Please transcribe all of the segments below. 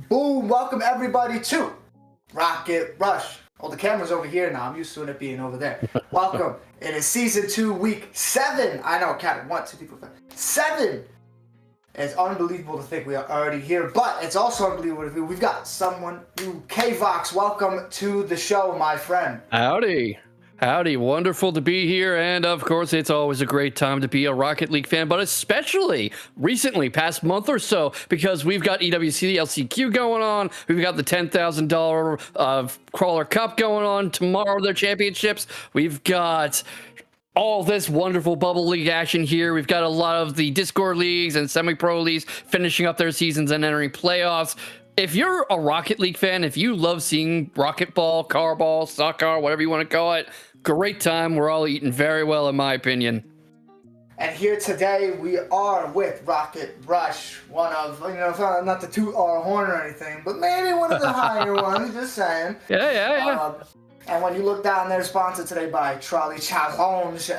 Boom! Welcome everybody to Rocket Rush. Oh, the camera's over here now. I'm used to it being over there. Welcome. It is season 2, week 7. I know, counted 1, 2, 3, 4, 5, 7. It's unbelievable to think we are already here, but it's also unbelievable to we've got someone new. K-Vox, welcome to the show, my friend. Howdy. Howdy, wonderful to be here, and of course it's always a great time to be a Rocket League fan, but especially recently, past month or so, because we've got EWC LCQ going on, we've got the $10,000 Crawler Cup going on tomorrow, their championships, we've got all this wonderful bubble league action here. We've got a lot of the Discord leagues and semi-pro leagues finishing up their seasons and entering playoffs. If you're a Rocket League fan, if you love seeing rocket ball, car ball, soccer, whatever you want to call it, great time. We're all eating very well, in my opinion. And here today we are with Rocket Rush, one of, not to toot our horn or anything, but maybe one of the higher ones, just saying. Yeah. And when you look down there, sponsored today by Trolley Challenge,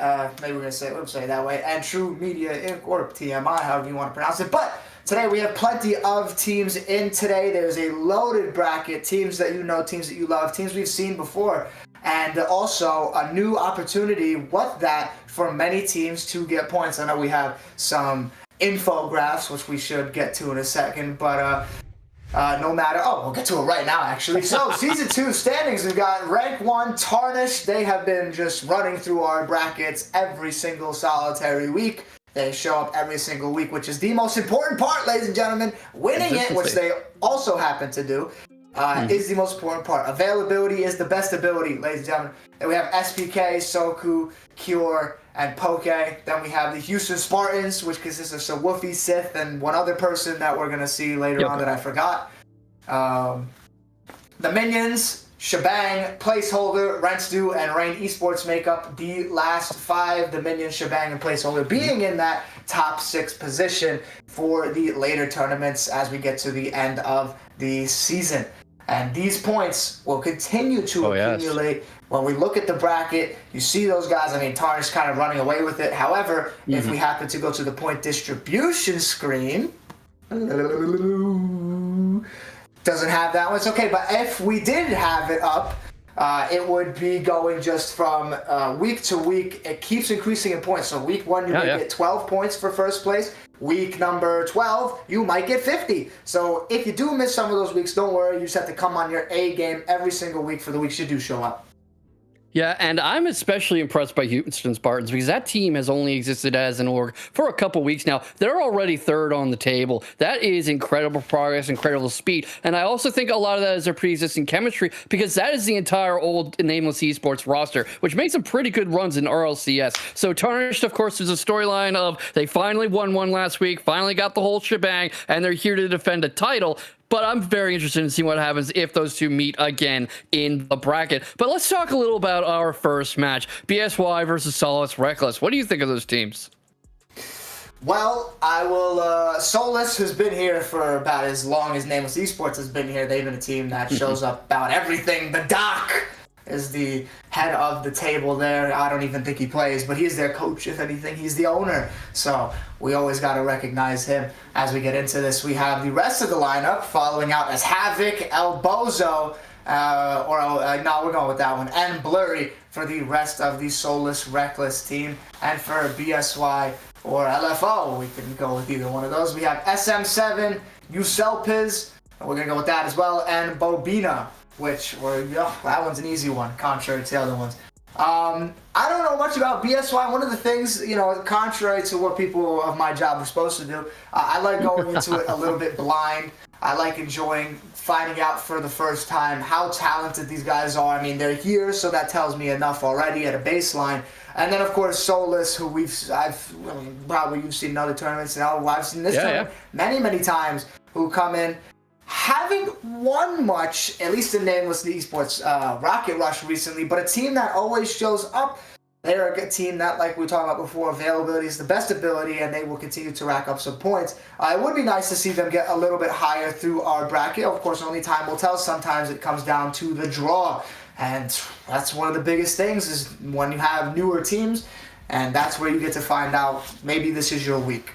maybe we're going to say it that way, and True Media Inc., or TMI, however you want to pronounce it. But today we have plenty of teams in today. There's a loaded bracket, teams that you know, teams that you love, teams we've seen before, and also a new opportunity, for many teams to get points. I know we have some infographics, which we should get to in a second, but no matter, we'll get to it right now, actually. So, Season 2 standings, we've got Rank 1, Tarnished. They have been just running through our brackets every single solitary week. They show up every single week, which is the most important part, ladies and gentlemen. Winning it, which they also happen to do, is the most important part. Availability is the best ability, ladies and gentlemen. Then we have SPK, Soku, Cure, and Poke. Then we have the Houston Spartans, which consists of Woofy, Sith, and one other person that we're going to see later on that I forgot. The Minions, Shebang, Placeholder, Rentstu, and Rain Esports make up the last 5. The Minions, Shebang, and Placeholder being in that top 6 position for the later tournaments as we get to the end of the season. And these points will continue to accumulate. Yes. When we look at the bracket, you see those guys. Tarnish kind of running away with it. However, if we happen to go to the point distribution screen, doesn't have that one. It's okay, but if we did have it up, it would be going just from week to week. It keeps increasing in points. So week 1, you might get 12 points for first place. Week number 12, you might get 50. So if you do miss some of those weeks, don't worry. You just have to come on your A game every single week for the weeks you do show up. Yeah, and I'm especially impressed by Houston Spartans because that team has only existed as an org for a couple weeks now. They're already 3rd on the table. That is incredible progress, incredible speed. And I also think a lot of that is their pre-existing chemistry because that is the entire old Nameless Esports roster, which makes some pretty good runs in RLCS. So Tarnished, of course, is a storyline of they finally won one last week, finally got the whole shebang, and they're here to defend a title. But I'm very interested in seeing what happens if those two meet again in the bracket. But let's talk a little about our first match. BSY versus Solace Reckless. What do you think of those teams? Well, I will, Solus, who's been here for about as long as Nameless Esports has been here, they've been a team that shows up about everything. The Doc is the head of the table there. I don't even think he plays, but he's their coach. If anything, he's the owner. So we always got to recognize him. As we get into this, we have the rest of the lineup following out as Havoc, El Bozo, no, we're going with that one, and Blurry for the rest of the Soulless Reckless team. And for BSY or LFO, we can go with either one of those. We have SM7, Uselpiz, we're going to go with that as well, and Bobina, which that one's an easy one, contrary to the other ones. I don't know much about BSY. One of the things, contrary to what people of my job are supposed to do, I like going into it a little bit blind. I like enjoying finding out for the first time how talented these guys are. They're here, so that tells me enough already at a baseline. And then, of course, Solus, who you've seen in other tournaments, and I've seen this tournament many times, who come in having won much, at least in Nameless Esports Rocket Rush recently, but a team that always shows up. They're a team that, like we talked about before, availability is the best ability, and they will continue to rack up some points. It would be nice to see them get a little bit higher through our bracket. Of course, only time will tell. Sometimes it comes down to the draw, and that's one of the biggest things is when you have newer teams and that's where you get to find out maybe this is your week.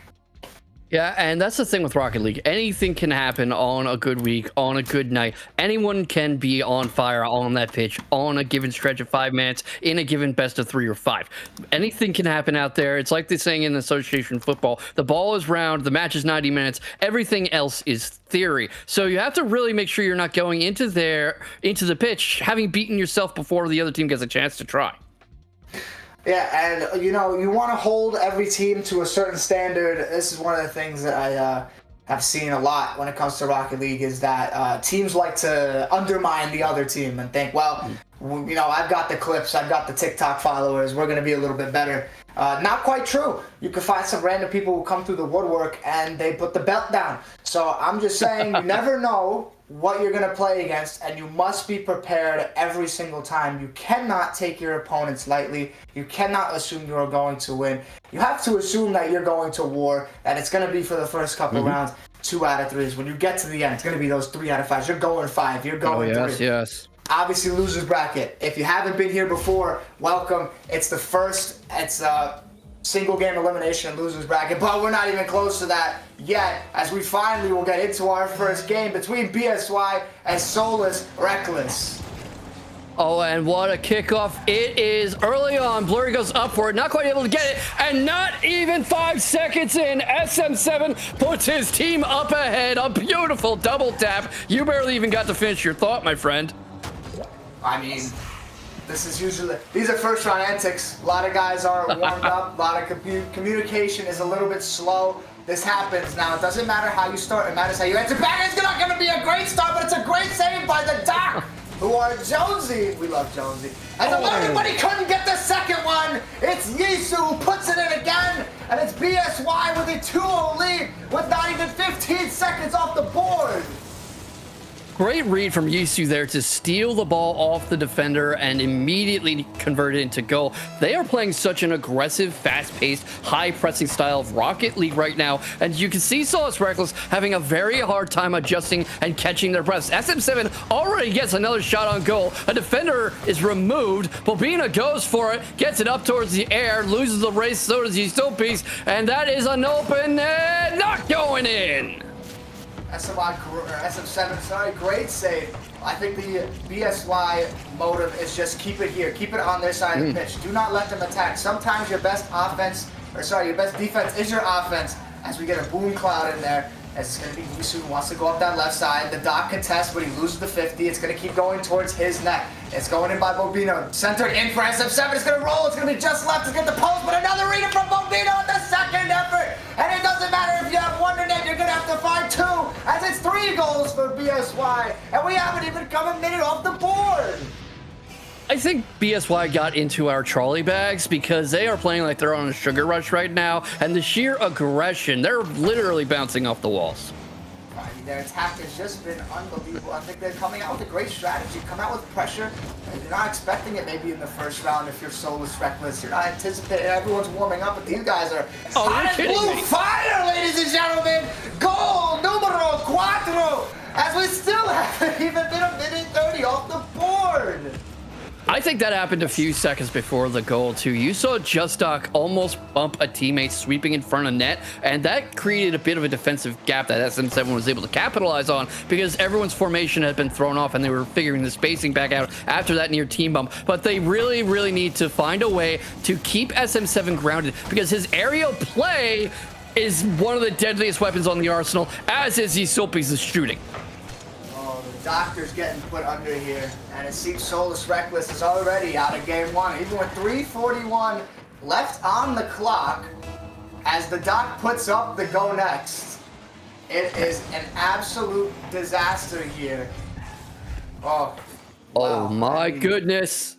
Yeah, and that's the thing with Rocket League. Anything can happen on a good week, on a good night. Anyone can be on fire on that pitch on a given stretch of 5 minutes in a given best of 3 or 5. Anything can happen out there. It's like they're saying in association football. The ball is round, the match is 90 minutes. Everything else is theory. So you have to really make sure you're not going into the pitch having beaten yourself before the other team gets a chance to try. Yeah, and you want to hold every team to a certain standard. This is one of the things that I have seen a lot when it comes to Rocket League is that teams like to undermine the other team and think, well, I've got the clips, I've got the TikTok followers, we're going to be a little bit better. Not quite true. You can find some random people who come through the woodwork and they put the belt down. So I'm just saying, you never know what you're going to play against, and you must be prepared every single time. You cannot take your opponents lightly. You cannot assume you're going to win. You have to assume that you're going to war, that it's going to be for the first couple rounds, 2 out of 3s. When you get to the end, it's going to be those 3 out of 5s. You're going 5. You're going 3. Yes. Obviously, loser's bracket. If you haven't been here before, welcome. It's the first. It's single game elimination losers bracket, but we're not even close to that yet, as we finally will get into our first game between BSY and Soulless Reckless. Oh, and what a kickoff it is early on. Blurry goes up for it, not quite able to get it, and not even 5 seconds in, SM7 puts his team up ahead. A beautiful double tap. You barely even got to finish your thought, my friend. I mean, these are first round antics. A lot of guys aren't warmed up. A lot of communication is a little bit slow. This happens. Now, it doesn't matter how you start. It matters how you answer back. It's not going to be a great start, but it's a great save by the Doc, who are Jonesy. We love Jonesy. And the learning, but he couldn't get the second one. It's Yisu who puts it in again. And it's BSY with a 2-0 lead with not even 15 seconds off the board. Great read from Yisu there to steal the ball off the defender and immediately convert it into goal. They are playing such an aggressive, fast-paced, high-pressing style of Rocket League right now, and you can see Soulless Reckless having a very hard time adjusting and catching their breaths. SM7 already gets another shot on goal. A defender is removed. Bobina goes for it, gets it up towards the air, loses the race, so does Yistopis, and that is an open and not going in. SM7, great save. I think the BSY motive is just keep it here, keep it on their side of the pitch. Do not let them attack. Sometimes your best defense is your offense. As we get a boom cloud in there, as it's going to be Yisu who wants to go up that left side. The Doc contests, but he loses the 50. It's going to keep going towards his net. It's going in by Bobino. Centered in for SM7. It's going to roll. It's going to be just left to get the post, but another read from Bobino on the second effort. And it doesn't matter if you have one net, you're going to have to find 2, as it's 3 goals for BSY. And we haven't even come a minute off the board. I think BSY got into our trolley bags because they are playing like they're on a sugar rush right now, and the sheer aggression, they're literally bouncing off the walls. I mean, their attack has just been unbelievable. I think they're coming out with a great strategy, come out with pressure, and you're not expecting it maybe in the first round if you're Soulless Reckless. You're not anticipating, everyone's warming up, but these guys are on blue fire, ladies and gentlemen! Goal numero 4, as we still haven't even been a minute 30 off the board! I think that happened a few seconds before the goal, too. You saw Justock almost bump a teammate sweeping in front of net, and that created a bit of a defensive gap that SM7 was able to capitalize on because everyone's formation had been thrown off and they were figuring the spacing back out after that near team bump. But they really, really need to find a way to keep SM7 grounded because his aerial play is one of the deadliest weapons on the arsenal, as is Yistopis' shooting. Doctor's getting put under here, and it seems Soulless Reckless is already out of game 1, even with 3:41 left on the clock. As the Doc puts up the go next, it is an absolute disaster here. Oh, wow. My goodness.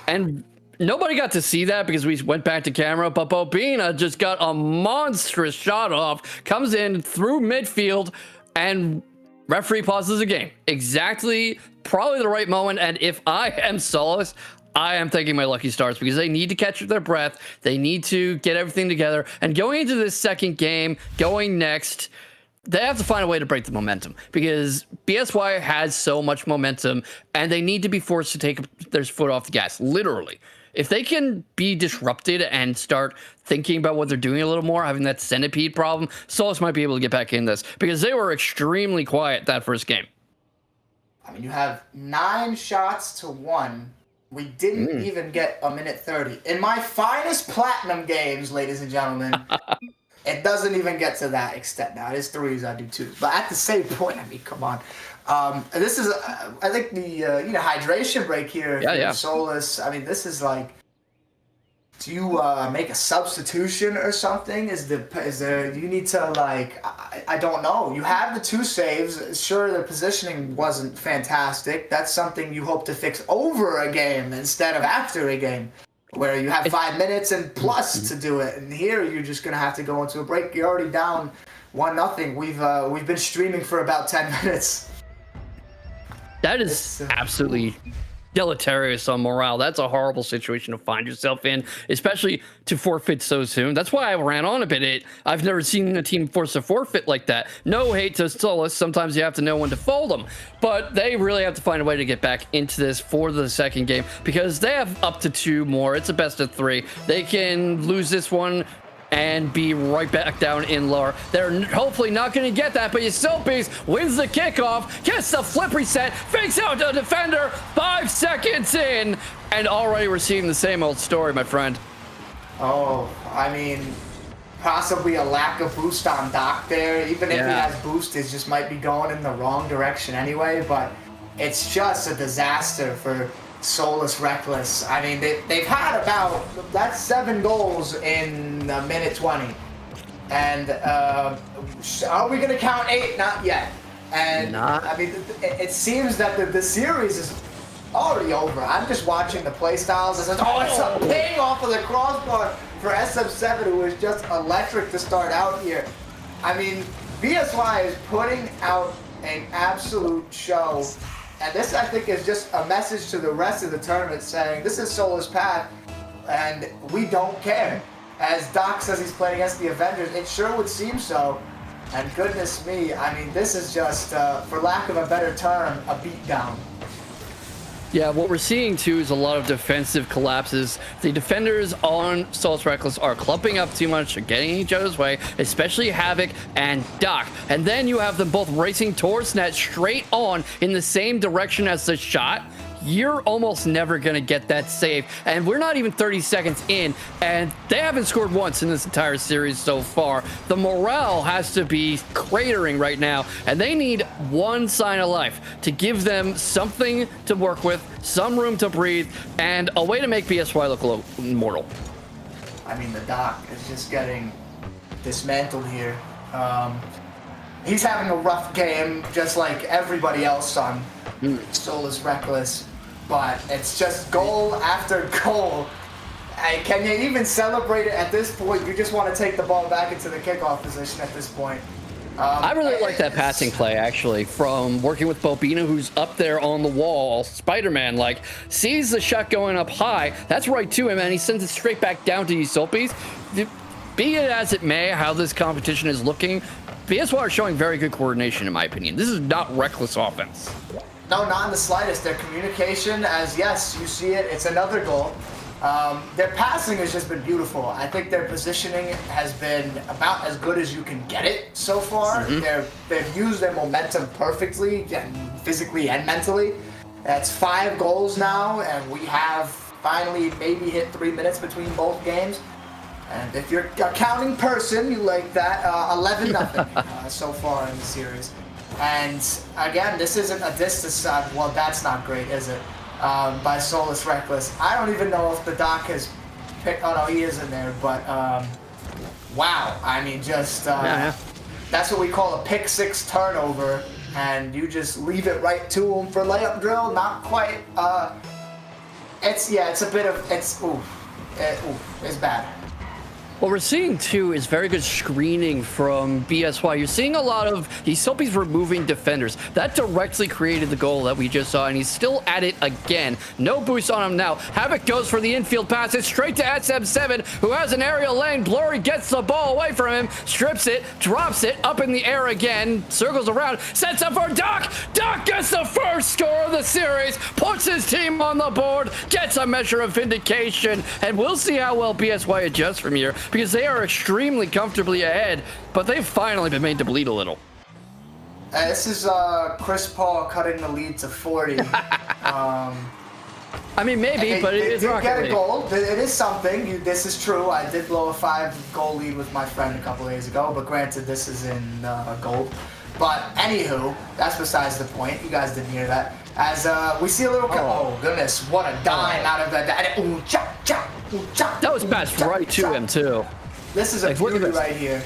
And nobody got to see that because we went back to camera, but Bobina just got a monstrous shot off, comes in through midfield, and referee pauses the game. Exactly, probably the right moment. And if I am Soulless, I am thanking my lucky stars because they need to catch their breath. They need to get everything together. And going into this second game, going next, they have to find a way to break the momentum because BSY has so much momentum and they need to be forced to take their foot off the gas, literally. if they can be disrupted and start thinking about what they're doing a little more, having that centipede problem, Solus might be able to get back in this because they were extremely quiet that first game. I mean, you have 9 shots to 1. We didn't even get a minute 30. In my finest platinum games, ladies and gentlemen, it doesn't even get to that extent now. It is 3s, I do 2s. But at the same point, I mean, come on. This is, I think, the hydration break here for Solus. I mean, this is like, do you make a substitution or something? Is there you need to, like, I don't know. You have the 2 saves. Sure, the positioning wasn't fantastic. That's something you hope to fix over a game instead of after a game, where you have 5 minutes and plus to do it. And here you're just gonna have to go into a break. You're already down 1-0. We've been streaming for about 10 minutes. That is absolutely deleterious on morale. That's a horrible situation to find yourself in, especially to forfeit so soon. That's why I ran on a bit. I've never seen a team force a forfeit like that. No hate to Solus. Sometimes you have to know when to fold them, but they really have to find a way to get back into this for the second game because they have up to 2 more. It's a best of 3. They can lose this one and be right back down in lower. They're hopefully not going to get that, but Ysilpes wins the kickoff, gets the flip reset, fakes out the defender, 5 seconds in, and already we're seeing the same old story, my friend. Oh, I mean, possibly a lack of boost on Doc there. Even if he has boost, it just might be going in the wrong direction anyway, but it's just a disaster for Solus Reckless. I mean, they've had about, that's 7 goals in a minute 20. And are we going to count 8? Not yet. And I mean, it seems that the series is already over. I'm just watching the play styles. It says, oh, it's a ping off of the crossbar for SM7, who was just electric to start out here. I mean, BSY is putting out an absolute show. And this, I think, is just a message to the rest of the tournament saying, this is Solus' path, and we don't care. As Doc says he's playing against the Avengers, it sure would seem so. And goodness me, I mean, this is just, for lack of a better term, a beatdown. Yeah, what we're seeing too is a lot of defensive collapses. The defenders on Solus Reckless are clumping up too much, are getting each other's way, especially Havoc and Doc. And then you have them both racing towards net straight on in the same direction as the shot. You're almost never going to get that save. And we're not even 30 seconds in, and they haven't scored once in this entire series so far. The morale has to be cratering right now, and they need one sign of life to give them something to work with, some room to breathe, and a way to make BSY look immortal. I mean, the Doc is just getting dismantled here. He's having a rough game, just like everybody else on Solus Reckless. But it's just goal after goal. And can you even celebrate it at this point? You just want to take the ball back into the kickoff position at this point. I really like that passing play, actually, from working with Bobina, who's up there on the wall, Spider-Man, like, sees the shot going up high. That's right to him, and he sends it straight back down to Ysilpes. Be it as it may, how this competition is looking, BSY are showing very good coordination, in my opinion. This is not reckless offense. No, not in the slightest. Their communication, as yes, you see it, it's another goal. Their passing has just been beautiful. I think their positioning has been about as good as you can get it so far. They've used their momentum perfectly, physically and mentally. That's 5 goals now, and we have finally maybe hit 3 minutes between both games. And if you're a counting person, you like that, 11-0 so far in the series. And again, this isn't a distance, well, that's not great, is it? By Solus Reckless. I don't even know if the Doc has picked, oh no, he is in there, but wow, I mean, just, that's what we call a pick 6 turnover, and you just leave it right to him for layup drill, not quite, it's a bit of, it's bad. What we're seeing too is very good screening from BSY. You're seeing a lot of Soapy's removing defenders. That directly created the goal that we just saw, and he's still at it again. No boost on him now. Havoc goes for the infield pass. It's straight to SM7, who has an aerial lane. Blurry gets the ball away from him, strips it, drops it up in the air again, circles around, sets up for Doc. Doc gets the first score of the series, puts his team on the board, gets a measure of vindication, and we'll see how well BSY adjusts from here, because they are extremely comfortably ahead, but they've finally been made to bleed a little. This is Chris Paul cutting the lead to 40. I mean, maybe, but it is Rocket League. Get a goal. It is something. This is true. I did blow a 5-goal lead with my friend a couple days ago, but granted, this is in gold. But anywho, that's besides the point. You guys didn't hear that. As we see a little... Oh, goodness. What a dime out of that. That was passed right to him, too. This is a beauty right here.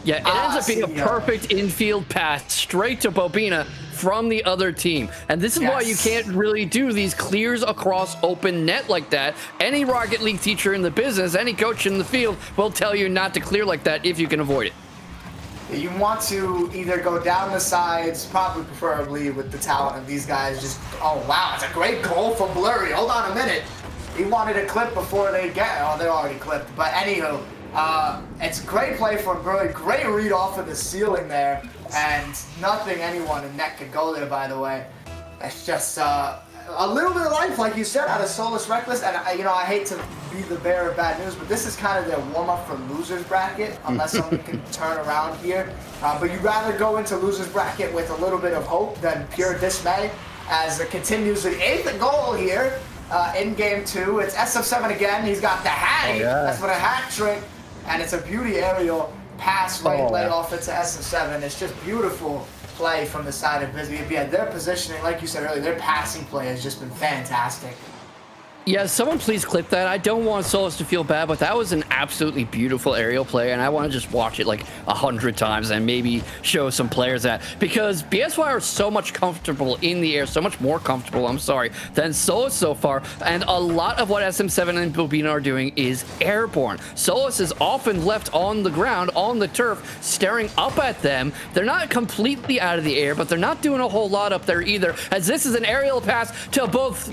Yeah, it ends up being a perfect infield pass straight to Bobina from the other team. And this is why you can't really do these clears across open net like that. Any Rocket League teacher in the business, any coach in the field will tell you not to clear like that if you can avoid it. You want to either go down the sides, probably preferably with the talent of these guys. Just, oh wow, it's a great goal for Blurry. Hold on a minute. He wanted a clip before they get, oh, they're already clipped. But anywho, it's a great play from Blurry. Great read off of the ceiling there. And nothing anyone in net could go there, by the way. It's just a little bit of life, like you said, out of Soulless Reckless. And, I hate to be the bearer of bad news, but this is kind of their warm-up for loser's bracket, unless someone can turn around here. But you'd rather go into loser's bracket with a little bit of hope than pure dismay, as it continues the 8th goal here in Game 2. It's SF7 again. He's got the hat. That's what a hat trick. And it's a beauty aerial pass lay off into SF7. It's just beautiful play from the side of Bisbee. Yeah, their positioning, like you said earlier, their passing play has just been fantastic. Yeah, someone please clip that. I don't want Solus to feel bad, but that was an absolutely beautiful aerial play, and I want to just watch it like 100 times and maybe show some players that, because BSY are so much comfortable in the air, so much more comfortable, than Solus so far, and a lot of what SM7 and Bobina are doing is airborne. Solus is often left on the ground, on the turf, staring up at them. They're not completely out of the air, but they're not doing a whole lot up there either, as this is an aerial pass to both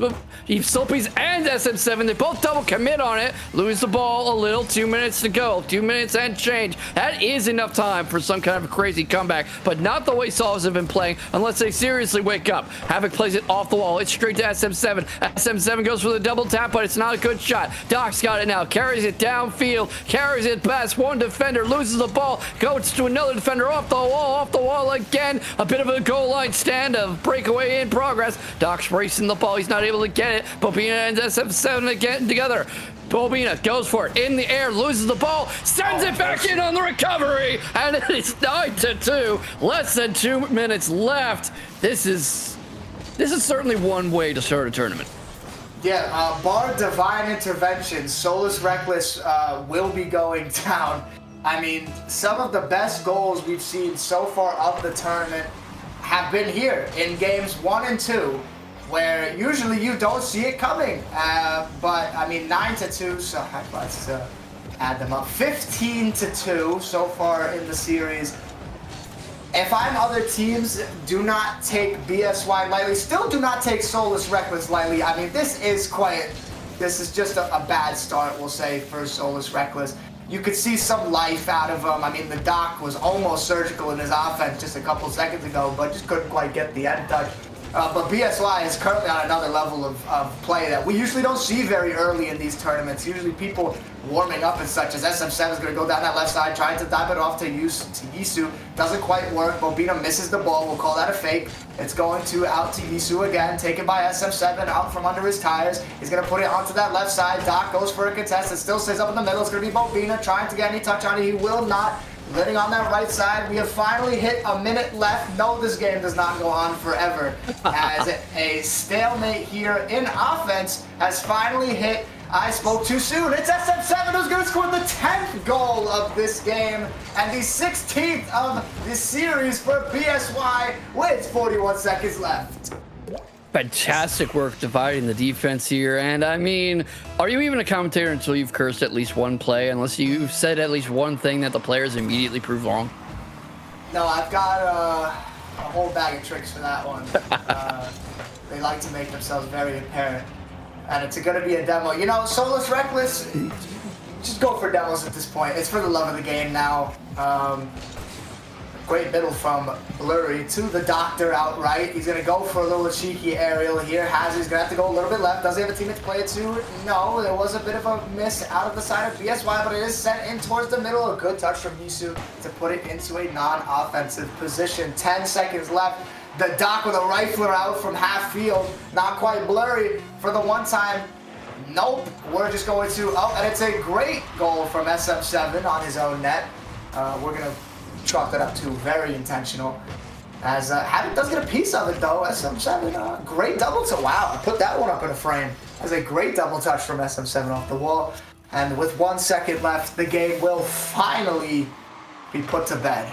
Soapy's and SM7. They both double commit on it, lose the ball a little. 2 minutes to go, 2 minutes and change. That is enough time for some kind of a crazy comeback, but not the way Solus have been playing unless they seriously wake up. Havoc plays it off the wall. It's straight to SM7. SM7 goes for the double tap, but it's not a good shot. Doc's got it now, carries it downfield, carries it past one defender, loses the ball, goes to another defender, off the wall again. A bit of a goal line stand, of breakaway in progress. Doc's racing the ball, he's not able to get it. Bobina and SM7 again together. Bobina goes for it in the air, loses the ball, sends it back in on the recovery, and it's 9-2. Less than 2 minutes left. This is certainly one way to start a tournament. Yeah, bar divine intervention, Soulless Reckless will be going down. I mean, some of the best goals we've seen so far of the tournament have been here in games 1 and 2. Where usually you don't see it coming. But I mean, 9-2, so let's add them up. 15-2 so far in the series. If I'm other teams, do not take BSY lightly. Still do not take Soulless Reckless lightly. I mean, this is just a bad start, we'll say, for Soulless Reckless. You could see some life out of him. I mean, the Doc was almost surgical in his offense just a couple seconds ago, but just couldn't quite get the end touch. But BSY is currently on another level of play that we usually don't see very early in these tournaments. Usually people warming up and such, as SM7 is going to go down that left side, trying to dive it off to Yisu. Doesn't quite work. Bobina misses the ball. We'll call that a fake. It's going out to Yisu again, taken by SM7 out from under his tires. He's going to put it onto that left side. Doc goes for a contest. It still stays up in the middle. It's going to be Bobina trying to get any touch on it. He will not. Living on that right side, we have finally hit a minute left. No, this game does not go on forever, as a stalemate here in offense has finally hit. I spoke too soon. It's SM7 who's going to score the 10th goal of this game and the 16th of this series for BSY with 41 seconds left. Fantastic work dividing the defense here. And I mean, are you even a commentator until you've cursed at least one play, unless you've said at least one thing that the players immediately prove wrong? No, I've got a whole bag of tricks for that one. They like to make themselves very apparent. And it's going to be a demo. You know, Soulless Reckless, just go for demos at this point. It's for the love of the game now. Great middle from Blurry to the Doctor outright. He's going to go for a little cheeky aerial here. He's going to have to go a little bit left. Does he have a teammate to play it to? No, there was a bit of a miss out of the side of BSY, but it is sent in towards the middle. A good touch from Yisu to put it into a non-offensive position. 10 seconds left. The Doc with a rifler out from half field. Not quite Blurry for the one time. Nope. We're just going to... Oh, and it's a great goal from SM7 on his own net. We're going to chalk that up to very intentional. As Habit does get a piece of it though. SM7, great double touch. Wow, I put that one up in a frame. That's a great double touch from SM7 off the wall. And with 1 second left, the game will finally be put to bed.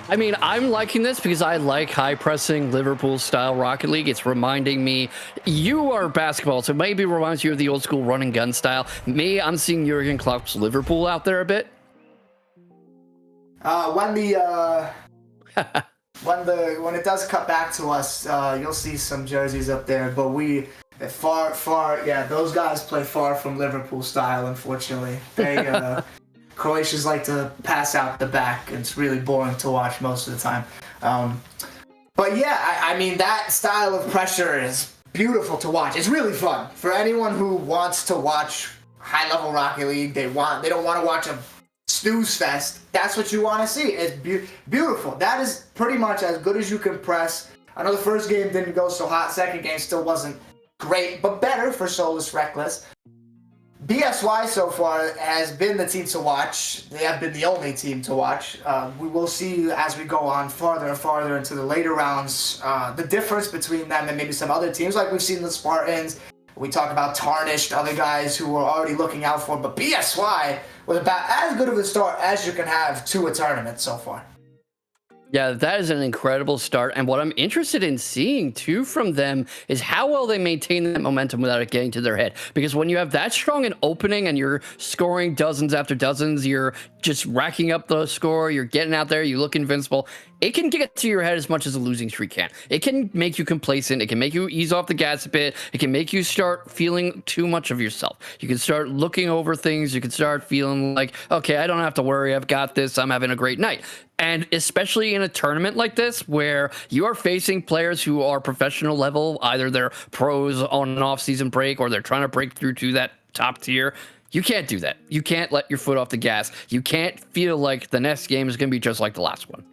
I mean, I'm liking this because I like high-pressing Liverpool-style Rocket League. It's reminding me, you are basketball, so maybe it reminds you of the old-school run-and-gun style. Me, I'm seeing Jurgen Klopp's Liverpool out there a bit. When it does cut back to us, you'll see some jerseys up there. But those guys play far from Liverpool style. Unfortunately, Croatians like to pass out the back, and it's really boring to watch most of the time. But yeah, I mean, that style of pressure is beautiful to watch. It's really fun for anyone who wants to watch high-level Rocket League. They don't want to watch a snooze fest. That's what you want to see. It's beautiful. That is pretty much as good as you can press. I know the first game didn't go so hot. Second game still wasn't great, but better for Soulless Reckless. BSY so far has been the team to watch. They have been the only team to watch. We will see as we go on farther and farther into the later rounds the difference between them and maybe some other teams, like we've seen the Spartans. We talk about Tarnished, other guys who we're already looking out for, but BSY was about as good of a start as you can have to a tournament so far. Yeah, that is an incredible start. And what I'm interested in seeing, too, from them is how well they maintain that momentum without it getting to their head. Because when you have that strong an opening and you're scoring dozens after dozens, you're just racking up the score, you're getting out there, you look invincible, it can get to your head as much as a losing streak can. It can make you complacent. It can make you ease off the gas a bit. It can make you start feeling too much of yourself. You can start looking over things. You can start feeling like, okay, I don't have to worry. I've got this. I'm having a great night. And especially in a tournament like this, where you are facing players who are professional level, either they're pros on an off-season break or they're trying to break through to that top tier, you can't do that. You can't let your foot off the gas. You can't feel like the next game is going to be just like the last one.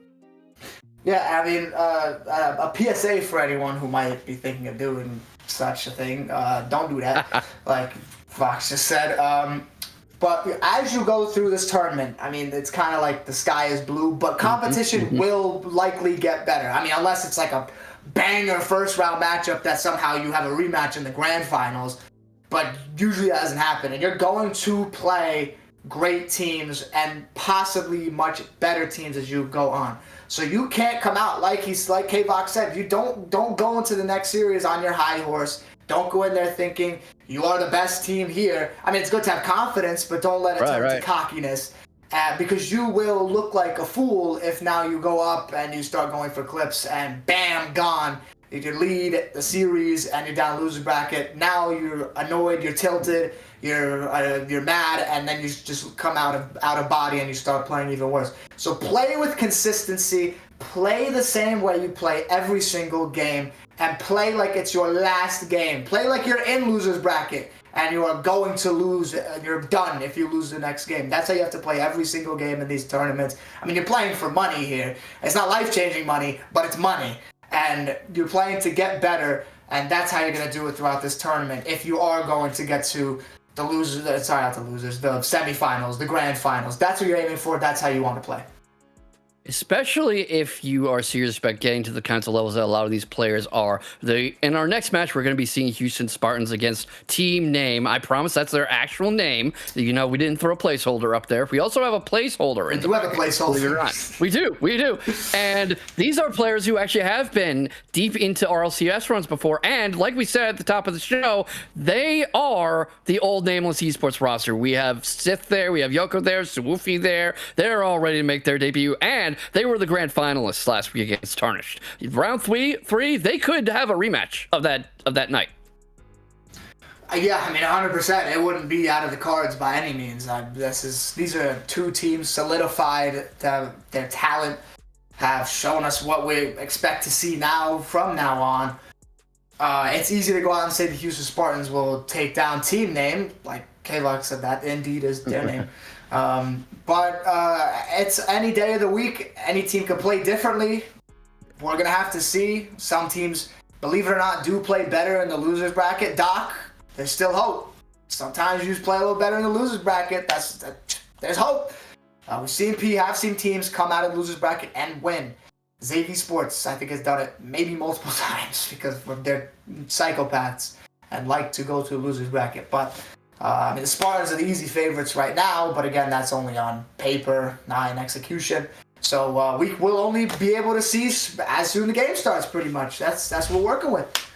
Yeah, I mean, a PSA for anyone who might be thinking of doing such a thing. Don't do that, like Fox just said. But as you go through this tournament, I mean, it's kind of like the sky is blue, but competition will likely get better. I mean, unless it's like a banger first-round matchup that somehow you have a rematch in the grand finals. But usually that doesn't happen. And you're going to play great teams and possibly much better teams as you go on. So you can't come out like K-Vox said. You don't go into the next series on your high horse. Don't go in there thinking you are the best team here. I mean, it's good to have confidence, but don't let it turn to cockiness. Because you will look like a fool if now you go up and you start going for clips and bam, gone. You lead the series and you're down loser bracket. Now you're annoyed, you're tilted, you're mad, and then you just come out of body and you start playing even worse. So play with consistency, play the same way you play every single game, and play like it's your last game. Play like you're in loser's bracket and you are going to lose and you're done if you lose the next game. That's how you have to play every single game in these tournaments. I mean, you're playing for money here. It's not life-changing money, but it's money. And you're playing to get better, and that's how you're going to do it throughout this tournament. If you are going to get to the losers, the semifinals, the grand finals, that's what you're aiming for. That's how you want to play. Especially if you are serious about getting to the kinds of levels that a lot of these players are. In our next match, we're going to be seeing Houston Spartans against Team Name. I promise that's their actual name. You know, we didn't throw a placeholder up there. We also have a placeholder. We do have a placeholder. Believe it or not. We do. And these are players who actually have been deep into RLCS runs before. And like we said at the top of the show, they are the old Nameless Esports roster. We have Sith there. We have Yoko there. Suwufi there. They're all ready to make their debut. And they were the grand finalists last week against Tarnished. Round three, they could have a rematch of that night. Yeah, I mean, 100%. It wouldn't be out of the cards by any means. These are two teams solidified. Their talent have shown us what we expect to see from now on. It's easy to go out and say the Houston Spartans will take down Team Name, like K-Lock said that indeed is their name. But it's any day of the week. Any team can play differently. We're going to have to see. Some teams, believe it or not, do play better in the losers bracket. Doc, there's still hope. Sometimes you just play a little better in the losers bracket. There's hope. Have seen teams come out of the losers bracket and win. Xavier Sports, I think, has done it maybe multiple times because they're psychopaths and like to go to the losers bracket. But I mean, the Spartans are the easy favorites right now, but again, that's only on paper, not in execution. So we will only be able to see as soon as the game starts, pretty much. That's what we're working with.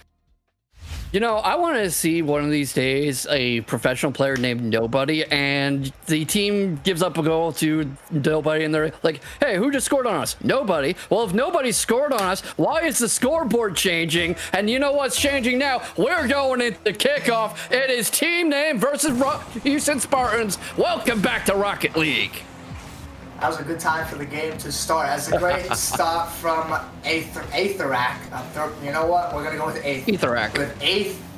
You know, I want to see one of these days a professional player named Nobody, and the team gives up a goal to Nobody, and they're like, hey, who just scored on us? Nobody. Well, if nobody scored on us, why is the scoreboard changing? And you know what's changing now? We're going into kickoff. It is Team Name versus Houston Spartans. Welcome back to Rocket League. That was a good time for the game to start. That's a great stop from Aetherac. You know what? We're going to go with Aetherac. With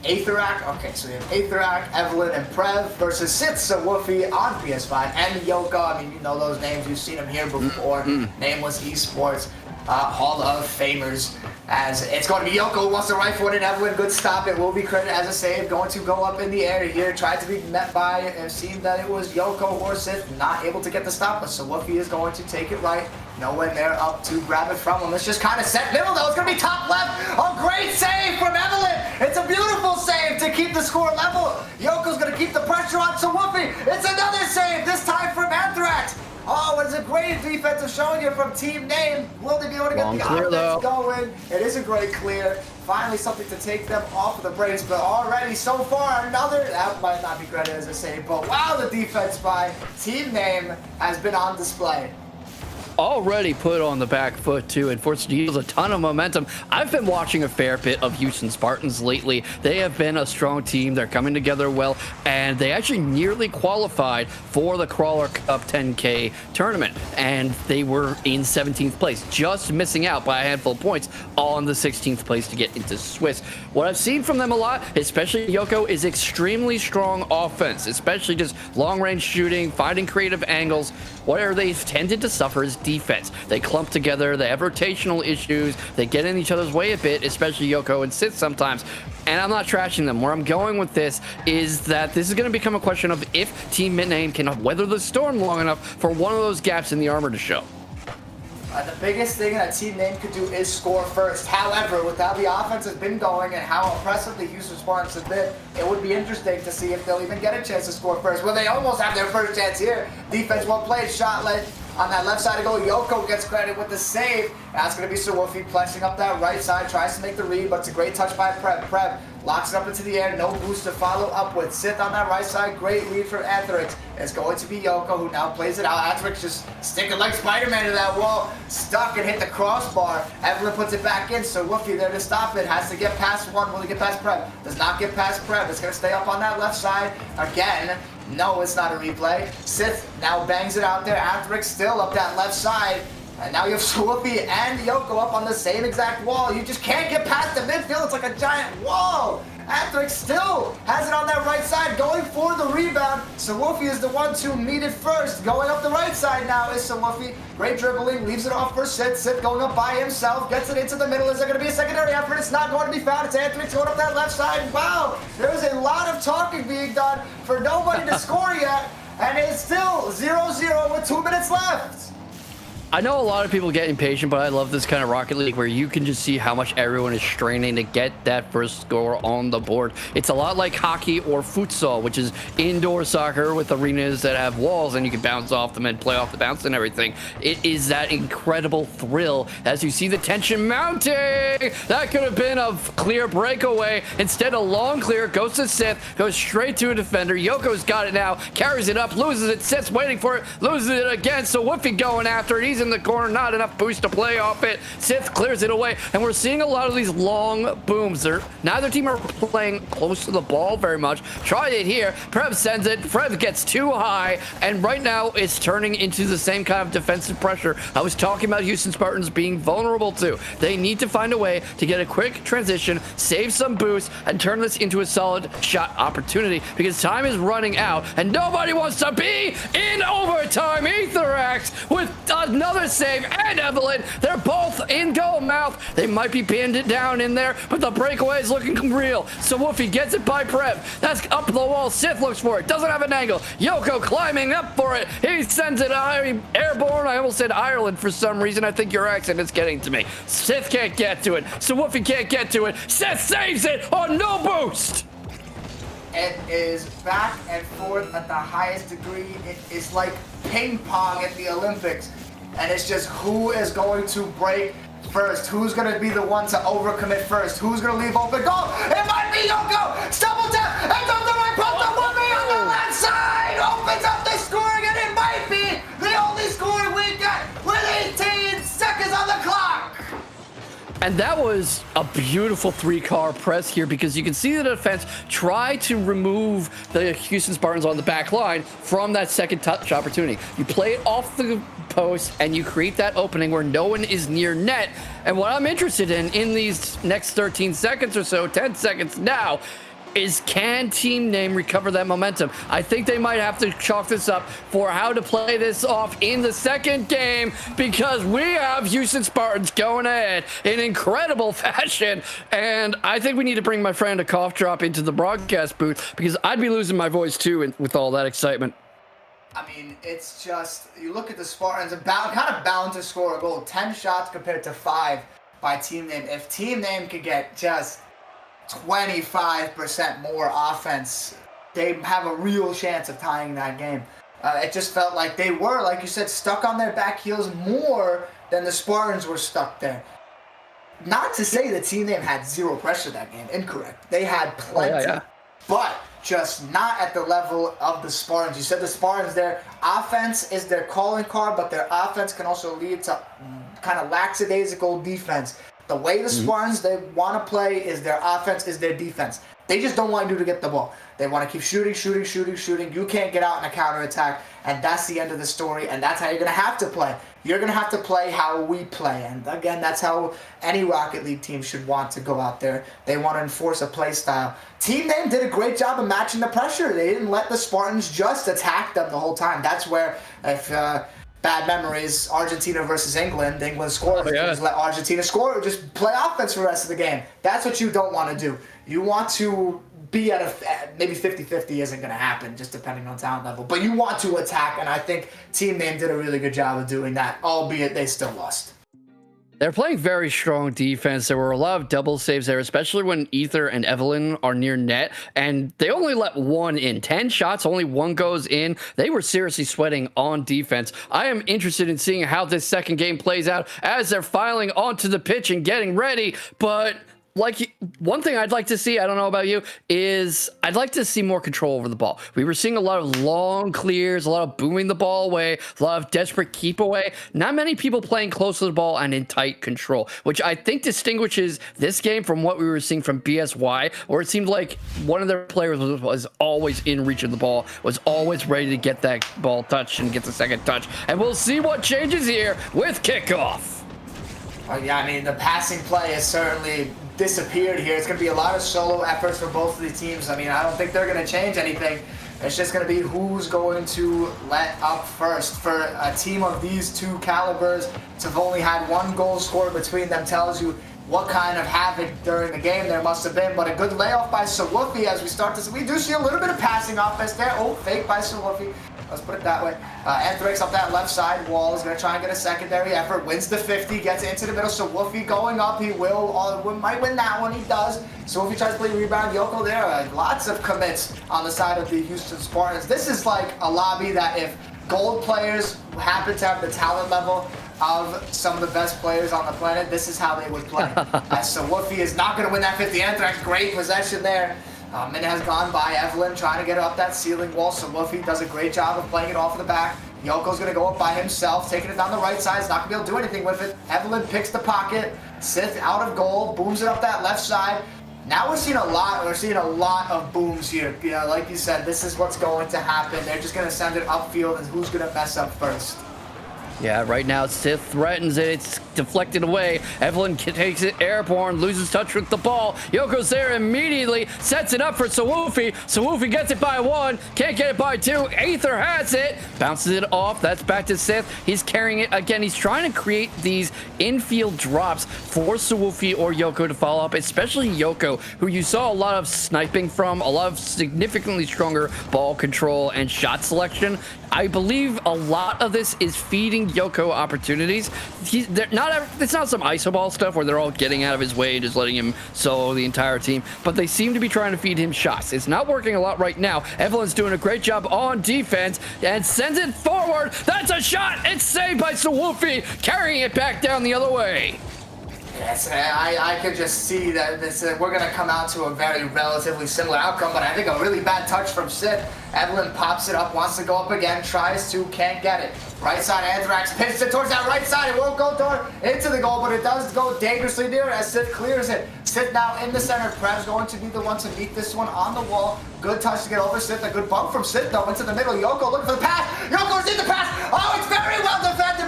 Aetherac. Okay, so we have Aetherac, Evelyn, and Prev versus Sitsa Woofy on PS5. And Yoko. I mean, you know those names. You've seen them here before. Nameless Esports. Hall of Famers. As it's going to be Yoko who wants to right foot it. Evelyn, good stop. It will be credited as a save. Going to go up in the air here. Tried to be met by it. It seemed that it was Yoko or Sith not able to get the stop. But Woofy is going to take it right. No one there up to grab it from him. Let's just kind of set middle though. It's going to be top left. A great save from Evelyn. It's a beautiful save to keep the score level. Yoko's going to keep the pressure on Woofy. It's another save. This time from Anthrax. Oh, it's a great defensive showing here from Team Name. Will they be able to get the offense going? It is a great clear. Finally something to take them off of the brace, but already so far another, that might not be credited as a save, but wow, the defense by Team Name has been on display. Already put on the back foot too, and forced to use a ton of momentum. I've been watching a fair bit of Houston Spartans lately. They have been a strong team. They're coming together well, and they actually nearly qualified for the Crawler Cup 10K tournament, and they were in 17th place, just missing out by a handful of points on the 16th place to get into Swiss. What I've seen from them a lot, especially Yoko, is extremely strong offense, especially just long-range shooting, finding creative angles. Where they've tended to suffer is defense. They clump together, they have rotational issues, they get in each other's way a bit, especially Yoko and Sith sometimes. And I'm not trashing them. Where I'm going with this is that this is going to become a question of if Team Name can weather the storm long enough for one of those gaps in the armor to show. The biggest thing that Team Name could do is score first. However, with how the offense has been going and how impressive the Houston Spartans have been, it would be interesting to see if they'll even get a chance to score first. Well, they almost have their first chance here. Defense well played, shot led on that left side of goal. Yoko gets credit with the save. That's going to be Suwufi flexing up that right side, tries to make the read, but it's a great touch by Prev. Prev locks it up into the air, no boost to follow up with. Sith on that right side, great lead from Anthrix. It's going to be Yoko who now plays it out. Anthrix just sticking like Spider-Man to that wall, stuck and hit the crossbar. Evelyn puts it back in, so Woofy there to stop it. Has to get past one, will he get past Prev? Does not get past Prev. It's going to stay up on that left side again. No, it's not a replay. Sith now bangs it out there. Anthrix still up that left side. And now you have Swoopy and Yoko up on the same exact wall. You just can't get past the midfield. It's like a giant wall. Anthrix still has it on that right side, going for the rebound. Swoopy is the one to meet it first. Going up the right side now is Swoopy. Great dribbling, leaves it off for Sith. Sith going up by himself, gets it into the middle. Is there going to be a secondary effort? It's not going to be found. It's Anthrix going up that left side. Wow, there is a lot of talking being done for nobody to score yet. And it's still 0-0 with 2 minutes left. I know a lot of people get impatient, but I love this kind of Rocket League where you can just see how much everyone is straining to get that first score on the board. It's a lot like hockey or futsal, which is indoor soccer with arenas that have walls and you can bounce off them and play off the bounce and everything. It is that incredible thrill as you see the tension mounting. That could have been a clear breakaway. Instead, a long clear goes to Sith, goes straight to a defender. Yoko's got it now, carries it up, loses it. Sith's waiting for it, loses it again. So Woofy going after it. He's in the corner, not enough boost to play off it. Sith clears it away, and we're seeing a lot of these long booms. Neither team are playing close to the ball very much. Tried it here. Prev sends it. Prev gets too high, and right now it's turning into the same kind of defensive pressure I was talking about Houston Spartans being vulnerable to. They need to find a way to get a quick transition, save some boost, and turn this into a solid shot opportunity because time is running out, and nobody wants to be in overtime. Aetherx with another save, and Evelyn, they're both in goal mouth. They might be pinned down in there, but the breakaway is looking real. So Woofy gets it by Prev. That's up the wall. Sith looks for it. Doesn't have an angle. Yoko climbing up for it. He sends it airborne. I almost said Ireland for some reason. I think your accent is getting to me. Sith can't get to it. So Woofy can't get to it. Sith saves it on no boost. It is back and forth at the highest degree. It is like ping pong at the Olympics. And it's just who is going to break first? Who's going to be the one to overcommit first? Who's going to leave open goal? It might be Yoko! Double tap! And on the right post, the Woofy on the left side! Opens up the scoring, and it might be the only score we get with 18 seconds on the clock! And that was a beautiful three-car press here because you can see the defense try to remove the Houston Spartans on the back line from that second touch opportunity. You play it off the post and you create that opening where no one is near net. And what I'm interested in these next 13 seconds or so, 10 seconds now, is can Team Name recover that momentum? I think they might have to chalk this up for how to play this off in the second game because we have Houston Spartans going ahead in incredible fashion. And I think we need to bring my friend a cough drop into the broadcast booth because I'd be losing my voice too with all that excitement. I mean, it's just, you look at the Spartans and kind of bound to score a goal. 10 shots compared to 5 by Team Name. If Team Name could get just 25% more offense, they have a real chance of tying that game. It just felt like they were, like you said, stuck on their back heels more than the Spartans were stuck there. Not to say that Team Name had zero pressure that game. Incorrect. They had plenty, but just not at the level of the Spartans. You said the Spartans, their offense is their calling card, but their offense can also lead to kind of lackadaisical defense. The way the Spartans, they want to play is their offense is their defense. They just don't want you to get the ball. They want to keep shooting. You can't get out in a counterattack, and that's the end of the story, and that's how you're going to have to play. You're going to have to play how we play, and again, that's how any Rocket League team should want to go out there. They want to enforce a play style. Team Name did a great job of matching the pressure. They didn't let the Spartans just attack them the whole time. That's where, if bad memories, Argentina versus England scored. Just let Argentina score, just play offense for the rest of the game. That's what you don't want to do. You want to be at maybe 50-50 isn't going to happen, just depending on talent level. But you want to attack, and I think Team Name did a really good job of doing that, albeit they still lost. They're playing very strong defense. There were a lot of double saves there, especially when Ether and Evelyn are near net, and they only let one in. 10 shots, only one goes in. They were seriously sweating on defense. I am interested in seeing how this second game plays out as they're filing onto the pitch and getting ready, but like, one thing I'd like to see, I don't know about you, is I'd like to see more control over the ball. We were seeing a lot of long clears, a lot of booming the ball away, a lot of desperate keep away. Not many people playing close to the ball and in tight control, which I think distinguishes this game from what we were seeing from BSY, where it seemed like one of their players was always in reach of the ball, was always ready to get that ball touch and get the second touch. And we'll see what changes here with kickoff. Yeah, I mean, the passing play has certainly disappeared here. It's going to be a lot of solo efforts for both of these teams. I mean, I don't think they're going to change anything. It's just going to be who's going to let up first. For a team of these two calibers to have only had one goal scored between them tells you what kind of havoc during the game there must have been. But a good layoff by Sawufi as we start to see. We do see a little bit of passing offense there. Oh, fake by Sawufi. Let's put it that way. Anthrax up that left side. Wall is going to try and get a secondary effort. Wins the 50, gets it into the middle. So Woofy going up. He might win that one. He does. So Woofy tries to play rebound. Yoko there. Lots of commits on the side of the Houston Spartans. This is like a lobby that if gold players happen to have the talent level of some of the best players on the planet, this is how they would play. So Woofy is not going to win that 50. Anthrax, great possession there. Minute has gone by. Evelyn trying to get up that ceiling wall. So Woofy does a great job of playing it off of the back. Yoko's going to go up by himself, taking it down the right side. He's not going to be able to do anything with it. Evelyn picks the pocket. Sith out of goal. Booms it up that left side. Now we're seeing a lot of booms here. You know, like you said, this is what's going to happen. They're just going to send it upfield, and who's going to mess up first? Yeah, right now Sith threatens it. It's deflected away. Evelyn takes it airborne, loses touch with the ball. Yoko's there immediately, sets it up for Sawufi. Sawufi gets it by 1, can't get it by 2. Aether has it, bounces it off. That's back to Sith. He's carrying it again. He's trying to create these infield drops for Sawufi or Yoko to follow up, especially Yoko, who you saw a lot of sniping from, a lot of significantly stronger ball control and shot selection. I believe a lot of this is feeding Yoko opportunities. It's not some iso ball stuff where they're all getting out of his way, just letting him solo the entire team, but they seem to be trying to feed him shots. It's not working a lot right now. Evelyn's doing a great job on defense and sends it forward. That's a shot. It's saved by Sawufi, carrying it back down the other way. Yes, I could just see that we're going to come out to a very relatively similar outcome, but I think a really bad touch from Sid. Evelyn pops it up, wants to go up again, tries to, can't get it. Right side, Anthrax pitches it towards that right side. It won't go into the goal, but it does go dangerously near as Sid clears it. Sid now in the center. Prev's going to be the one to meet this one on the wall. Good touch to get over Sid. A good bump from Sid, though, into the middle. Yoko looking for the pass. Yoko's in the pass. Oh, it's very well defended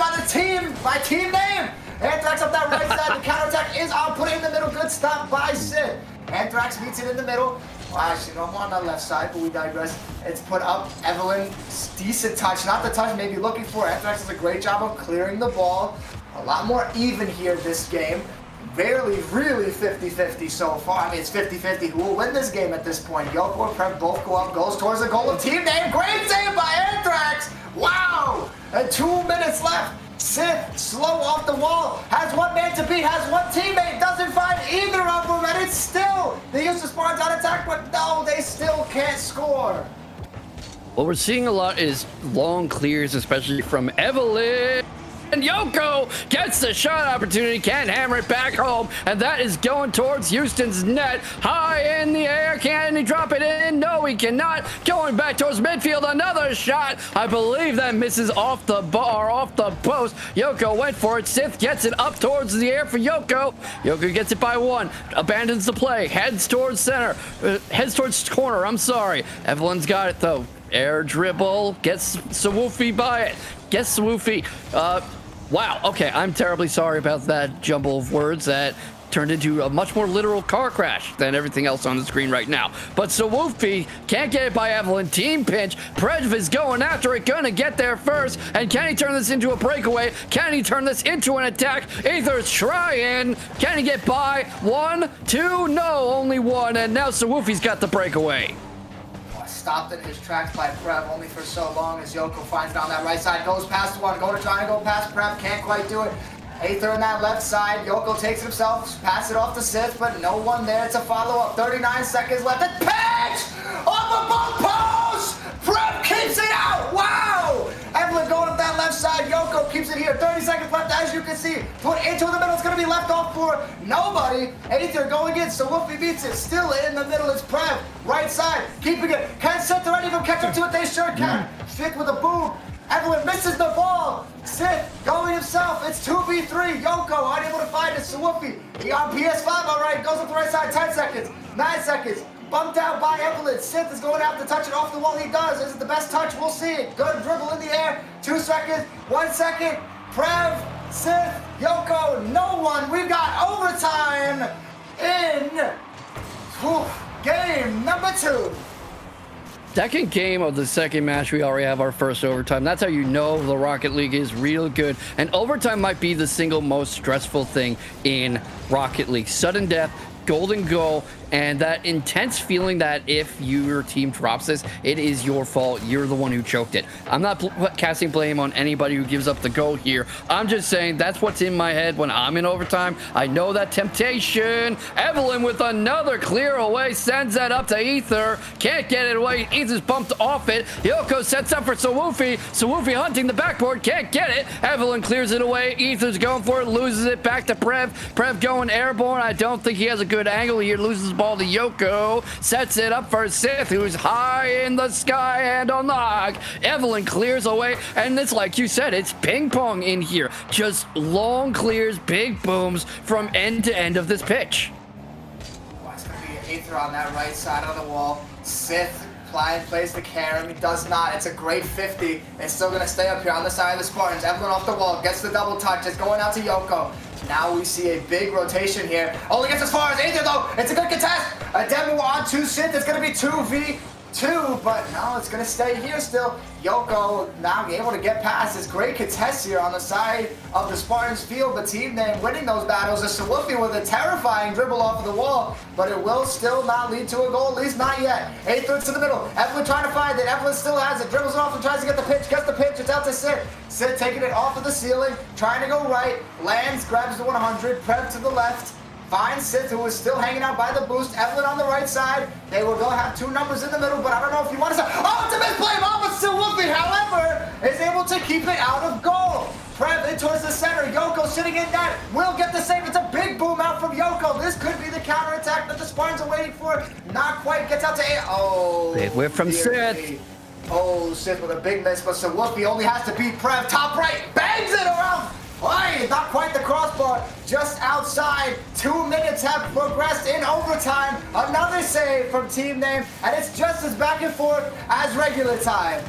by team name. Anthrax up that right side. The counterattack is on. Put it in the middle. Good stop by Sid. Anthrax meets it in the middle. Well, actually, no more on the left side, but we digress. It's put up. Evelyn, decent touch. Not the touch maybe looking for. Anthrax does a great job of clearing the ball. A lot more even here this game. Barely really 50-50 so far. I mean, it's 50-50. Who will win this game at this point? Yoko or Prep both go up. Goes towards the goal of team name. Great save by Anthrax. Wow. And 2 minutes left. Sith, slow off the wall, has one man to beat, has one teammate, doesn't find either of them, and it's still the Houston Spartans on attack, but no, they still can't score. What we're seeing a lot is long clears, especially from Evelyn. And Yoko gets the shot opportunity, can't hammer it back home, and that is going towards Houston's net. High in the air, can he drop it in? No, he cannot. Going back towards midfield, another shot. I believe that misses off the bar, off the post. Yoko went for it. Sith gets it up towards the air for Yoko. Yoko gets it by 1, abandons the play, heads towards center, heads towards corner, I'm sorry. Evelyn's got it though. Air dribble, gets Sawufi by it. Gets Sawufi. Wow, okay, I'm terribly sorry about that jumble of words that turned into a much more literal car crash than everything else on the screen right now. But Sawufi can't get it by Evelyn. Team pinch. Prev is going after it, gonna get there first. And can he turn this into a breakaway? Can he turn this into an attack? Aether's trying. Can he get by? 1, 2, no, only 1. And now Sawufi's got the breakaway. Stopped in his tracks by Prep only for so long as Yoko finds down that right side, goes past one, going to try and go past Prep, can't quite do it. Aether on that left side, Yoko takes it himself, pass it off to Sith, but no one there to follow up. 39 seconds left, and pitch! Off the ball post! Prep keeps it out! Wow! Evelyn going up that left side, Yoko keeps it here. 30 seconds left, as you can see. Put into the middle, it's going to be left off for nobody. Aether going in, so Woofy beats it. Still in the middle is Prev. Right side, keeping it. Can Sith or any of them catch up to it? They sure can. Sith with a boom. Evelyn misses the ball. Sith going himself. It's 2v3. Yoko unable to find it. Sawufi. He on PS5, all right. Goes up the right side. 10 seconds. 9 seconds. Bumped out by Evelyn. Sith is going out to touch it off the wall. He does. Is it the best touch? We'll see it. Good dribble in the air. 2 seconds. 1 second. Prev, Sith, Yoko, no one. We've got overtime in game number 2. Second game of the second match, we already have our first overtime. That's how you know the Rocket League is real good. And overtime might be the single most stressful thing in Rocket League. Sudden death, golden goal, and that intense feeling that if your team drops this, it is your fault. You're the one who choked it. I'm not casting blame on anybody who gives up the goal here. I'm just saying that's what's in my head when I'm in overtime. I know that temptation. Evelyn with another clear away, sends that up to Ether. Can't get it away. Ether's bumped off it. Yoko sets up for Sawufi. Sawufi hunting the backboard, can't get it. Evelyn clears it away. Ether's going for it, loses it back to Prev. Prev going airborne. I don't think he has a good angle here. Loses the ball to Yoko. Sets it up for Sith, who's high in the sky and on the hog. Evelyn clears away, and it's like you said, it's ping pong in here. Just long clears, big booms from end to end of this pitch. Well, it's going to be Aether on that right side of the wall. Sith plays the Karam. He does not. It's a great 50. It's still going to stay up here on the side of the Spartans. Evelyn off the wall. Gets the double touch. It's going out to Yoko. Now we see a big rotation here. Only gets as far as Aether, though. It's a good contest. A demo on 2 Sith. It's going to be 2v2, but no, it's going to stay here still. Yoko now able to get past this great contest here on the side of the Spartans field. The team name winning those battles is Sawufi with a terrifying dribble off of the wall, but it will still not lead to a goal, at least not yet. Aether to the middle. Evelyn trying to find it. Evelyn still has it. Dribbles it off and tries to get the pitch. Gets the pitch. It's out to Sid. Sid taking it off of the ceiling. Trying to go right. Lands, grabs the 100. Prev to the left. Finds Sith, who is still hanging out by the boost. Evelyn on the right side. They will go have 2 numbers in the middle, but I don't know if you want to say, oh, it's a misplay. But still Wolfie, however, is able to keep it out of goal. Prev in towards the center. Yoko sitting in net. Will get the save. It's a big boom out from Yoko. This could be the counterattack that the Spartans are waiting for. Not quite. Gets out to A. Oh. Big whip from Sith. Oh, Sith with a big miss, but Wolfie only has to beat Prev. Top right. Bangs it around. Why? Not quite the crossbar, just outside. 2 minutes have progressed in overtime. Another save from team name, and it's just as back and forth as regular time.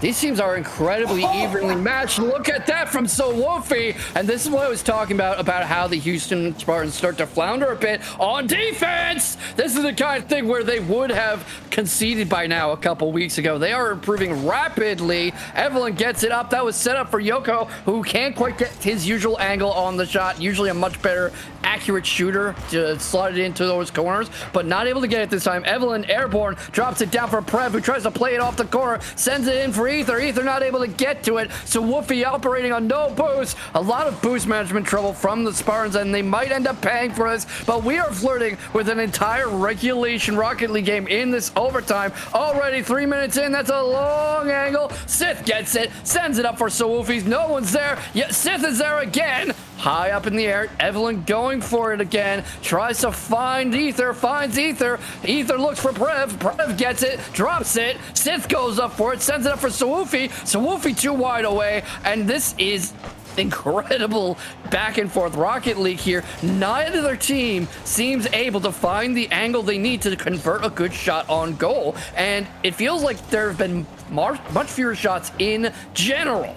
These teams are incredibly evenly matched. Look at that from Sawufi. And this is what I was talking about how the Houston Spartans start to flounder a bit on defense. This is the kind of thing where they would have conceded by now a couple weeks ago. They are improving rapidly. Evelyn gets it up. That was set up for Yoko, who can't quite get his usual angle on the shot. Usually a much better accurate shooter to slot it into those corners, but not able to get it this time. Evelyn airborne, drops it down for Prev, who tries to play it off the corner, sends it in for Ether. Ether not able to get to it, so Woofy operating on no boost. A lot of boost management trouble from the Spartans, and they might end up paying for this, but we are flirting with an entire regulation Rocket League game in this overtime. Already 3 minutes in, that's a long angle. Sith gets it, sends it up for Sawufi's. No one's there, yet Sith is there again. High up in the air, Evelyn going for it again, tries to find Ether, finds Ether. Ether looks for Prev, Prev gets it, drops it. Sith goes up for it, sends it up for Sawufi. Sawufi too wide away, and this is incredible back and forth Rocket League here. Neither team seems able to find the angle they need to convert a good shot on goal, and it feels like there have been much fewer shots in general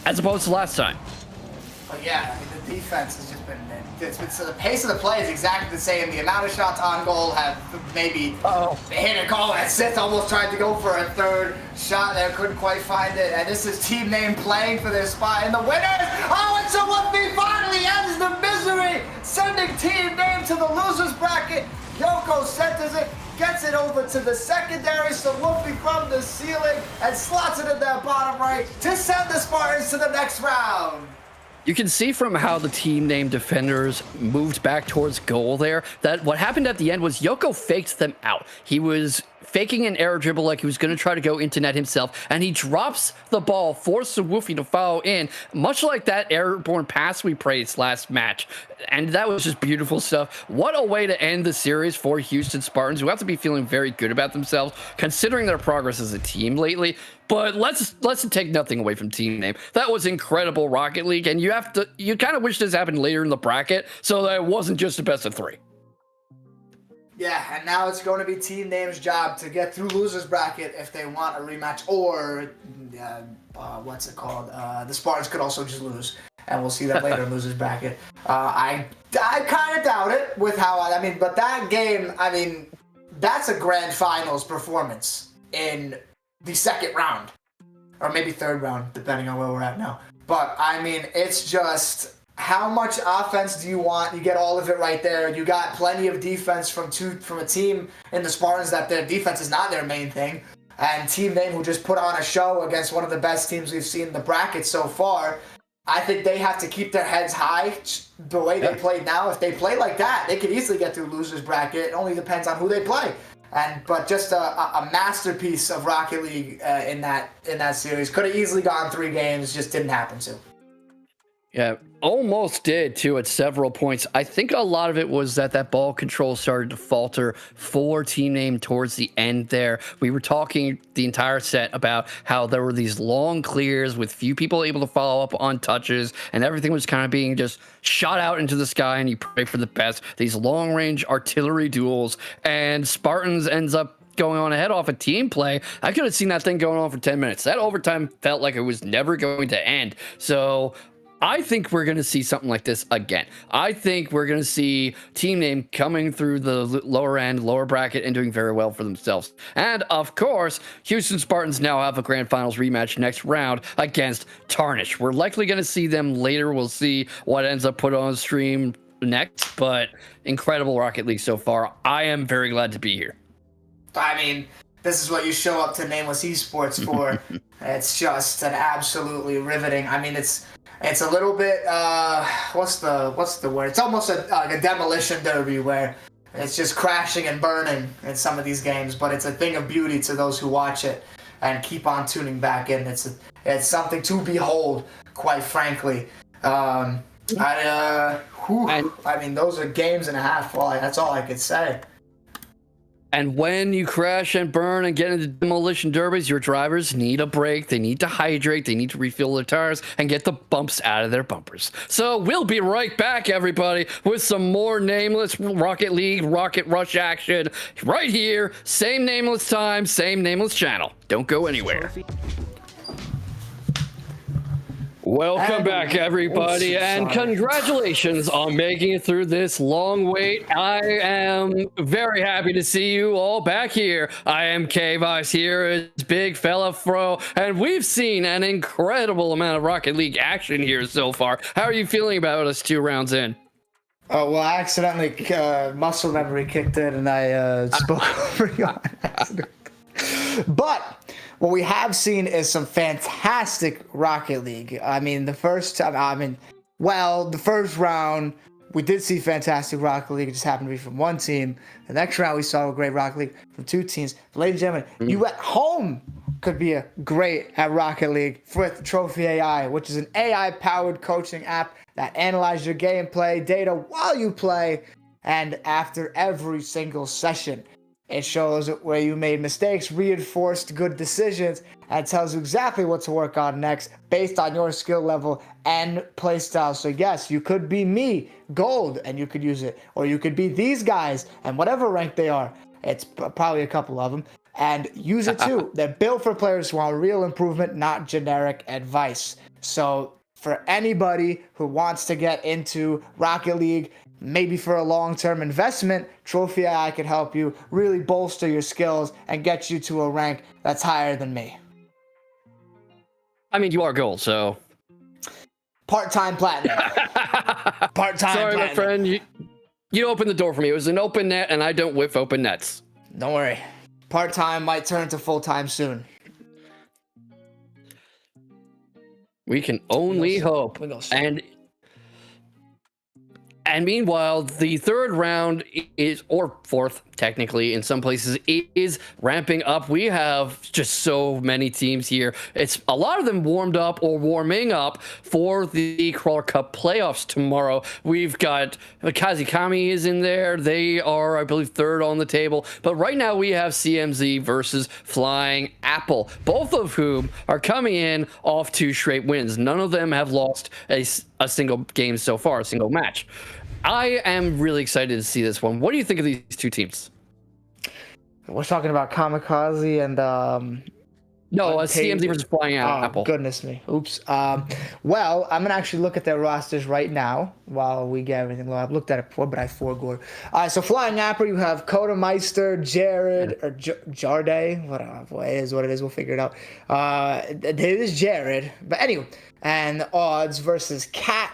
as opposed to last time. But yeah, I mean, the defense has just been, so the pace of the play is exactly the same. The amount of shots on goal have maybe hit a goal, and Sith almost tried to go for a third shot there, couldn't quite find it. And this is team name playing for their spot. And the winners, oh, and Sawufi finally ends the misery, sending team name to the losers bracket. Yoko centers it, gets it over to the secondary, Sawufi from the ceiling, and slots it in that bottom right to send the Spartans to the next round. You can see from how the team name defenders moved back towards goal there that what happened at the end was Yoko faked them out. He was faking an air dribble like he was going to try to go into net himself, and he drops the ball for Sawufi to follow in, much like that airborne pass we praised last match. And that was just beautiful stuff. What a way to end the series for Houston Spartans, who have to be feeling very good about themselves, considering their progress as a team lately. But let's take nothing away from team name. That was incredible Rocket League, and you kind of wish this happened later in the bracket so that it wasn't just a best of 3. Yeah, and now it's going to be team name's job to get through losers bracket if they want a rematch, or what's it called? The Spartans could also just lose, and we'll see that later in losers bracket. I kind of doubt it with how but that game, that's a grand finals performance in the second round, or maybe third round, depending on where we're at now. But it's just, how much offense do you want? You get all of it right there. You got plenty of defense from a team in the Spartans that their defense is not their main thing. And Team Name, who just put on a show against one of the best teams we've seen in the bracket so far. I think they have to keep their heads high the way they play now. If they play like that, they could easily get through losers bracket. It only depends on who they play. But just a masterpiece of Rocket League in that series. Could have easily gone 3 games, just didn't happen to. Yeah, almost did too at several points. I think a lot of it was that ball control started to falter for Team Name towards the end there. We were talking the entire set about how there were these long clears with few people able to follow up on touches, and everything was kind of being just shot out into the sky, and you pray for the best. These long range artillery duels, and Spartans ends up going on ahead off a team play. I could have seen that thing going on for 10 minutes. That overtime felt like it was never going to end. So I think we're going to see something like this again. I think we're going to see Team Name coming through the lower bracket and doing very well for themselves. And of course, Houston Spartans now have a grand finals rematch next round against Tarnish. We're likely going to see them later. We'll see what ends up put on stream next, but incredible Rocket League so far. I am very glad to be here. I mean, this is what you show up to Nameless Esports for. It's just an absolutely riveting. I mean, it's a little bit what's the word? It's almost like a demolition derby where it's just crashing and burning in some of these games, but it's a thing of beauty to those who watch it and keep on tuning back in. It's something to behold, quite frankly. I mean, those are games and a half. Well, that's all I could say. And when you crash and burn and get into demolition derbies, your drivers need a break. They need to hydrate. They need to refill their tires and get the bumps out of their bumpers. So we'll be right back, everybody, with some more Nameless Rocket League Rocket Rush action right here. Same Nameless time, same Nameless channel. Don't go anywhere. Welcome back, everybody, and congratulations on making it through this long wait. I am very happy to see you all back here. I am K-Vice here, as Big Fella Fro, and we've seen an incredible amount of Rocket League action here so far. How are you feeling about us 2 rounds in? Oh, well, I accidentally, muscle memory kicked in, and I spoke over you on accident. But what we have seen is some fantastic Rocket League. I mean, the first round, we did see fantastic Rocket League. It just happened to be from one team. The next round, we saw a great Rocket League from 2 teams. But ladies and gentlemen, you at home could be great at Rocket League with trophi.ai, which is an AI-powered coaching app that analyzes your gameplay data while you play and after every single session. It shows where you made mistakes, reinforced good decisions, and tells you exactly what to work on next based on your skill level and playstyle. So yes, you could be me, gold, and you could use it. Or you could be these guys, and whatever rank they are, it's probably a couple of them, and use it too. They're built for players who want real improvement, not generic advice. So for anybody who wants to get into Rocket League, maybe for a long-term investment, trophi.ai could help you really bolster your skills and get you to a rank that's higher than me. I mean, you are gold, so part-time platinum. Part-time Sorry, platinum. my friend. You opened the door for me. It was an open net, and I don't whiff open nets. Don't worry. Part-time might turn to full-time soon. We can only hope. And meanwhile, the 3rd round is, or 4th, technically, in some places, is ramping up. We have just so many teams here. It's a lot of them warmed up or warming up for the Crawler Cup playoffs tomorrow. We've got Kazikami is in there. They are, I believe, 3rd on the table. But right now we have CMZ versus Flying Apple, both of whom are coming in off 2 straight wins. None of them have lost a single game so far, a single match. I am really excited to see this one. What do you think of these 2 teams? We're talking about Kamikaze and no, CMZ versus Flying Apple. Oh, goodness me. Oops. Well, I'm gonna actually look at their rosters right now while we get everything low. I've looked at it before, but I forgot. So Flying Apple, you have Coda Meister, Jared, or Jarday. Whatever it is, what it is. We'll figure it out. It is Jared. But anyway, and Odds versus Cat,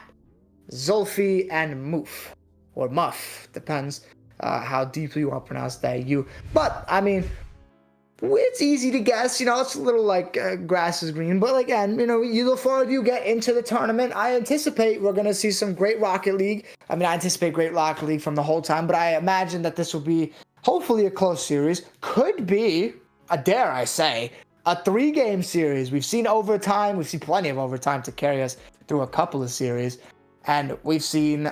Zulfi, and Moof, or Muff, depends how deeply you want to pronounce that U. But I mean, it's easy to guess. It's a little like grass is green. But again, the further you get into the tournament, I anticipate we're gonna see some great Rocket League. I mean, I anticipate great Rocket League from the whole time, but I imagine that this will be hopefully a close series. Could be, dare I say, a 3-game series. We've seen overtime. We've seen plenty of overtime to carry us through a couple of series. And we've seen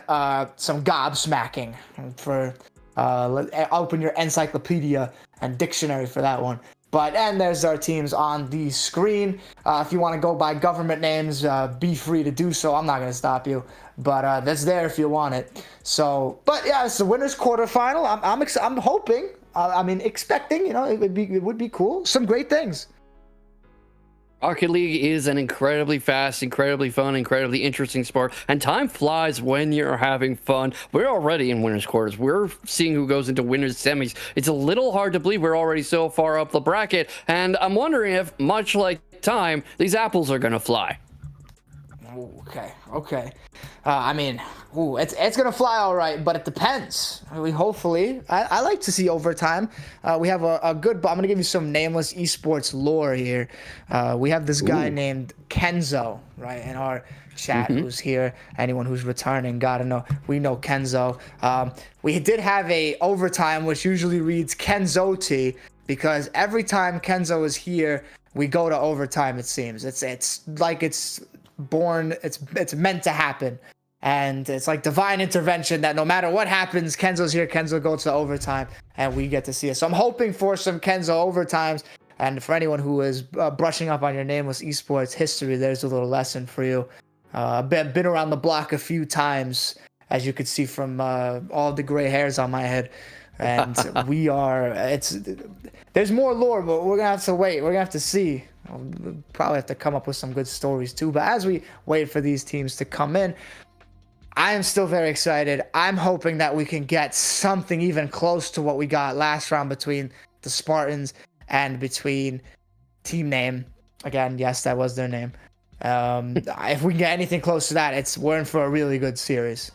some gobsmacking for open your encyclopedia and dictionary for that one. And there's our teams on the screen. If you want to go by government names, be free to do so. I'm not going to stop you. But that's there if you want it. So, but yeah, it's the winners quarterfinal. I'm hoping. Expecting. It would be cool. Some great things. Rocket League is an incredibly fast, incredibly fun, incredibly interesting sport, and time flies when you're having fun. We're already in winners quarters. We're seeing who goes into winners semis. It's a little hard to believe we're already so far up the bracket, and I'm wondering if, much like time, these apples are going to fly. Okay. It's gonna fly all right, but it depends. Hopefully, I like to see overtime. We have a good. I'm gonna give you some Nameless Esports lore here. We have this guy named Kenzo, right, in our chat, who's here. Anyone who's returning, gotta know. We know Kenzo. We did have a overtime, which usually reads Kenzoti, because every time Kenzo is here, we go to overtime. It seems it's like it's born, it's meant to happen, and it's like divine intervention that no matter what happens, Kenzo's here. Kenzo goes to overtime and we get to see it. So I'm hoping for some Kenzo overtimes. And for anyone who is brushing up on your Nameless Esports history, there's a little lesson for you. I've been around the block a few times, as you could see from all the gray hairs on my head. And there's more lore, but we're gonna have to wait. We're gonna have to see. We'll probably have to come up with some good stories too. But as we wait for these teams to come in, I am still very excited. I'm hoping that we can get something even close to what we got last round between the Spartans and between team name. Again, yes, that was their name. If we can get anything close to that, we're in for a really good series.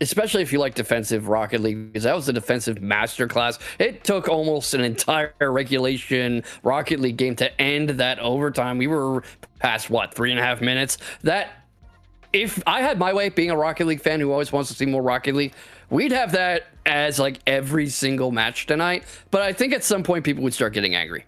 Especially if you like defensive Rocket League, because that was a defensive masterclass. It took almost an entire regulation Rocket League game to end that overtime. We were past, 3.5 minutes? That, if I had my way, being a Rocket League fan who always wants to see more Rocket League, we'd have that as like every single match tonight. But I think at some point people would start getting angry.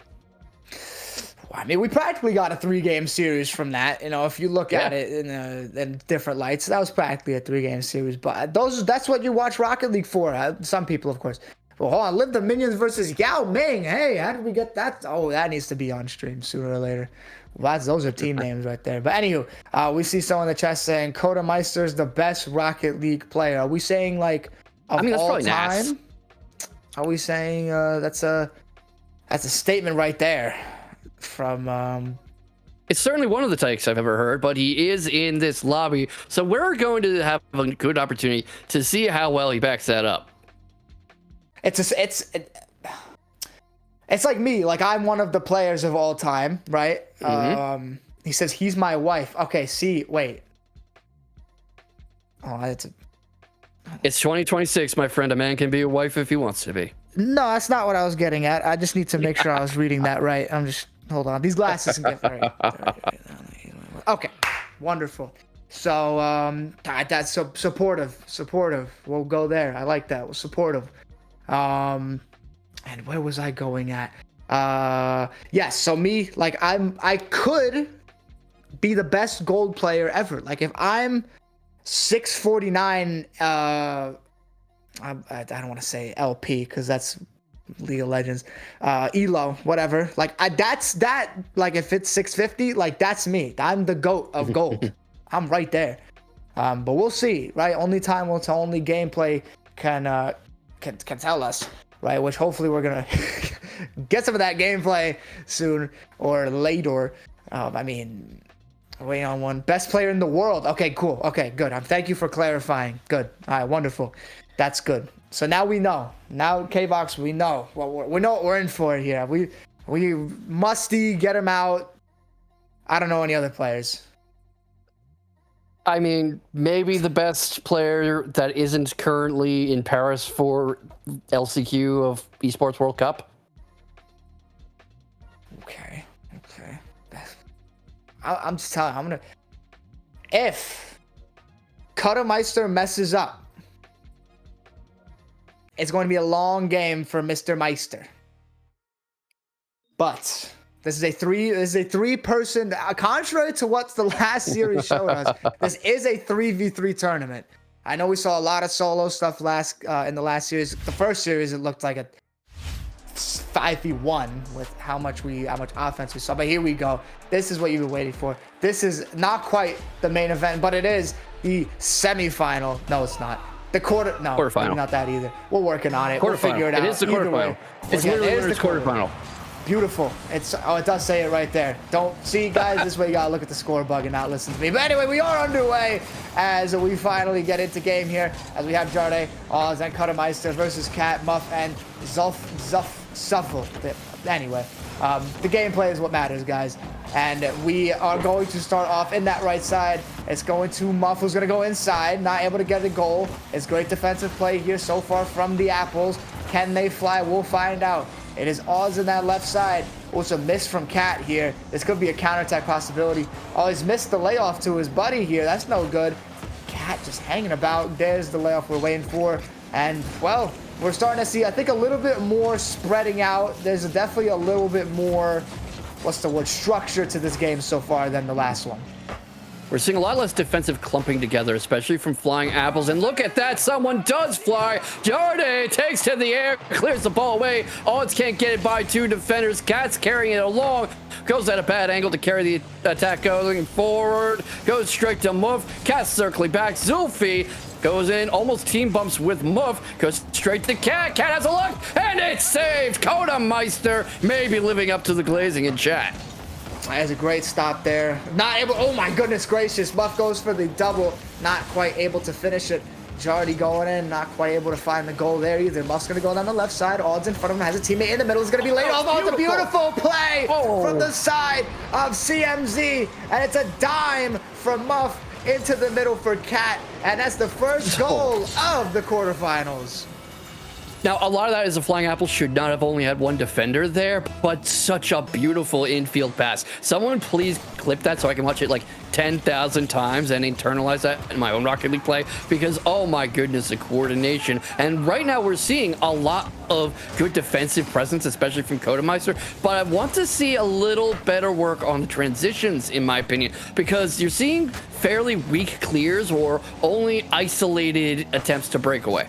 I mean, we practically got a 3-game series from that. If you look at it in different lights, that was practically a 3-game series. But that's what you watch Rocket League for. Some people, of course. Well, hold on. Live the Minions versus Yao Ming. Hey, how did we get that? Oh, that needs to be on stream sooner or later. Well, those are team names right there. But anywho, we see someone in the chat saying Coda Meister is the best Rocket League player. Are we saying like of that's all probably time? nice. Are we saying that's a statement right there? From it's certainly one of the takes I've ever heard, but he is in this lobby, so we're going to have a good opportunity to see how well he backs that up. It's like me, like I'm one of the players of all time, right? He says he's my wife. Okay, wait. Oh, It's 2026, my friend. A man can be a wife if he wants to be. No, that's not what I was getting at. I just need to make sure I was reading that right. Hold on. These glasses can get very. Okay, wonderful. So that's supportive. We'll go there. I like that. Supportive. And where was I going at? Yes. So me, like I could be the best gold player ever. Like if I'm 649. I don't want to say LP because that's League of Legends, Elo, whatever. Like that's that. Like if it's 650, like that's me. I'm the GOAT of gold. I'm right there. But we'll see, right? Only time will tell. Only gameplay can tell us, right? Which hopefully we're gonna get some of that gameplay soon or later. Waiting on one. Best player in the world. Okay, cool. Okay, good. Thank you for clarifying. Good. All right, wonderful. That's good. So now we know. Now, K-Box, we know what we're in for here. We musty, get him out. I don't know any other players. I mean, maybe the best player that isn't currently in Paris for LCQ of Esports World Cup. Okay. I'm just telling you, if Cuttermeister messes up, it's going to be a long game for Mr. Meister. But this is a three-person, contrary to what the last series showed us, this is a 3v3 tournament. I know we saw a lot of solo stuff in the last series. The first series, it looked like a 5v1 with how much offense we saw. But here we go. This is what you've been waiting for. This is not quite the main event, but it is the semifinal. No, it's not. The quarterfinal. Not that either. We're working on it. We'll figure it out. It is the quarterfinal. It's literally the quarterfinal. Beautiful. It does say it right there. Don't see, guys. This way you gotta look at the score bug and not listen to me. But anyway, we are underway as we finally get into game here. As we have Jarde, and Cuttermeister versus Cat, Muff, and Zuffle. Anyway, the gameplay is what matters, guys. And we are going to start off in that right side. It's going to Muff, who's going to go inside, not able to get a goal. It's great defensive play here so far from the Apples. Can they fly? We'll find out. It is Oz in that left side. Also, miss from Cat here. This could be a counterattack possibility. Oh, he's missed the layoff to his buddy here. That's no good. Cat just hanging about. There's the layoff we're waiting for. And, well, we're starting to see, I think, a little bit more spreading out. There's definitely a little bit more, structure to this game so far than the last one. We're seeing a lot less defensive clumping together, especially from Flying Apples. And look at that, someone does fly. Jarde takes to the air, clears the ball away. Odds can't get it by two defenders. Cat's carrying it along. Goes at a bad angle to carry the attack going forward. Goes straight to Muff. Cat's circling back. Zulfi goes in, almost team bumps with Muff. Goes straight to Cat. Cat has a look, and it's saved. Cuttermeister maybe living up to the glazing in chat. That's a great stop there. Not able. Oh my goodness gracious. Muff goes for the double. Not quite able to finish it. Jardy going in. Not quite able to find the goal there either. Muff's going to go down the left side. Odds in front of him. Has a teammate in the middle. Is going to be laid off. Oh, it's a beautiful play from the side of CMZ. And it's a dime from Muff into the middle for Cat. And that's the first goal of the quarterfinals. Now, a lot of that is the Flying Apples should not have only had one defender there, but such a beautiful infield pass. Someone please clip that so I can watch it like 10,000 times and internalize that in my own Rocket League play, because oh my goodness, the coordination. And right now we're seeing a lot of good defensive presence, especially from Cuttermeister, but I want to see a little better work on the transitions, in my opinion, because you're seeing fairly weak clears or only isolated attempts to break away.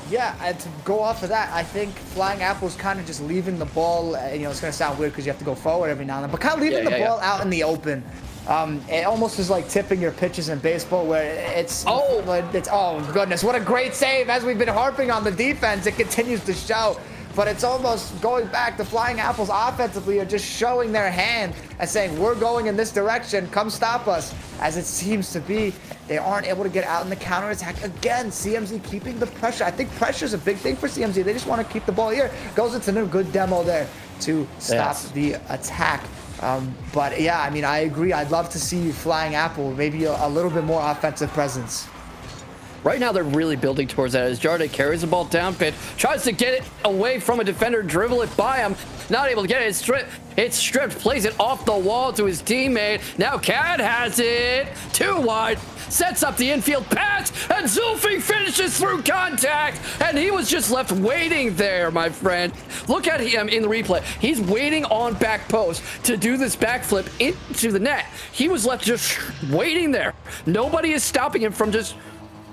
Yeah, and to go off of that, I think Flying Apple's kind of just leaving the ball, it's going to sound weird because you have to go forward every now and then, but kind of leaving the ball out in the open. It almost is like tipping your pitches in baseball where oh goodness, what a great save. As we've been harping on the defense, it continues to show. But it's almost going back. The Flying Apples offensively are just showing their hand and saying, we're going in this direction. Come stop us. As it seems to be, they aren't able to get out in the counterattack. Again, CMZ keeping the pressure. I think pressure is a big thing for CMZ. They just want to keep the ball here. Goes into a good demo there to stop the attack. But yeah, I mean, I agree. I'd love to see Flying Apple, maybe a little bit more offensive presence. Right now, they're really building towards that as Jarde carries the ball down pit, tries to get it away from a defender, dribble it by him, not able to get it. It's stripped, plays it off the wall to his teammate. Now Cat has it, too wide, sets up the infield pass, and Zulfi finishes through contact, and he was just left waiting there, my friend. Look at him in the replay. He's waiting on back post to do this backflip into the net. He was left just waiting there. Nobody is stopping him from just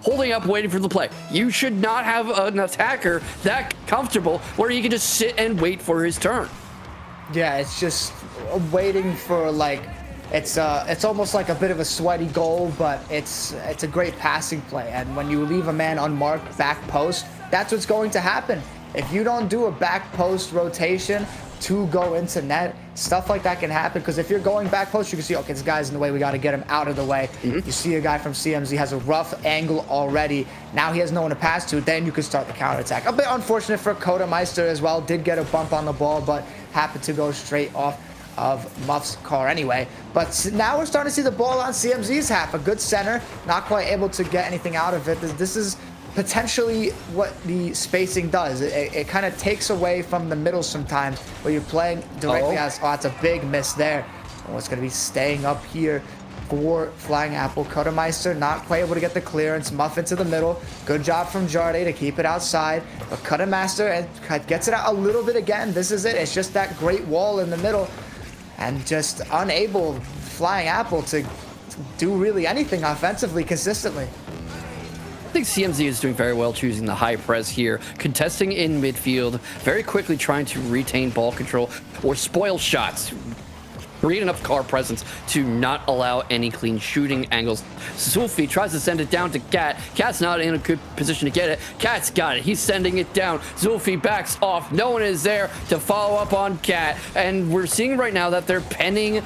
holding up, waiting for the play. You should not have an attacker that comfortable where he can just sit and wait for his turn. Yeah, it's just waiting for it's almost like a bit of a sweaty goal, but it's a great passing play. And when you leave a man unmarked back post, that's what's going to happen. If you don't do a back post rotation to go into net, stuff like that can happen, because if you're going back post, you can see, okay, this guy's in the way, we got to get him out of the way. You see a guy from CMZ has a rough angle already. Now he has no one to pass to, then you can start the counterattack. A bit unfortunate for Cuttermeister as well, did get a bump on the ball, but happened to go straight off of Muff's car anyway. But now we're starting to see the ball on CMZ's half. A good center, not quite able to get anything out of it. This is potentially what the spacing does. It kind of takes away from the middle sometimes where you're playing directly as, oh, that's a big miss there. Oh, it's going to be staying up here for Flying Apple. Cuttermeister not quite able to get the clearance. Muff into the middle. Good job from Jarde to keep it outside. But Cuttermeister gets it out a little bit again. This is it. It's just that great wall in the middle. And just unable, Flying Apple, to do really anything offensively consistently. I think CMZ is doing very well choosing the high press here, contesting in midfield, very quickly trying to retain ball control or spoil shots. Create enough car presence to not allow any clean shooting angles. Zulfi tries to send it down to Cat. Cat's not in a good position to get it. Cat's got it. He's sending it down. Zulfi backs off. No one is there to follow up on Cat. And we're seeing right now that they're penning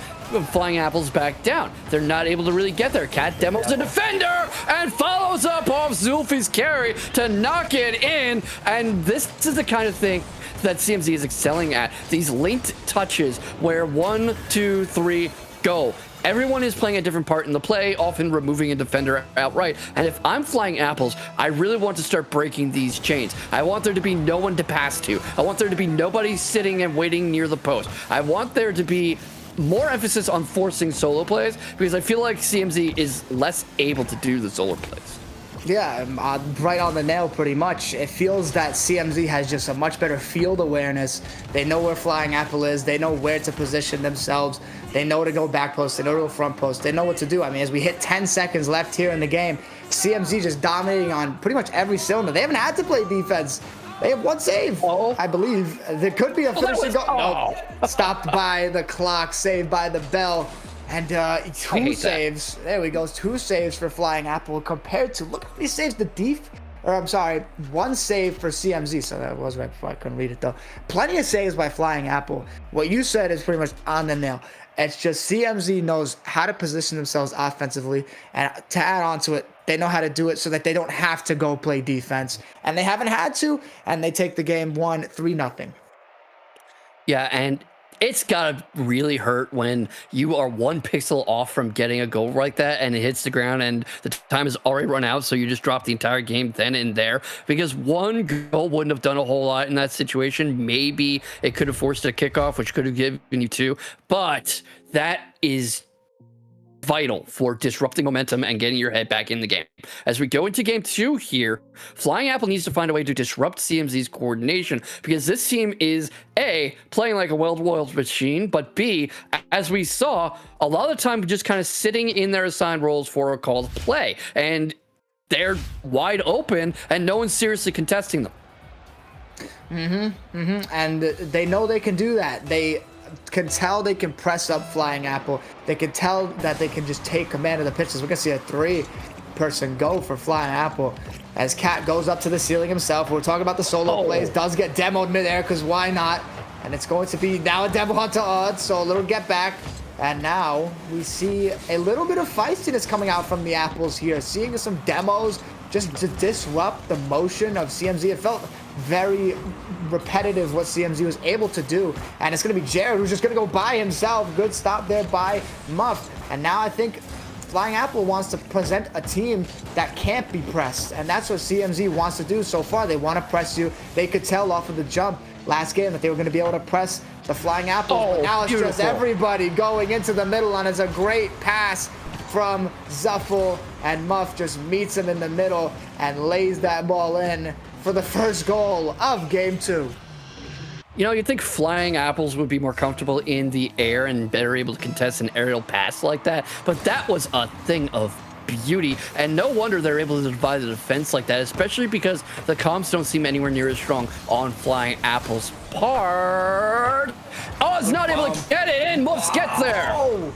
Flying Apples back down. They're not able to really get there. Cat demos a defender and follows up off Zulfi's carry to knock it in. And this is the kind of thing that CMZ is excelling at. These linked touches where 1, 2, 3, go. Everyone is playing a different part in the play, often removing a defender outright. And if I'm Flying Apples, I really want to start breaking these chains. I want there to be no one to pass to. I want there to be nobody sitting and waiting near the post. I want there to be more emphasis on forcing solo plays, because I feel like CMZ is less able to do the solo plays. Yeah, right on the nail pretty much. It feels that CMZ has just a much better field awareness. They know where Flying Apple is. They know where to position themselves. They know to go back post. They know to go front post. They know what to do. I mean, as we hit 10 seconds left here in the game, CMZ just dominating on pretty much every cylinder. They haven't had to play defense. They have one save, I believe. There could be a finishing goal. Oh, stopped by the clock, saved by the bell. And 2 saves. There we go. 2 saves for Flying Apple compared to, look how many saves I'm sorry, 1 save for CMZ. So that was right before I couldn't read it though. Plenty of saves by Flying Apple. What you said is pretty much on the nail. It's just CMZ knows how to position themselves offensively, and to add on to it, they know how to do it so that they don't have to go play defense. And they haven't had to, and they take the game 3-0. Yeah, and it's gotta really hurt when you are 1 pixel off from getting a goal like that and it hits the ground and the time has already run out, so you just drop the entire game then and there, because 1 goal wouldn't have done a whole lot in that situation. Maybe it could have forced a kickoff, which could have given you 2, but that is vital for disrupting momentum and getting your head back in the game. As we go into game 2 here, Flying Apple needs to find a way to disrupt CMZ's coordination, because this team is A, playing like a well-oiled machine, but B, as we saw, a lot of the time just kind of sitting in their assigned roles for a call to play, and they're wide open and no one's seriously contesting them. And they know they can do that. They can tell they can press up Flying Apple. They can tell that they can just take command of the pitches. We're gonna see a 3-person go for Flying Apple as Cat goes up to the ceiling himself. We're talking about the solo plays. Does get demoed midair, because why not? And it's going to be now a demo onto odds, so a little get back. And now we see a little bit of feistiness coming out from the Apples here, seeing some demos just to disrupt the motion of CMZ. It felt very repetitive what CMZ was able to do, and it's going to be Jared who's just going to go by himself. Good stop there by Muff. And now I think Flying Apple wants to present a team that can't be pressed, and that's what CMZ wants to do so far. They want to press you. They could tell off of the jump last game that they were going to be able to press the Flying Apples, but now it's just everybody going into the middle, and it's a great pass from Zuffel, and Muff just meets him in the middle and lays that ball in for the first goal of game 2. You know, you'd think Flying Apples would be more comfortable in the air and better able to contest an aerial pass like that, but that was a thing of beauty, and no wonder they're able to divide the defense like that, especially because the comms don't seem anywhere near as strong on Flying Apples' part. Oh, it's not able to get it in. Muffs gets there. Oh,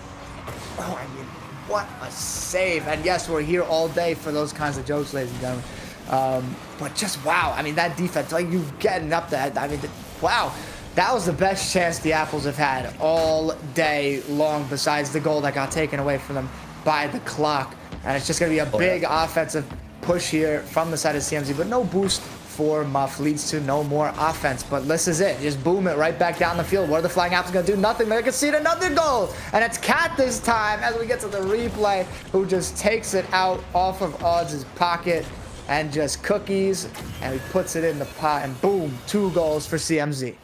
I mean, what a save. And yes, we're here all day for those kinds of jokes, ladies and gentlemen. But just wow, I mean, that defense, like, you getting up there, I mean, wow, that was the best chance the Apples have had all day long, besides the goal that got taken away from them by the clock. And it's just going to be a big offensive push here from the side of CMZ, but no boost for Muff leads to no more offense. But this is it. Just boom it right back down the field. What are the Flying Apples going to do? Nothing. They concede another goal. And it's Cat this time as we get to the replay, who just takes it out off of Odds' pocket and just cookies. And he puts it in the pot. And boom, 2 goals for CMZ.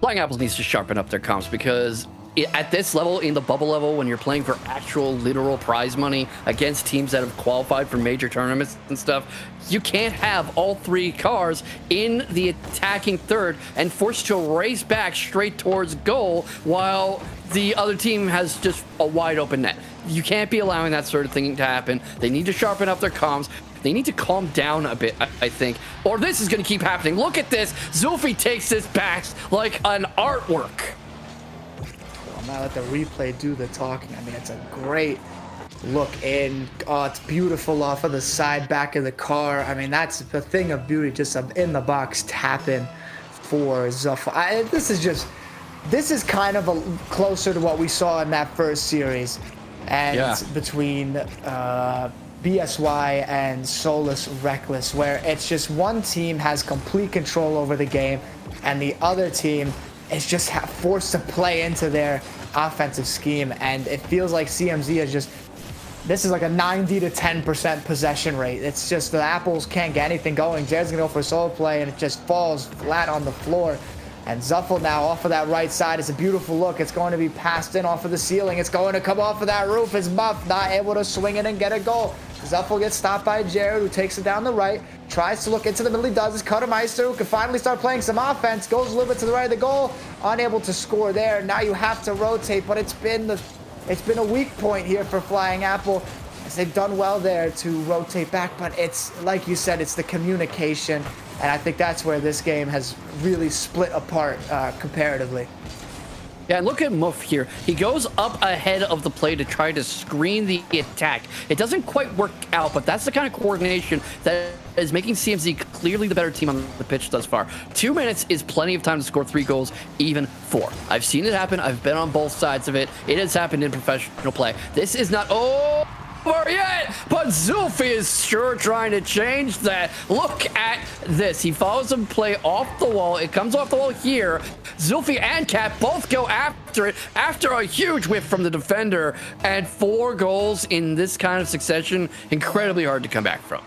Flying Apples needs to sharpen up their comps because at this level, in the bubble level, when you're playing for actual literal prize money against teams that have qualified for major tournaments and stuff, you can't have all 3 cars in the attacking third and forced to race back straight towards goal while the other team has just a wide open net. You can't be allowing that sort of thing to happen. They need to sharpen up their comms. They need to calm down a bit, I think, or this is going to keep happening. Look at this. Zulfi takes this back like an artwork. Now let the replay do the talking. I mean, it's a great look in. Oh, it's beautiful off of the side back of the car. I mean, that's the thing of beauty, just in the box tapping for Zuffa. This is kind of closer to what we saw in that first series. And between BSY and Solus Reckless, where it's just one team has complete control over the game and the other team is just forced to play into their offensive scheme, and it feels like CMZ is just, this is like a 90 to 10% possession rate. It's just the Apples can't get anything going. Jared's gonna go for a solo play and it just falls flat on the floor. And Zuffel now off of that right side. It's a beautiful look. It's going to be passed in off of the ceiling. It's going to come off of that roof. It's Muff not able to swing it and get a goal. Zuffel gets stopped by Jared, who takes it down the right, tries to look into the middle. He does. It's Cuttermeister, who can finally start playing some offense, goes a little bit to the right of the goal, unable to score there. Now you have to rotate, but it's been a weak point here for Flying Apple, as they've done well there to rotate back, but it's, like you said, it's the communication, and I think that's where this game has really split apart comparatively. Yeah, and look at Muff here. He goes up ahead of the play to try to screen the attack. It doesn't quite work out, but that's the kind of coordination that is making CMZ clearly the better team on the pitch thus far. 2 minutes is plenty of time to score 3 goals, even 4. I've seen it happen. I've been on both sides of it. It has happened in professional play. This is not over yet, but Zulfi is sure trying to change that. Look at this. He follows him play off the wall. It comes off the wall here. Zulfi and Cat both go after it after a huge whiff from the defender, and 4 goals in this kind of succession, incredibly hard to come back from.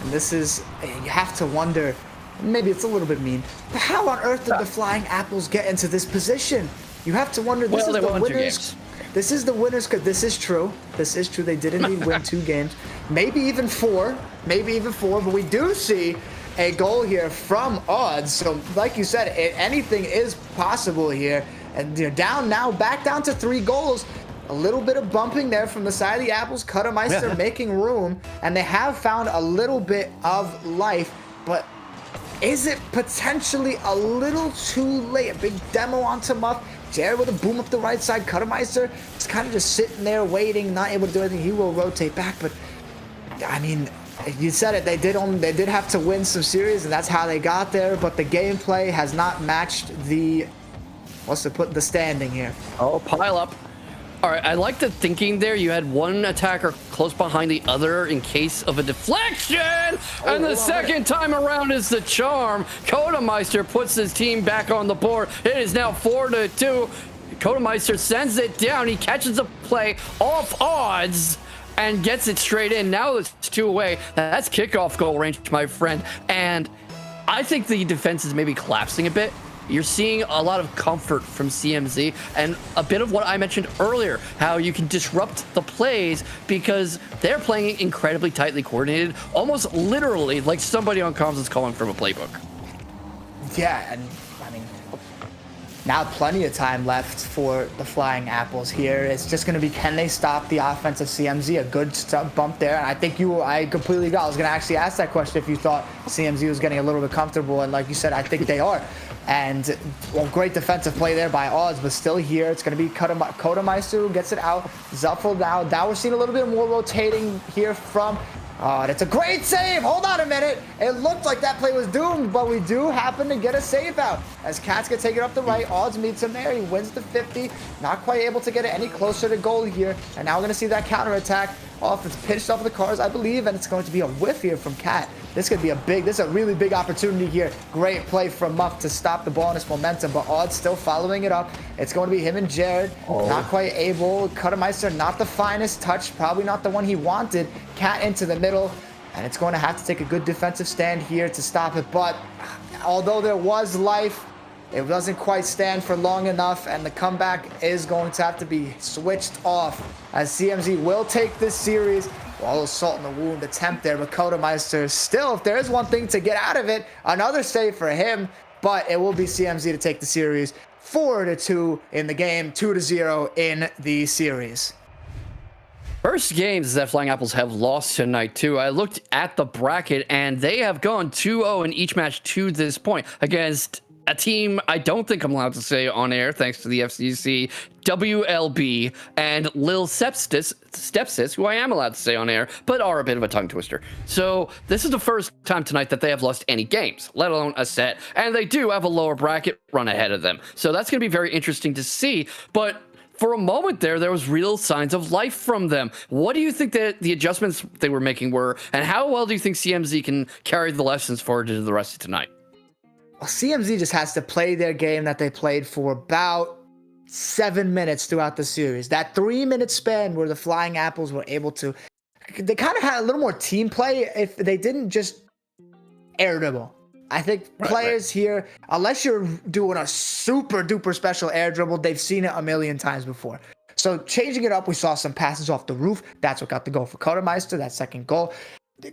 And this is, you have to wonder, maybe it's a little bit mean, but how on earth did the Flying Apples get into this position? You have to wonder, this is the winners. This is the winners, because this is true. This is true. They did indeed win 2 games, maybe even 4, but we do see a goal here from Odds. So like you said, anything is possible here. And you're down now, back down to 3 goals. A little bit of bumping there from the side of the Apples. Cuttermeister making room, and they have found a little bit of life, but is it potentially a little too late? A big demo onto Muff. Jared with a boom up the right side. Cuttermeister is kind of just sitting there waiting, not able to do anything. He will rotate back, but I mean, you said it. They did have to win some series, and that's how they got there. But the gameplay has not matched the the standing here. Oh, pile up. All right, I like the thinking there. You had one attacker close behind the other in case of a deflection, and the second time around is the charm. Codemeister puts his team back on the board. It is now 4-2. Codemeister sends it down. He catches a play off Odds and gets it straight in. Now it's 2 away. That's kickoff goal range, my friend. And I think the defense is maybe collapsing a bit. You're seeing a lot of comfort from CMZ and a bit of what I mentioned earlier, how you can disrupt the plays because they're playing incredibly tightly coordinated, almost literally like somebody on comms is calling from a playbook. Yeah, and I mean, now plenty of time left for the Flying Apples here. It's just going to be, can they stop the offense of CMZ? A good bump there. And I think I completely got. I was going to actually ask that question if you thought CMZ was getting a little bit comfortable. And like you said, I think they are. And well, great defensive play there by Odds, but still here. It's going to be Codemeister who gets it out. Zuffel now we're seeing a little bit more rotating here from. That's a great save. Hold on a minute. It looked like that play was doomed, but we do happen to get a save out. As Cat's going to take it up the right, Odds meets him there. He wins the 50. Not quite able to get it any closer to goal here. And now we're going to see that counterattack off. It's pitched off the cars, I believe, and it's going to be a whiff here from Cat. This could be this is a really big opportunity here. Great play from Muff to stop the ball in its momentum, but Odd's still following it up. It's going to be him and Jared. Not quite able. Cuttermeister, not the finest touch, probably not the one he wanted. Cat into the middle, and it's going to have to take a good defensive stand here to stop it, but although there was life, it doesn't quite stand for long enough, and the comeback is going to have to be switched off as CMZ will take this series. Well, salt in the wound attempt there, but Codemeister still, if there is one thing to get out of it, another save for him, but it will be CMZ to take the series 4-2 in the game, 2-0 in the series. First games that Flying Apples have lost tonight, too. I looked at the bracket, and they have gone 2-0 in each match to this point against a team I don't think I'm allowed to say on air, thanks to the FCC, WLB, and Lil Stepsis, who I am allowed to say on air, but are a bit of a tongue twister. So this is the first time tonight that they have lost any games, let alone a set, and they do have a lower bracket run ahead of them. So that's going to be very interesting to see, but for a moment there was real signs of life from them. What do you think that the adjustments they were making were, and how well do you think CMZ can carry the lessons forward to the rest of tonight? Well, CMZ just has to play their game that they played for about 7 minutes throughout the series. That 3-minute span where the Flying Apples were able to, they kind of had a little more team play if they didn't just air dribble. I think players here, unless you're doing a super duper special air dribble, they've seen it a million times before. So changing it up, we saw some passes off the roof. That's what got the goal for Codemeister, that second goal.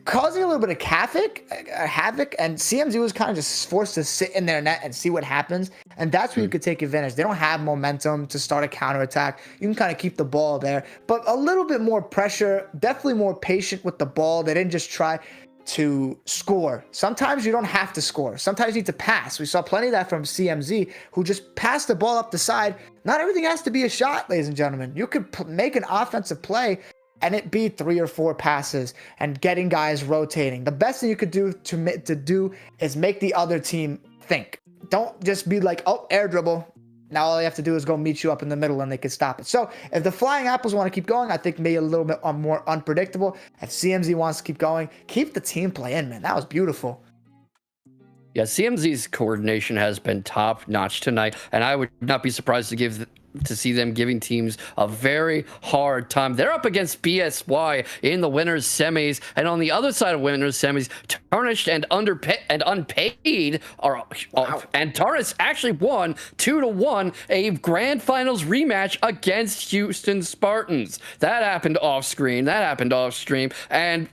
Causing a little bit of havoc, and CMZ was kind of just forced to sit in their net and see what happens, and that's where you could take advantage. They don't have momentum to start a counterattack. You can kind of keep the ball there, but a little bit more pressure, definitely more patient with the ball. They didn't just try to score. Sometimes you don't have to score. Sometimes you need to pass. We saw plenty of that from CMZ, who just passed the ball up the side. Not everything has to be a shot, ladies and gentlemen. You could make an offensive play and it be 3 or 4 passes and getting guys rotating. The best thing you could do to do is make the other team think. Don't just be like, oh, air dribble. Now all you have to do is go meet you up in the middle and they can stop it. So if the Flying Apples want to keep going, I think maybe a little bit more unpredictable. If CMZ wants to keep going, keep the team play in, man. That was beautiful. Yeah, CMZ's coordination has been top notch tonight, and I would not be surprised to see them giving teams a very hard time. They're up against BSY in the winners semis, and on the other side of winners semis, Tarnished and unpaid and Tarnished actually won 2-1 a grand finals rematch against Houston Spartans. That happened off screen. That happened off stream, and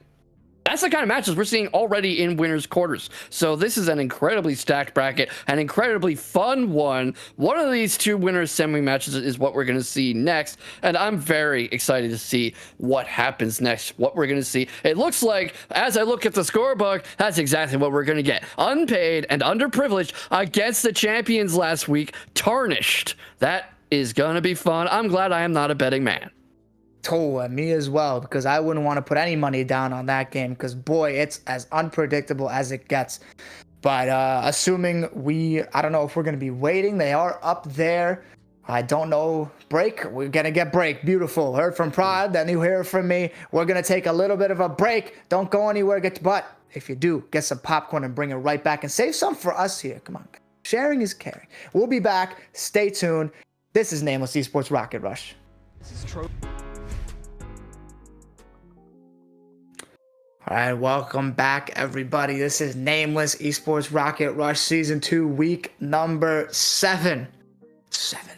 that's the kind of matches we're seeing already in winners quarters. So this is an incredibly stacked bracket, an incredibly fun one. One of these two winners semi matches is what we're going to see next, and I'm very excited to see what happens next, what we're going to see. It looks like, as I look at the scorebook, that's exactly what we're going to get. Unpaid and underprivileged against the champions last week, Tarnished. That is going to be fun. I'm glad I am not a betting man. Oh, and me as well, because I wouldn't want to put any money down on that game, because boy, it's as unpredictable as it gets. But assuming I don't know if we're going to be waiting. They are up there. I don't know. Break. We're going to get break. Beautiful. Heard from Prod, then you hear from me. We're going to take a little bit of a break. Don't go anywhere. But if you do, get some popcorn and bring it right back and save some for us here. Come on. Sharing is caring. We'll be back. Stay tuned. This is Nameless Esports Rocket Rush. This is Trophy. All right, welcome back, everybody. This is Nameless Esports Rocket Rush Season 2, week number 7. 7.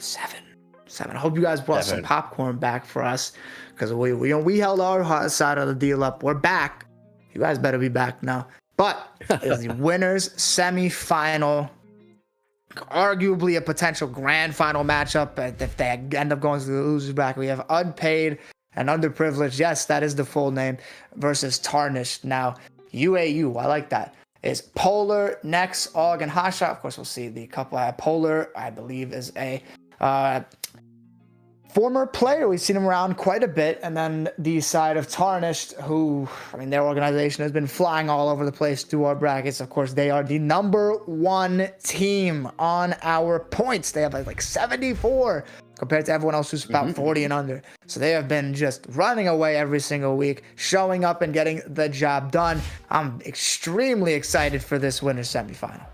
I hope you guys brought some popcorn back for us, because we held our side of the deal up. We're back. You guys better be back now. But it's the winners semi-final, arguably a potential grand final matchup. If they end up going to the losers bracket, we have unpaid and underprivileged, yes, that is the full name, versus Tarnished. Now, UAU, I like that, is Polar, Nex, Og, and Hasha. Of course, we'll see the couple. Polar, I believe, is a former player. We've seen him around quite a bit. And then the side of Tarnished, who, I mean, their organization has been flying all over the place through our brackets. Of course, they are the #1 team on our points. They have like 74 compared to everyone else who's about 40 and under. So they have been just running away every single week, showing up and getting the job done. I'm extremely excited for this winner's semifinal.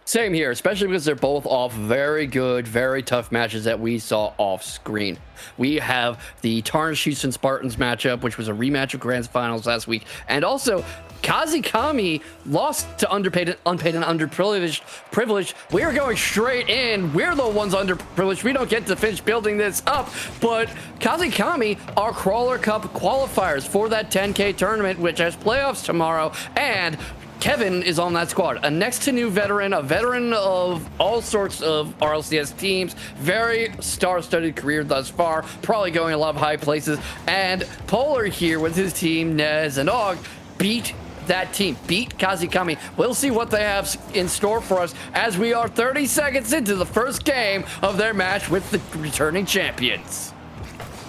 Same here, especially because they're both off very good, very tough matches that we saw off screen. We have the Tarnished Houston Spartans matchup, which was a rematch of Grand Finals last week. And also, Kazikami lost to unpaid and underprivileged. We're going straight in. We're the ones underprivileged. We don't get to finish building this up. But Kazikami are Crawler Cup qualifiers for that 10K tournament, which has playoffs tomorrow. And Kevin is on that squad, a next to new veteran, a veteran of all sorts of RLCS teams, very star-studded career thus far, probably going a lot of high places. And Polar here with his team, Nez and Og, beat that team, beat Kazikami. We'll see what they have in store for us as we are 30 seconds into the first game of their match with the returning champions.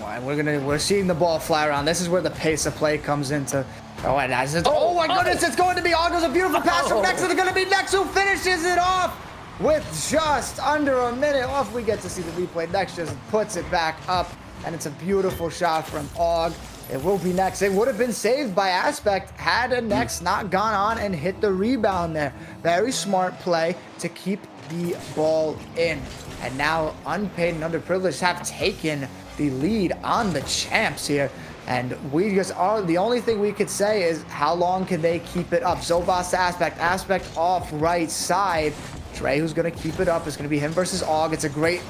Well, we're seeing the ball fly around. This is where the pace of play comes into. Oh, and oh my goodness, it's going to be Og. It was a beautiful pass from Nex. It's going to be Nex who finishes it off with just under a minute off. We get to see the replay. Nex just puts it back up, and it's a beautiful shot from Og. It will be Nex. It would have been saved by Aspect had a Nex not gone on and hit the rebound there. Very smart play to keep the ball in. And now unpaid and underprivileged have taken the lead on the champs here. And we just are, the only thing we could say is how long can they keep it up? Zobas to Aspect off right side. Dre, who's going to keep it up, is going to be him versus Og. It's a great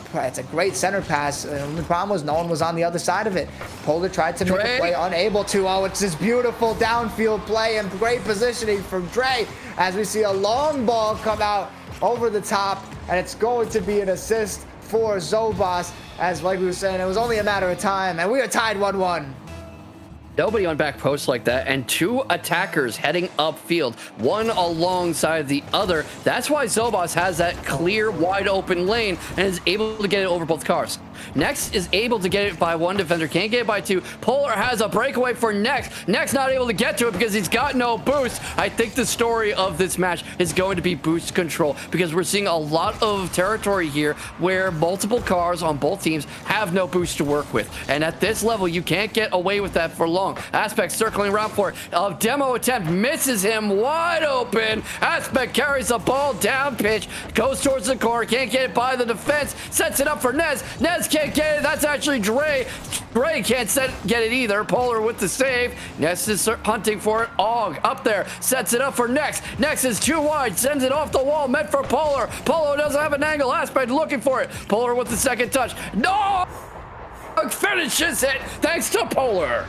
center pass. The problem was no one was on the other side of it. Polar tried to make a play, unable to. Oh, it's this beautiful downfield play and great positioning from Dre as we see a long ball come out over the top, and it's going to be an assist for Zobas. As like we were saying, it was only a matter of time, and we are tied 1-1. Nobody on back post like that, and two attackers heading upfield, one alongside the other. That's why Zobas has that clear, wide open lane and is able to get it over both cars. Next is able to get it by one defender, can't get it by two. Polar has a breakaway for Nex. Nex not able to get to it because he's got no boost. I think the story of this match is going to be boost control because we're seeing a lot of territory here where multiple cars on both teams have no boost to work with. And at this level, you can't get away with that for long. Aspect circling around for it. A demo attempt misses him wide open. Aspect carries the ball down pitch, goes towards the corner, can't get it by the defense, sets it up for Nez. Nez can't get it. That's actually Dre. Dre can't get it either. Polar with the save. Nez is hunting for it. Og up there, sets it up for Nex. Nex is too wide, sends it off the wall, meant for Polar. Polar doesn't have an angle. Aspect looking for it. Polar with the second touch. No! Finishes it thanks to Polar.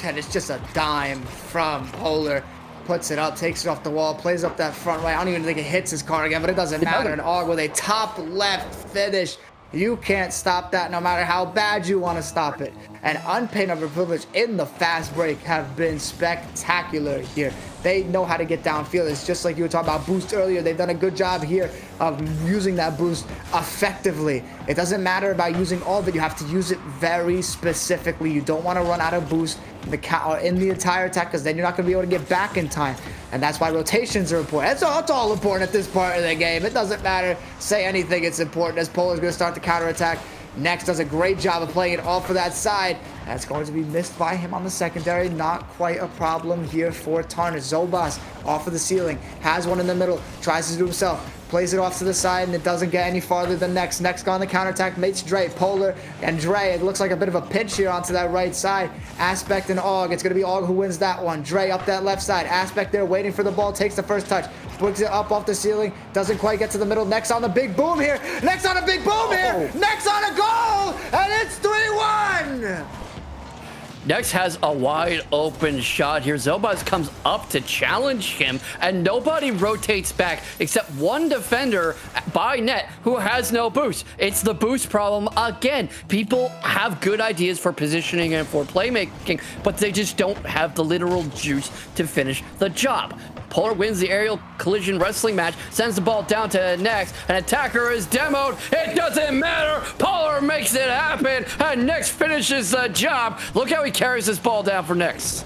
And it's just a dime from Polar. Puts it up, takes it off the wall, plays up that front right. I don't even think it hits his car again, but it doesn't matter. And Og with a top left finish. You can't stop that no matter how bad you want to stop it. And unpaid underprivileged in the fast break have been spectacular here. They know how to get downfield. It's just like you were talking about boost earlier. They've done a good job here of using that boost effectively. It doesn't matter about using all of it. You have to use it very specifically. You don't want to run out of boost in the entire attack because then you're not going to be able to get back in time. And that's why rotations are important. It's all important at this part of the game. It doesn't matter. Say anything, it's important as Polar's going to start the counterattack. Next does a great job of playing it off for that side. That's going to be missed by him on the secondary. Not quite a problem here for Tarnished. Zobas off of the ceiling. Has one in the middle. Tries to do himself. Plays it off to the side, and it doesn't get any farther than Nex. Nex on the counterattack. Mates Dre. Polar and Dre. It looks like a bit of a pinch here onto that right side. Aspect and Og. It's going to be Og who wins that one. Dre up that left side. Aspect there waiting for the ball. Takes the first touch. Brings it up off the ceiling. Doesn't quite get to the middle. Nex on the big boom here. Nex on a big boom here. Nex on a goal. And it's 3-1. Nex has a wide open shot here. Zobas comes up to challenge him, and nobody rotates back except one defender by net who has no boost. It's the boost problem again. People have good ideas for positioning and for playmaking, but they just don't have the literal juice to finish the job. Polar wins the aerial collision wrestling match, sends the ball down to Next. An attacker is demoed. It doesn't matter. Polar makes it happen, and Next finishes the job. Look how he carries this ball down for Next.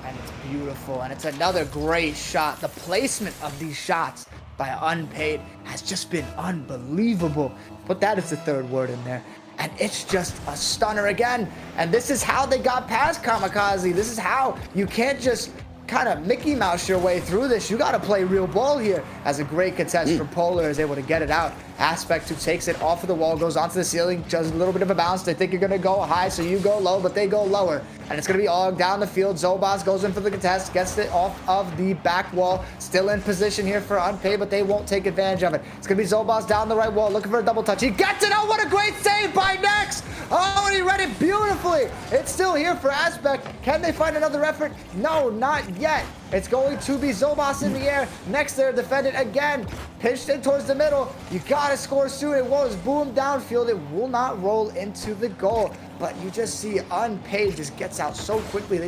And it's beautiful, and it's another great shot. The placement of these shots by Unpaid has just been unbelievable. Put that as the third word in there. And it's just a stunner again. And this is how they got past Kamikaze. This is how you can't just kind of Mickey Mouse your way through this. You got to play real ball here. As a great contest from Polar is able to get it out. Aspect, who takes it off of the wall, goes onto the ceiling, does a little bit of a bounce. They think you're going to go high, so you go low, but they go lower. And it's going to be all down the field. Zobas goes in for the contest, gets it off of the back wall. Still in position here for Unpaid, but they won't take advantage of it. It's going to be Zobas down the right wall, looking for a double touch. He gets it! Oh, what a great save by Next! Oh, and he read it beautifully! It's still here for Aspect. Can they find another effort? No, not yet. It's going to be Zobas in the air. Next there, defended again. Pitched in towards the middle. You gotta score soon. It was boom downfield. It will not roll into the goal. But you just see Unpaid just gets out so quickly.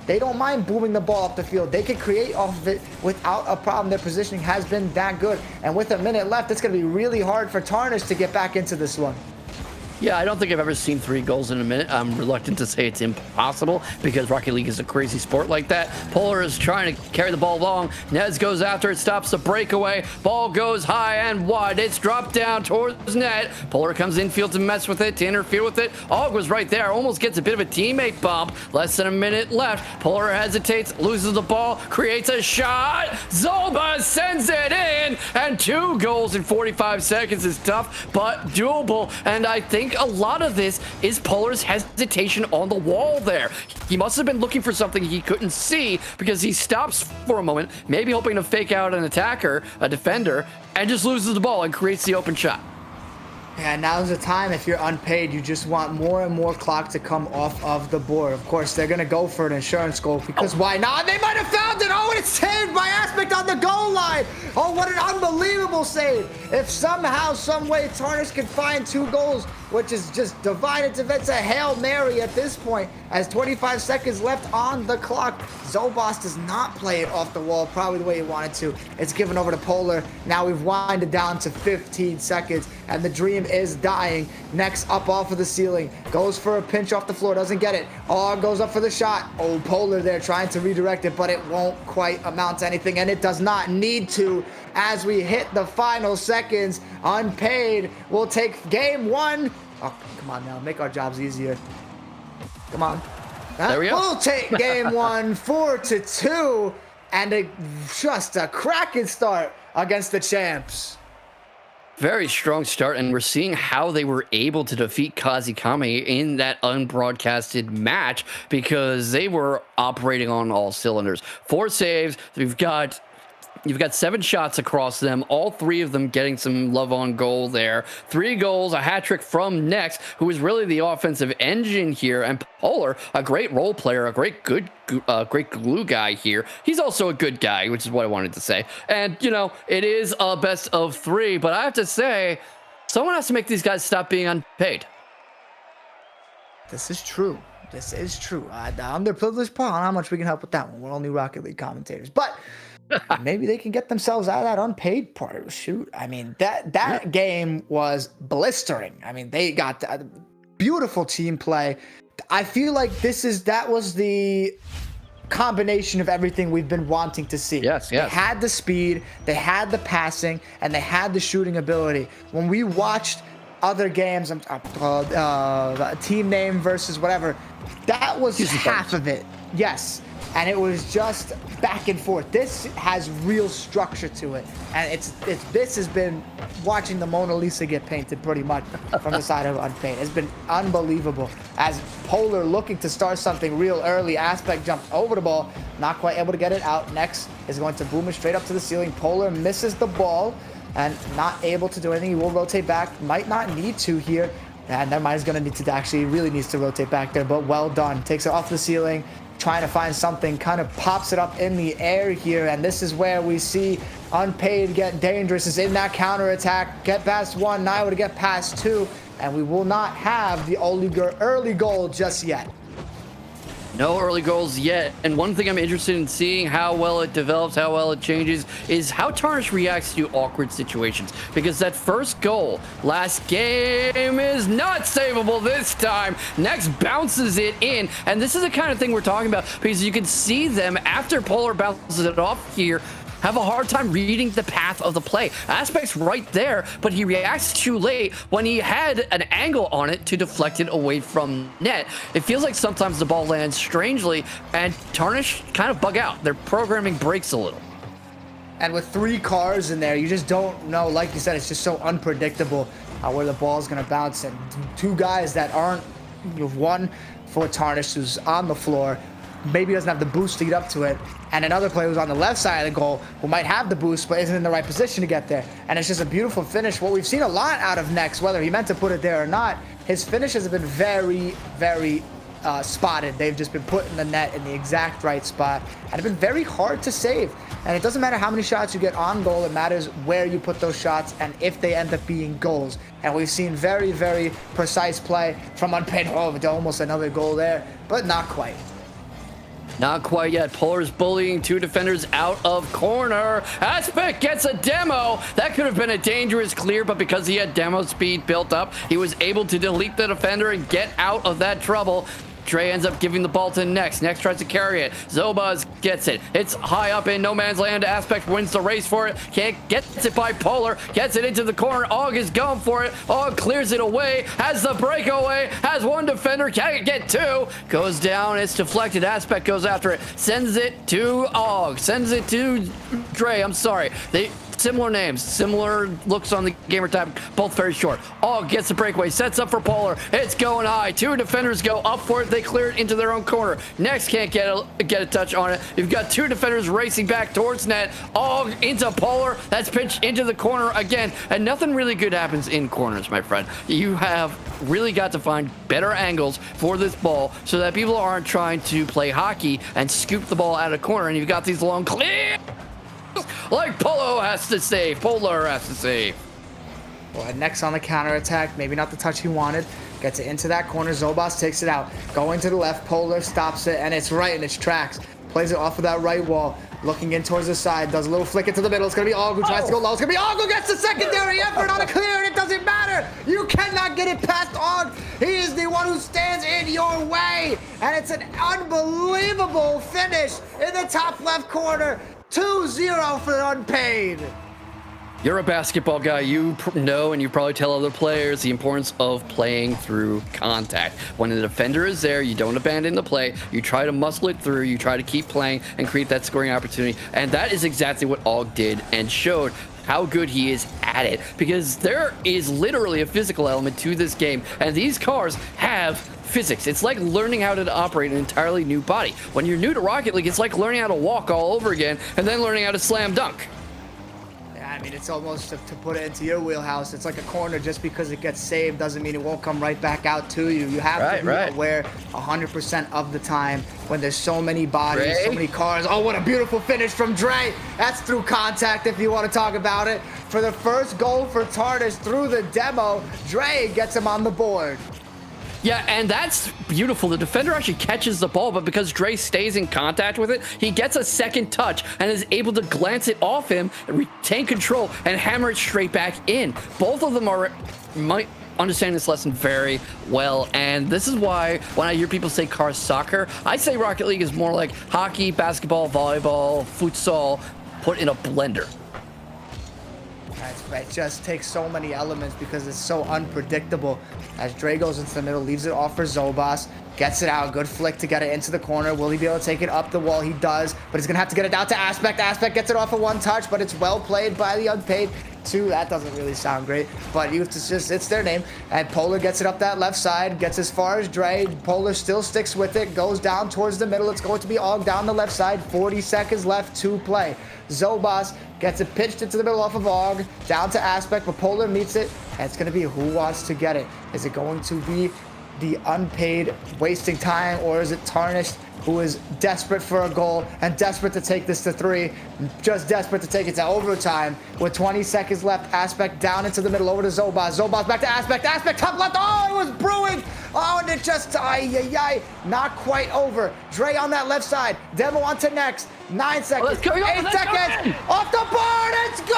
They don't mind booming the ball up the field. They can create off of it without a problem. Their positioning has been that good. And with a minute left, it's gonna be really hard for Tarnish to get back into this one. Yeah, I don't think I've ever seen 3 goals in a minute. I'm reluctant to say it's impossible because Rocket League is a crazy sport like that. Polar is trying to carry the ball long. Nez goes after it, stops the breakaway. Ball goes high and wide. It's dropped down towards net. Polar comes infield to mess with it, to interfere with it. Og was right there, almost gets a bit of a teammate bump. Less than a minute left. Polar hesitates, loses the ball, creates a shot. Zoba sends it in, and 2 goals in 45 seconds is tough, but doable. And I think a lot of this is Polar's hesitation on the wall there. He must have been looking for something he couldn't see because he stops for a moment, maybe hoping to fake out an attacker, a defender, and just loses the ball and creates the open shot. Yeah, now's the time. If you're Unpaid, you just want more and more clock to come off of the board. Of course, they're going to go for an insurance goal because why not? They might have found it. Oh, and it's saved by Aspect on the goal line. Oh, what an unbelievable save. If somehow, some way, Tarnish can find 2 goals, which is just divided to it's a Hail Mary at this point, as 25 seconds left on the clock. Zobas does not play it off the wall probably the way he wanted to. It's given over to Polar. Now we've winded down to 15 seconds, and the dream is dying. Next, up off of the ceiling, goes for a pinch off the floor, doesn't get it. Oh, goes up for the shot. Oh, Polar there trying to redirect it, but it won't quite amount to anything, and it does not need to. As we hit the final seconds, Unpaid will take game 1. Oh, come on now, make our jobs easier. Come on. There we go. We'll take game 1, 4-2, and just a cracking start against the champs. Very strong start, and we're seeing how they were able to defeat Kazekame in that unbroadcasted match because they were operating on all cylinders. 4 saves. You've got 7 shots across them, all 3 of them getting some love on goal there. 3 goals, a hat trick from Next, who is really the offensive engine here, and Polar, a great role player, a great glue guy here. He's also a good guy, which is what I wanted to say. And, you know, it is a best of 3, but I have to say, someone has to make these guys stop being unpaid. This is true. This is true. I'm their privileged pawn. How much we can help with that one? We're only Rocket League commentators. But maybe they can get themselves out of that unpaid part. Shoot, I mean, that game was blistering. I mean, they got beautiful team play. I feel like that was the combination of everything we've been wanting to see. Yes. They had the speed, they had the passing, and they had the shooting ability. When we watched other games, team name versus whatever, that was half of it. Yes. And it was just back and forth. This has real structure to it. And this has been watching the Mona Lisa get painted pretty much from the side of Unpaid. It's been unbelievable. As Polar looking to start something real early, Aspect jumped over the ball, not quite able to get it out. Next is going to boom it straight up to the ceiling. Polar misses the ball and not able to do anything. He will rotate back, might not need to here. And never mind, he's going to need to really needs to rotate back there, but well done. Takes it off the ceiling, trying to find something, kind of pops it up in the air here, and this is where we see Unpaid get dangerous, is in that counter attack, get past 1, now able to get past 2, and we will not have the early goal just yet. No early goals yet. And one thing I'm interested in seeing how well it develops, how well it changes, is how Tarnish reacts to awkward situations. Because that first goal last game is not savable this time. Next bounces it in. And this is the kind of thing we're talking about, because you can see them after Polar bounces it off here have a hard time reading the path of the play. Aspect's right there, but he reacts too late when he had an angle on it to deflect it away from net. It feels like sometimes the ball lands strangely, and Tarnish kind of bug out. Their programming breaks a little. And with 3 cars in there, you just don't know. Like you said, it's just so unpredictable where the ball's going to bounce. And 2 guys that aren't, one for Tarnish who's on the floor, maybe doesn't have the boost to get up to it, and another player who's on the left side of the goal who might have the boost but isn't in the right position to get there. And it's just a beautiful finish. What we've seen a lot out of Nex, whether he meant to put it there or not, his finishes have been very, very spotted. They've just been put in the net in the exact right spot, and have been very hard to save. And it doesn't matter how many shots you get on goal, it matters where you put those shots and if they end up being goals. And we've seen very, very precise play from Unpaid. Oh, almost another goal there, but not quite. Not quite yet. Polar's bullying 2 defenders out of corner. Aspect gets a demo. That could have been a dangerous clear, but because he had demo speed built up, he was able to delete the defender and get out of that trouble. Dre ends up giving the ball to Nex. Nex tries to carry it. Zobaz gets it. It's high up in no man's land. Aspect wins the race for it. Can't get it by Polar. Gets it into the corner. Og is going for it. Og clears it away. Has the breakaway. Has 1 defender. Can't get 2. Goes down. It's deflected. Aspect goes after it. Sends it to Og. Sends it to Dre. I'm sorry. Similar names, similar looks on the gamer tag, both very short. Og gets the breakaway, sets up for Polar. It's going high. 2 defenders go up for it. They clear it into their own corner. Next can't get a touch on it. You've got 2 defenders racing back towards net. Og into Polar. That's pitched into the corner again. And nothing really good happens in corners, my friend. You have really got to find better angles for this ball so that people aren't trying to play hockey and scoop the ball out of corner. And you've got these long clears. Like Polar has to save. Well, Next on the counterattack. Maybe not the touch he wanted. Gets it into that corner. Zobas takes it out. Going to the left. Polar stops it, and it's right in its tracks. Plays it off of that right wall. Looking in towards the side. Does a little flick into the middle. It's going to be Og who tries to go low. It's going to be Og who gets the secondary effort on a clear, and it doesn't matter. You cannot get it past Og. He is the one who stands in your way. And it's an unbelievable finish in the top left corner. 2-0 for Unpaid. You're a basketball guy. You know, and you probably tell other players the importance of playing through contact. When the defender is there, you don't abandon the play. You try to muscle it through. You try to keep playing and create that scoring opportunity. And that is exactly what Og did and showed how good he is at it, because there is literally a physical element to this game, and these cars have physics. It's like learning how to operate an entirely new body. When you're new to Rocket League, it's like learning how to walk all over again and then learning how to slam dunk. I mean, it's almost, to put it into your wheelhouse, it's like a corner. Just because it gets saved doesn't mean it won't come right back out to you. You have to be aware 100% of the time when there's so many bodies, so many cars. Oh, what a beautiful finish from Dre. That's through contact if you want to talk about it. For the first goal for Tarnish through the demo, Dre gets him on the board. Yeah, and that's beautiful. The defender actually catches the ball, but because Dre stays in contact with it, he gets a second touch and is able to glance it off him, retain control, and hammer it straight back in. Both of them might understand this lesson very well, and this is why when I hear people say cars soccer, I say Rocket League is more like hockey, basketball, volleyball, futsal, put in a blender. It just takes so many elements because it's so unpredictable. As Dre goes into the middle, leaves it off for Zobas, gets it out, good flick to get it into the corner. Will he be able to take it up the wall? He does, but he's gonna have to get it down to Aspect. Aspect gets it off of 1 touch, but it's well played by the Unpaid. 2, that doesn't really sound great, but you have to just, it's their name. And Polar gets it up that left side, gets as far as Dre. Polar still sticks with it, goes down towards the middle. It's going to be Og down the left side. 40 seconds left to play. Zobas gets it pitched into the middle off of Og, down to Aspect, but Polar meets it, and it's going to be who wants to get it. Is it going to be the Unpaid wasting time, or is it Tarnished who is desperate for a goal and desperate to take this to 3, just desperate to take it to overtime. With 20 seconds left, Aspect down into the middle, over to Zobaz. Zobaz back to Aspect. Aspect top left. Oh, it was brewing. Oh, and it just, not quite over. Dre on that left side. Demo on to next. 9 seconds. Let's go, 8 seconds. Off the board. It's goal.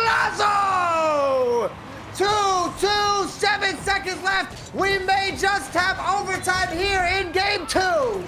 Lazo. 7 seconds left. We may just have overtime here in game 2.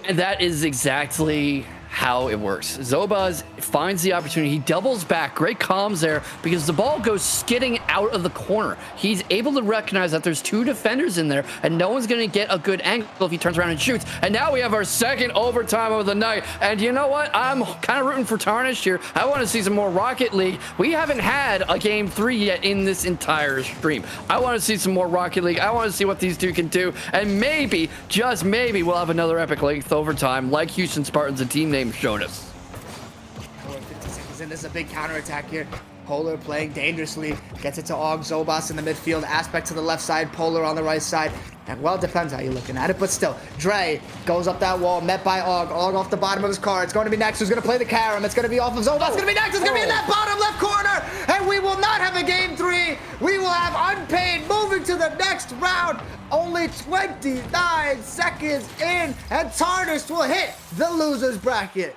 And that is exactly how it works. Zobaz finds the opportunity. He doubles back. Great comms there because the ball goes skidding out of the corner. He's able to recognize that there's 2 defenders in there and no one's going to get a good angle if he turns around and shoots. And now we have our second overtime of the night. And you know what? I'm kind of rooting for Tarnished here. I want to see some more Rocket League. We haven't had a game 3 yet in this entire stream. I want to see some more Rocket League. I want to see what these two can do. And maybe, just maybe, we'll have another epic length overtime like Houston Spartans, a team name showed us. 50 seconds in. This is a big counterattack here. Polar playing dangerously. Gets it to Og. Zobas in the midfield. Aspect to the left side. Polar on the right side. And well, it depends how you're looking at it. But still, Dre goes up that wall. Met by Og. Og off the bottom of his car. It's going to be next. Who's going to play the carom? It's going to be off of Zobas. It's going to be next. It's going to be in that bottom left corner. And we will not have a game 3. We will have unpaid moving to the next round. Only 29 seconds in. And Tarnished will hit the losers bracket.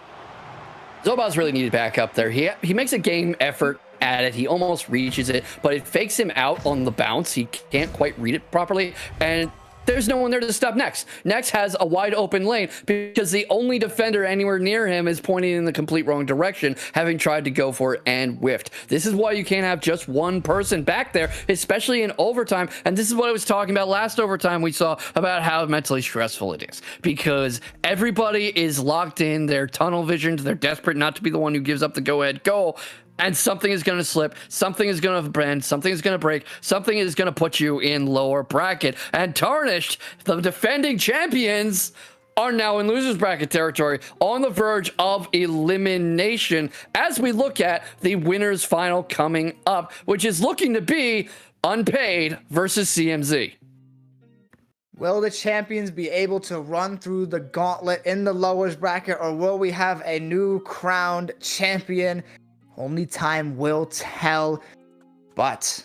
Zobaz really needed backup there. He makes a game effort at it. He almost reaches it, but it fakes him out on the bounce. He can't quite read it properly, and there's no one there to stop Next. Next has a wide open lane because the only defender anywhere near him is pointing in the complete wrong direction, having tried to go for it and whiffed. This is why you can't have just one person back there, especially in overtime. And this is what I was talking about last overtime. We saw about how mentally stressful it is because everybody is locked in their tunnel visions. They're desperate not to be the one who gives up the go-ahead goal. And something is going to slip, something is going to bend, something is going to break, something is going to put you in lower bracket. And Tarnished, the defending champions, are now in losers bracket territory on the verge of elimination as we look at the winners final coming up, which is looking to be Unpaid versus CMZ. Will the champions be able to run through the gauntlet in the lowers bracket, or will we have a new crowned champion? Only time will tell, but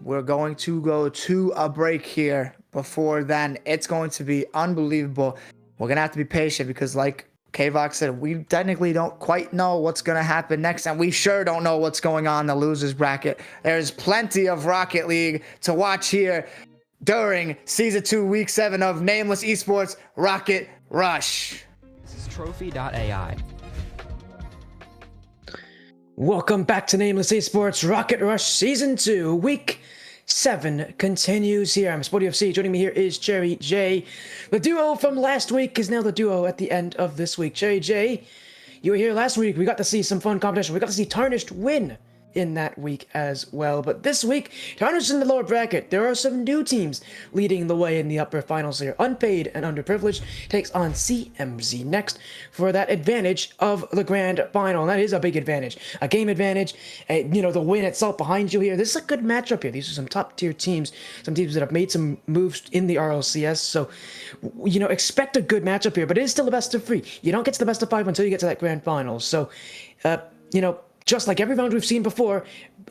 we're going to go to a break here. Before then, it's going to be unbelievable. We're going to have to be patient because like K-Vox said, we technically don't quite know what's going to happen next, and we sure don't know what's going on in the losers bracket. There's plenty of Rocket League to watch here during Season 2, Week 7 of Nameless Esports Rocket Rush. This is trophi.ai. Welcome back to Nameless Esports Rocket Rush Season 2, Week 7 continues here. I'm Sporty FC. Joining me here is Cherry J. The duo from last week is now the duo at the end of this week. Cherry J, you were here last week. We got to see some fun competition. We got to see Tarnished win in that week as well. But this week, Tarnished in the lower bracket. There are some new teams leading the way in the upper finals here. Unpaid and Underprivileged takes on CMZ next for that advantage of the grand final. And that is a big advantage. A game advantage, the win itself behind you here. This is a good matchup here. These are some top tier teams, some teams that have made some moves in the RLCS. So, expect a good matchup here, but it is still a best of 3. You don't get to the best of 5 until you get to that grand final. So, just like every round we've seen before,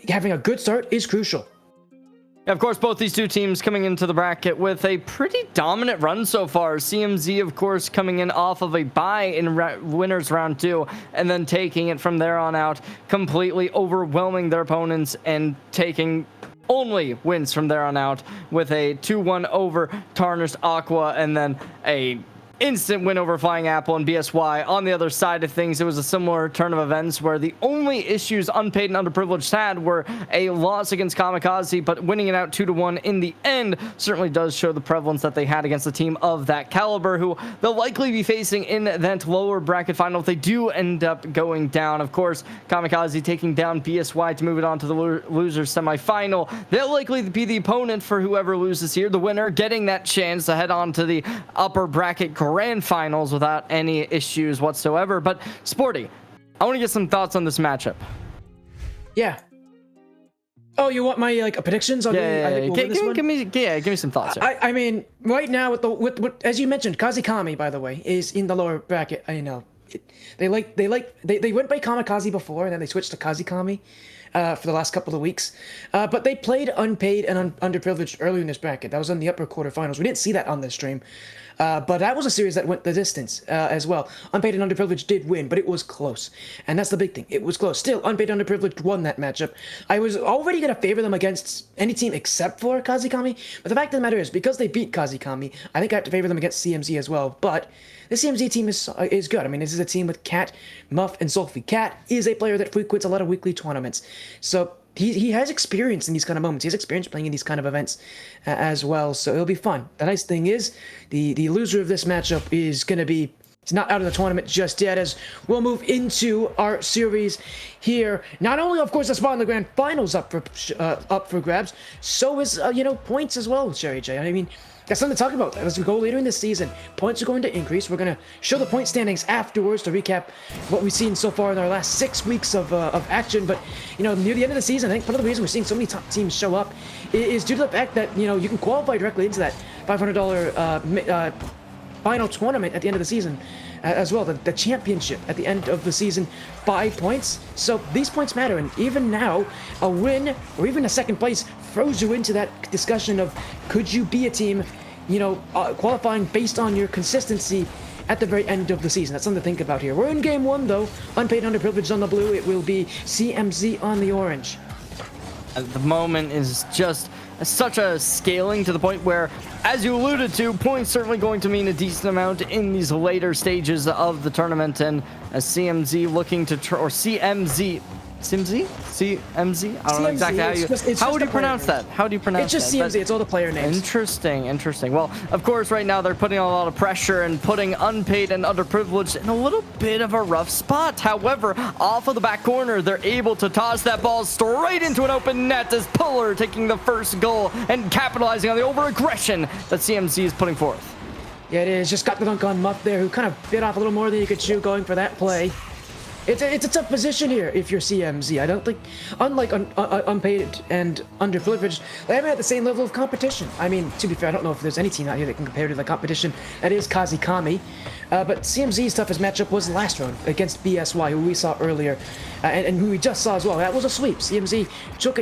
having a good start is crucial. Of course, both these two teams coming into the bracket with a pretty dominant run so far. CMZ, of course, coming in off of a bye in winners round 2, and then taking it from there on out, completely overwhelming their opponents and taking only wins from there on out with a 2-1 over Tarnished Aqua, and then a instant win over Flying Apple and BSY. On the other side of things, it was a similar turn of events where the only issues Unpaid and Underprivileged had were a loss against Kamikaze, but winning it out 2-1 in the end certainly does show the prevalence that they had against a team of that caliber, who they'll likely be facing in that lower bracket final if they do end up going down. Of course, Kamikaze taking down BSY to move it on to the losers semifinal. They'll likely be the opponent for whoever loses here. The winner getting that chance to head on to the upper bracket grand finals without any issues whatsoever. But Sporty, I want to get some thoughts on this matchup. Yeah. Oh, you want my like predictions on Give me some thoughts. I mean, right now with as you mentioned, Kazikami, by the way, is in the lower bracket. I know they went by Kamikaze before, and then they switched to Kazikami for the last couple of weeks. But they played unpaid and underprivileged earlier in this bracket. That was in the upper quarterfinals. We didn't see that on this stream. But that was a series that went the distance as well. Unpaid and underprivileged did win, but it was close. And that's the big thing. It was close. Still, unpaid and underprivileged won that matchup. I was already going to favor them against any team except for Kazikami. But the fact of the matter is, because they beat Kazikami, I think I have to favor them against CMZ as well. But the CMZ team is good. I mean, this is a team with Cat, Muff, and Solfi. Cat is a player that frequents a lot of weekly tournaments. So he has experience in these kind of moments. He has experience playing in these kind of events as well. So it'll be fun. The nice thing is the loser of this matchup is going to be it's not out of the tournament just yet, as we'll move into our series here. Not only, of course, the spot in the grand finals up for grabs, so is points as well, Sherry J. I mean, got something to talk about as we go later in the season. Points are going to increase. We're going to show the point standings afterwards to recap what we've seen so far in our last 6 weeks of action. But near the end of the season, I think part of the reason we're seeing so many top teams show up is due to the fact that you can qualify directly into that $500 final tournament at the end of the season as well, the championship at the end of the season by points. So these points matter, and even now a win or even a second place throws you into that discussion of could you be a team qualifying based on your consistency at the very end of the season. That's something to think about here. We're in game 1 though. Unpaid underprivileged on the blue. It will be CMZ on the orange. At the moment is just such a scaling to the point where, as you alluded to, points certainly going to mean a decent amount in these later stages of the tournament. And as CMZ looking to CMZ? I don't know exactly how would you pronounce that? How do you pronounce that? It's just CMZ. It's all the player names. Interesting. Well, of course, right now they're putting on a lot of pressure and putting unpaid and underprivileged in a little bit of a rough spot. However, off of the back corner, they're able to toss that ball straight into an open net as Puller taking the first goal and capitalizing on the over-aggression that CMZ is putting forth. Yeah, it is. Just got the dunk on Muff there, who kind of bit off a little more than he could chew going for that play. It's a tough position here if you're CMZ. I don't think, unlike unpaid and underprivileged, they haven't had the same level of competition. I mean, to be fair, I don't know if there's any team out here that can compare to the competition that is Kazikami. But CMZ's toughest matchup was last round against BSY, who we saw earlier, and who we just saw as well. That was a sweep. CMZ took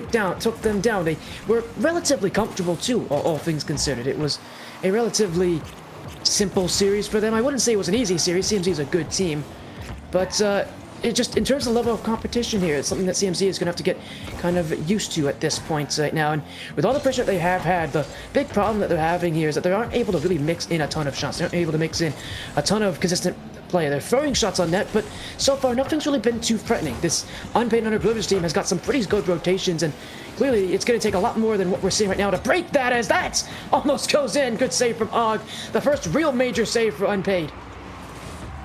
them down. They were relatively comfortable too, all things considered. It was a relatively simple series for them. I wouldn't say it was an easy series. CMZ is a good team, but it just, in terms of level of competition here, it's something that CMZ is going to have to get kind of used to at this point right now. And with all the pressure they have had, the big problem that they're having here is that they aren't able to really mix in a ton of shots. They aren't able to mix in a ton of consistent play. They're throwing shots on net, but so far nothing's really been too threatening. This unpaid underprivileged team has got some pretty good rotations, and clearly it's going to take a lot more than what we're seeing right now to break that, as that almost goes in. Good save from Og. The first real major save for unpaid.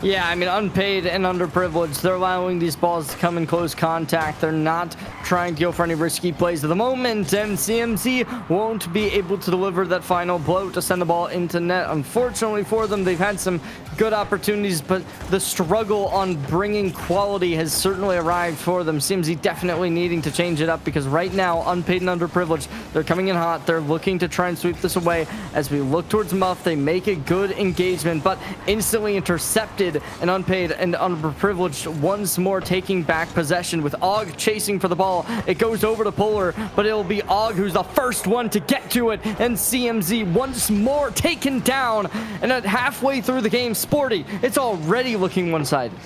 Yeah, I mean, unpaid and underprivileged, they're allowing these balls to come in close contact. They're not trying to go for any risky plays at the moment, and CMZ won't be able to deliver that final blow to send the ball into net. Unfortunately for them, they've had some good opportunities, but the struggle on bringing quality has certainly arrived for them. CMZ definitely needing to change it up, because right now, unpaid and underprivileged, they're coming in hot. They're looking to try and sweep this away. As we look towards Muff, they make a good engagement, but instantly intercepted, and unpaid and underprivileged once more taking back possession with Og chasing for the ball. It goes over to Puller, but it'll be Og who's the first one to get to it, and CMZ once more taken down. And at halfway through the game, Sporty, it's already looking one-sided.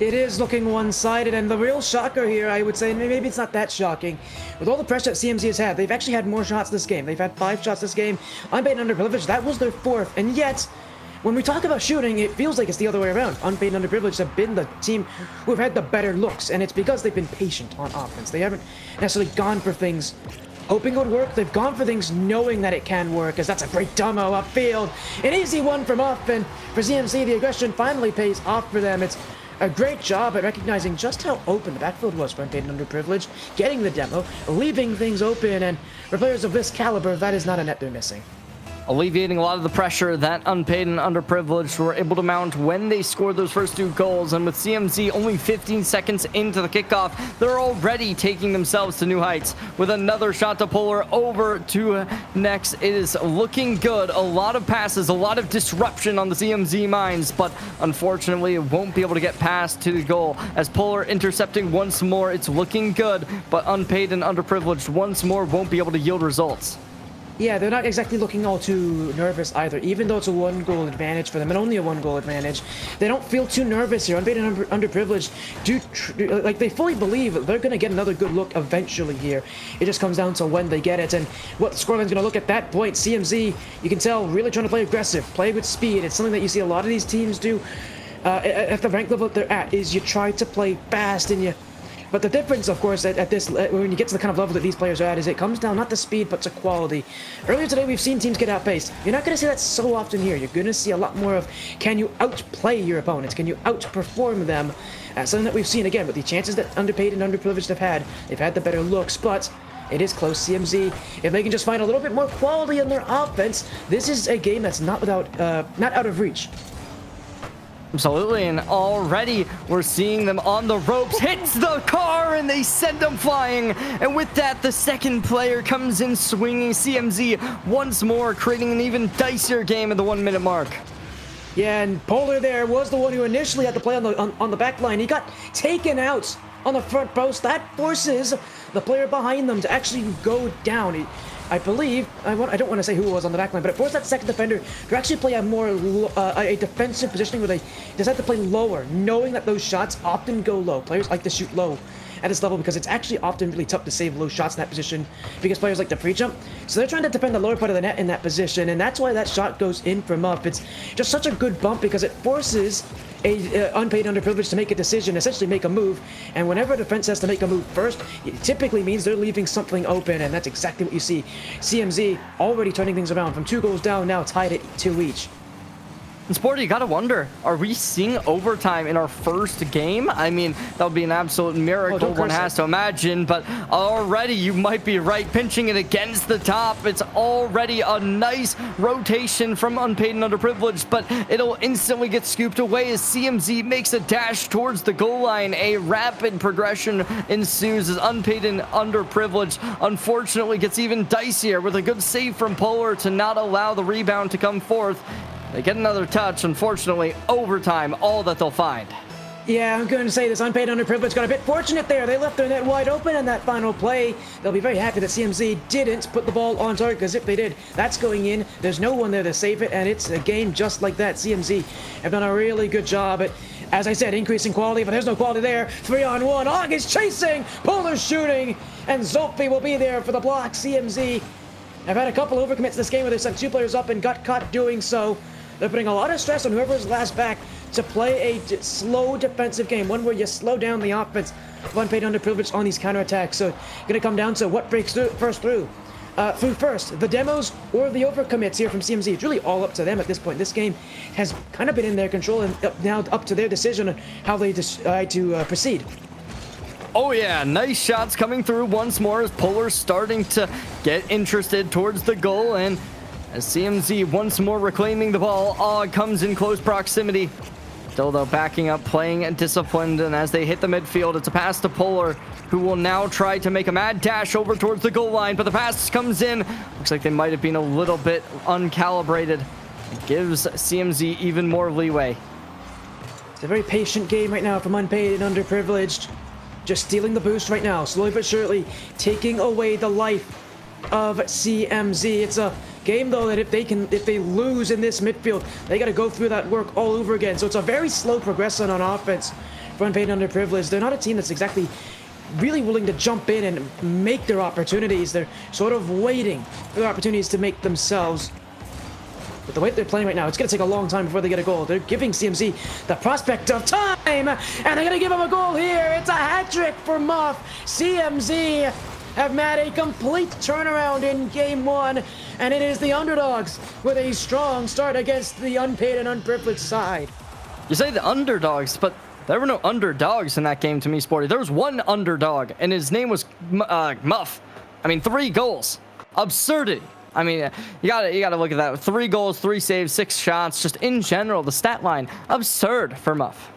It is looking one-sided, and the real shocker here, I would say, maybe it's not that shocking. With all the pressure that CMZ has had, they've actually had more shots this game. They've had 5 shots this game. Unpaid and underprivileged, that was their 4th, and yet when we talk about shooting, it feels like it's the other way around. Unpaid and underprivileged have been the team who have had the better looks, and it's because they've been patient on offense. They haven't necessarily gone for things hoping it would work. They've gone for things knowing that it can work, as that's a great demo upfield. An easy one from off, and for CMC, the aggression finally pays off for them. It's a great job at recognizing just how open the backfield was for unpaid and underprivileged, getting the demo, leaving things open, and for players of this caliber, that is not a net they're missing. alleviating a lot of the pressure that unpaid and underprivileged were able to mount when they scored those first 2 goals. And with CMZ only 15 seconds into the kickoff, they're already taking themselves to new heights with another shot to Polar over to next. It is looking good. A lot of passes, a lot of disruption on the CMZ minds, but unfortunately it won't be able to get past to the goal as Polar intercepting once more. It's looking good, but unpaid and underprivileged once more won't be able to yield results. Yeah, they're not exactly looking all too nervous either, even though it's a 1-goal advantage for them, and only a 1-goal advantage. They don't feel too nervous here. Unpaid and underprivileged they fully believe they're going to get another good look eventually here. It just comes down to when they get it, and what the scoreline's going to look at that point. CMZ, you can tell, really trying to play aggressive, play with speed. It's something that you see a lot of these teams do at the rank level that they're at, is you try to play fast and you... But the difference, of course, at this, when you get to the kind of level that these players are at, is it comes down not to speed, but to quality. Earlier today, we've seen teams get outpaced. You're not going to see that so often here. You're going to see a lot more of, can you outplay your opponents? Can you outperform them? Something that we've seen, again, with the chances that underpaid and underprivileged have had. They've had the better looks, but it is close. CMZ, if they can just find a little bit more quality in their offense, this is a game that's not out of reach. Absolutely, and already we're seeing them on the ropes. Hits the car and they send them flying. And with that, the second player comes in swinging. CMZ once more creating an even dicier game at the 1-minute mark. Yeah, and Polar there was the one who initially had to play on the back line. He got taken out on the front post. That forces the player behind them to actually go down. I believe, I don't want to say who it was on the back line, but it forced that second defender to actually play a more a defensive positioning where they decide to play lower, knowing that those shots often go low. Players like to shoot low at this level because it's actually often really tough to save low shots in that position because players like to pre-jump. So they're trying to defend the lower part of the net in that position, and that's why that shot goes in from up. It's just such a good bump because it forces a unpaid underprivileged to make a decision, essentially make a move, and whenever a defense has to make a move first, it typically means they're leaving something open, and that's exactly what you see. CMZ already turning things around from 2 goals down, now tied at 2 each. And Sporty, you gotta wonder, are we seeing overtime in our first game? I mean, that would be an absolute miracle, one has to imagine, but already you might be right, pinching it against the top. It's already a nice rotation from unpaid and underprivileged, but it'll instantly get scooped away as CMZ makes a dash towards the goal line. A rapid progression ensues as unpaid and underprivileged unfortunately gets even dicier with a good save from Polar to not allow the rebound to come forth. They get another touch. Unfortunately, overtime, all that they'll find. Yeah, I'm going to say this unpaid underprivileged got a bit fortunate there. They left their net wide open in that final play. They'll be very happy that CMZ didn't put the ball on target, because if they did, that's going in. There's no one there to save it, and it's a game just like that. CMZ have done a really good job at, as I said, increasing quality, but there's no quality there. 3-on-1. Og is chasing. Polar's shooting, and Zolfi will be there for the block. CMZ have had a couple overcommits this game where they sent 2 players up and got caught doing so. They're putting a lot of stress on whoever's last back to play a slow defensive game, one where you slow down the offense of unpaid underprivileged on these counterattacks. So going to come down to what breaks through first, the demos or the overcommits here from CMZ. It's really all up to them at this point. This game has kind of been in their control, and now up to their decision on how they decide to proceed. Oh yeah, nice shots coming through once more as Polar starting to get interested towards the goal, and as CMZ once more reclaiming the ball, Og comes in close proximity. Still though backing up, playing disciplined, and as they hit the midfield, it's a pass to Polar, who will now try to make a mad dash over towards the goal line, but the pass comes in. Looks like they might have been a little bit uncalibrated. It gives CMZ even more leeway. It's a very patient game right now from unpaid and underprivileged. Just stealing the boost right now, slowly but surely, taking away the life of CMZ. It's a game though that if they lose in this midfield, they got to go through that work all over again. So it's a very slow progression on offense for unpaid and underprivileged. They're not a team that's exactly really willing to jump in and make their opportunities. They're sort of waiting for their opportunities to make themselves. But the way they're playing right now, it's going to take a long time before they get a goal. They're giving CMZ the prospect of time, and they're going to give him a goal here. It's a hat trick for Muff. CMZ have made a complete turnaround in game 1, and it is the underdogs with a strong start against the unpaid and unprivileged side. You say the underdogs, but there were no underdogs in that game to me, Sporty. There was one underdog, and his name was Muff. I mean, 3 goals. Absurdity. I mean, you gotta look at that. 3 goals, 3 saves, 6 shots. Just in general, the stat line, absurd for Muff.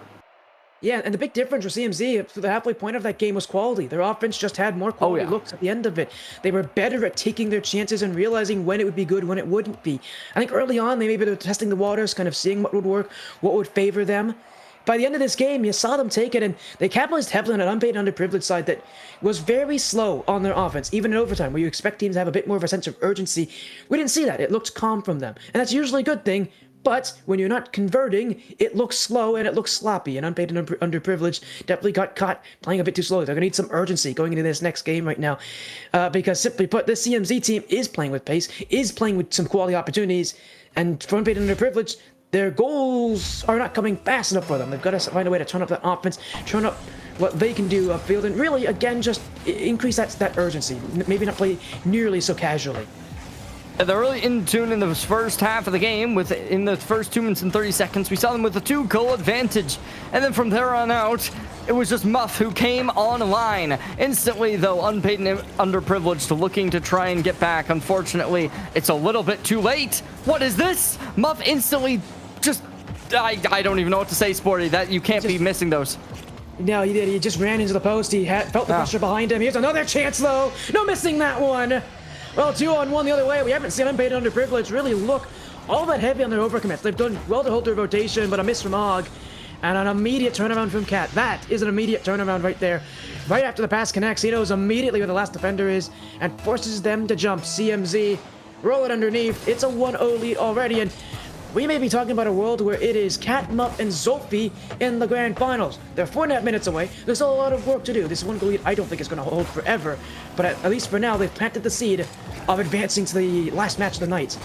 Yeah, and the big difference for CMZ to the halfway point of that game was quality. Their offense just had more quality looks at the end of it. They were better at taking their chances and realizing when it would be good, when it wouldn't be. I think early on, they were testing the waters, kind of seeing what would work, what would favor them. By the end of this game, you saw them take it, and they capitalized heavily on an unpaid, underprivileged side that was very slow on their offense, even in overtime, where you expect teams to have a bit more of a sense of urgency. We didn't see that. It looked calm from them, and that's usually a good thing. But when you're not converting, it looks slow and it looks sloppy. And unpaid and underprivileged definitely got caught playing a bit too slowly. They're going to need some urgency going into this next game right now. Because simply put, this CMZ team is playing with pace, is playing with some quality opportunities. And for unpaid and underprivileged, their goals are not coming fast enough for them. They've got to find a way to turn up that offense, turn up what they can do upfield, and really, again, just increase that urgency. Maybe not play nearly so casually. They're really in tune in the first half of the game. In the first 2 minutes and 30 seconds, we saw them with a 2-goal advantage. And then from there on out, it was just Muff who came online. Instantly, though, unpaid and underprivileged, looking to try and get back. Unfortunately, it's a little bit too late. What is this? Muff instantly just... I don't even know what to say, Sporty. That you can't be missing those. No, he did. He just ran into the post. He felt the pressure behind him. Here's another chance, though. No missing that one. Well, 2-on-1 the other way. We haven't seen unpaid and underprivileged really look all that heavy on their overcommits. They've done well to hold their rotation, but a miss from Og. And an immediate turnaround from Cat. That is an immediate turnaround right there. Right after the pass connects, he knows immediately where the last defender is and forces them to jump. CMZ, roll it underneath. It's a 1-0 lead already, and we may be talking about a world where it is Cat, Muff, and Zolfi in the grand finals. They're 4.5 minutes away. There's still a lot of work to do. This 1-goal lead I don't think is going to hold forever, but at least for now, they've planted the seed of advancing to the last match of the night.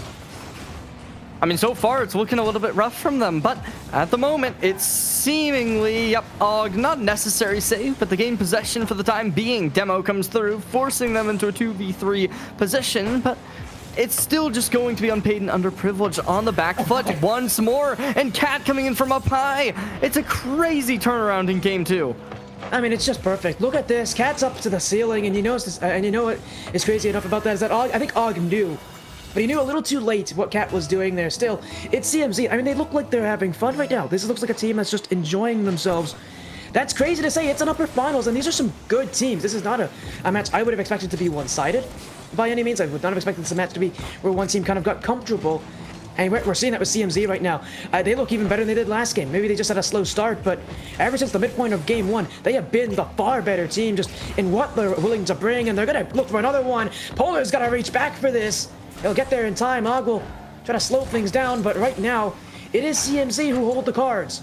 I mean, so far, it's looking a little bit rough from them, but at the moment, it's seemingly, not necessary save, but the game possession for the time being. Demo comes through, forcing them into a 2v3 position, but it's still just going to be unpaid and underprivileged on the back foot once more, and Cat coming in from up high. It's a crazy turnaround in game 2. I mean, it's just perfect. Look at this. Cat's up to the ceiling, and you know what is crazy enough about that is that I think Og knew, but he knew a little too late what Cat was doing there. Still, it's CMZ. I mean, they look like they're having fun right now. This looks like a team that's just enjoying themselves. That's crazy to say. It's an upper finals, and these are some good teams. This is not a match I would have expected to be one-sided by any means. I would not have expected this match to be where one team kind of got comfortable. And we're seeing that with CMZ right now. They look even better than they did last game. Maybe they just had a slow start, but ever since the midpoint of game 1, they have been the far better team just in what they're willing to bring, and they're going to look for another one. Polar's got to reach back for this. He'll get there in time. Og will try to slow things down, but right now, it is CMZ who hold the cards.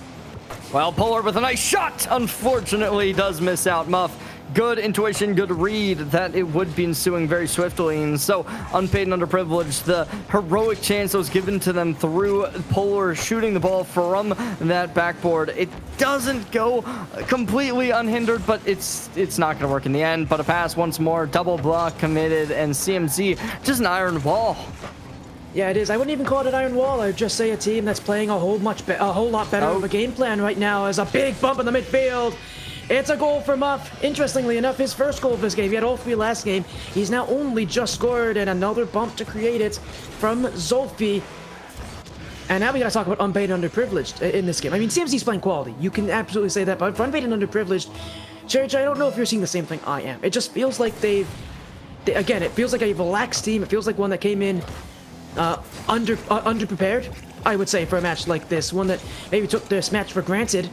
Well, Polar with a nice shot, unfortunately does miss out. Muff, good intuition, good read that it would be ensuing very swiftly, and so unpaid and underprivileged, the heroic chance that was given to them through Polar shooting the ball from that backboard. It doesn't go completely unhindered, but it's not going to work in the end. But a pass once more, double block committed, and CMZ just an iron wall. Yeah, it is. I wouldn't even call it an iron wall. I would just say a team that's playing a whole lot better of a game plan right now. As a big bump in the midfield. It's a goal for Muff. Interestingly enough, his first goal of this game. He had all 3 last game. He's now only just scored, and another bump to create it from Zolfi. And now we gotta talk about unpaid and underprivileged in this game. I mean, CMZ's playing quality. You can absolutely say that, but for unpaid and underprivileged, Church, I don't know if you're seeing the same thing I am. It just feels like again, it feels like a relaxed team. It feels like one that came in underprepared, I would say, for a match like this. One that maybe took this match for granted.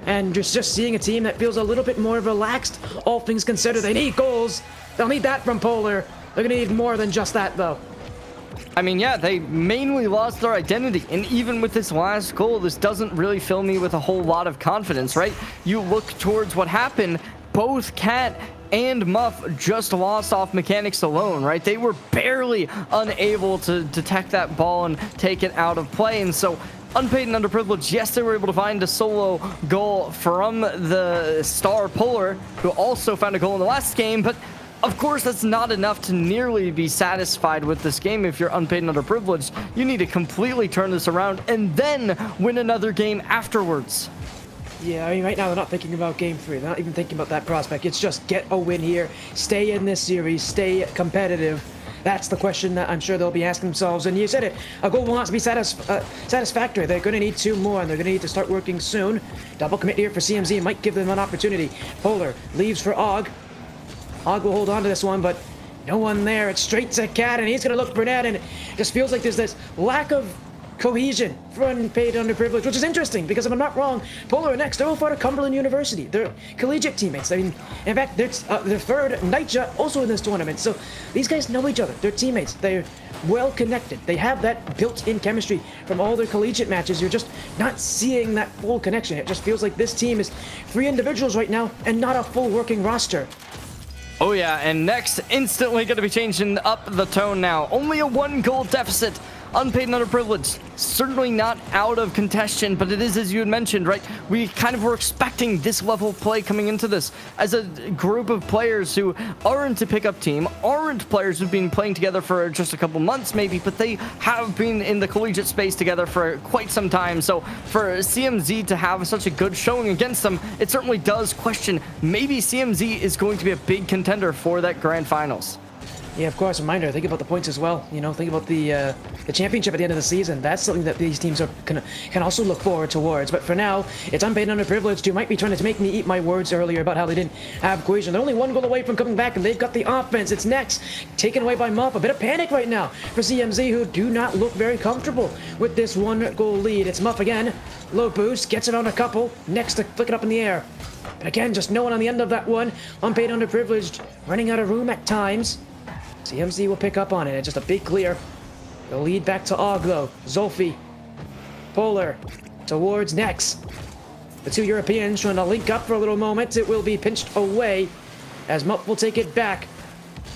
And just seeing a team that feels a little bit more relaxed, all things considered. They need goals. They'll need that from Polar. They're going to need more than just that, though. I mean, yeah, they mainly lost their identity. And even with this last goal, this doesn't really fill me with a whole lot of confidence, right? You look towards what happened, both Cat and Muff just lost off mechanics alone, right? They were barely unable to detect that ball and take it out of play. And so unpaid and underprivileged, yes, they were able to find a solo goal from the star Polar, who also found a goal in the last game, but of course, that's not enough to nearly be satisfied with this game. If you're unpaid and underprivileged, you need to completely turn this around and then win another game afterwards. Yeah, I mean, right now they're not thinking about game 3. They're not even thinking about that prospect. It's just get a win here, stay in this series, stay competitive. That's the question that I'm sure they'll be asking themselves. And you said it, a goal will not be satisfactory. They're going to need 2 more, and they're going to need to start working soon. Double commit here for CMZ might give them an opportunity. Polar leaves for Og. Og will hold on to this one, but no one there. It's straight to Cat, and he's going to look for Ned, and it just feels like there's this lack of cohesion for unpaid underprivileged, which is interesting because if I'm not wrong, Polar and Next, they're both out of Cumberland University. They're collegiate teammates. I mean, in fact, they're third Nightja also in this tournament. So these guys know each other. They're teammates. They're well connected. They have that built-in chemistry from all their collegiate matches. You're just not seeing that full connection. It just feels like this team is 3 individuals right now and not a full working roster. Oh yeah, and Next instantly going to be changing up the tone now. Only a 1-goal deficit. Unpaid and underprivileged, certainly not out of contention, but it is, as you had mentioned, right? We kind of were expecting this level of play coming into this as a group of players who aren't a pickup team, aren't players who've been playing together for just a couple months maybe, but they have been in the collegiate space together for quite some time. So for CMZ to have such a good showing against them, it certainly does question maybe CMZ is going to be a big contender for that grand finals. Yeah, of course. Reminder, think about the points as well. You know, think about the championship at the end of the season. That's something that these teams can also look forward towards. But for now, it's unpaid and underprivileged. You might be trying to make me eat my words earlier about how they didn't have cohesion. They're only 1 goal away from coming back, and they've got the offense. It's Next, taken away by Muff. A bit of panic right now for CMZ, who do not look very comfortable with this 1-goal lead. It's Muff again. Low boost, gets it on a couple. Next to flick it up in the air. But again, just no one on the end of that one. Unpaid, underprivileged, running out of room at times. CMZ will pick up on it. It's just a big clear. The lead back to Og, though. Zolfi. Polar. Towards Next. The 2 Europeans trying to link up for a little moment. It will be pinched away as Mupp will take it back.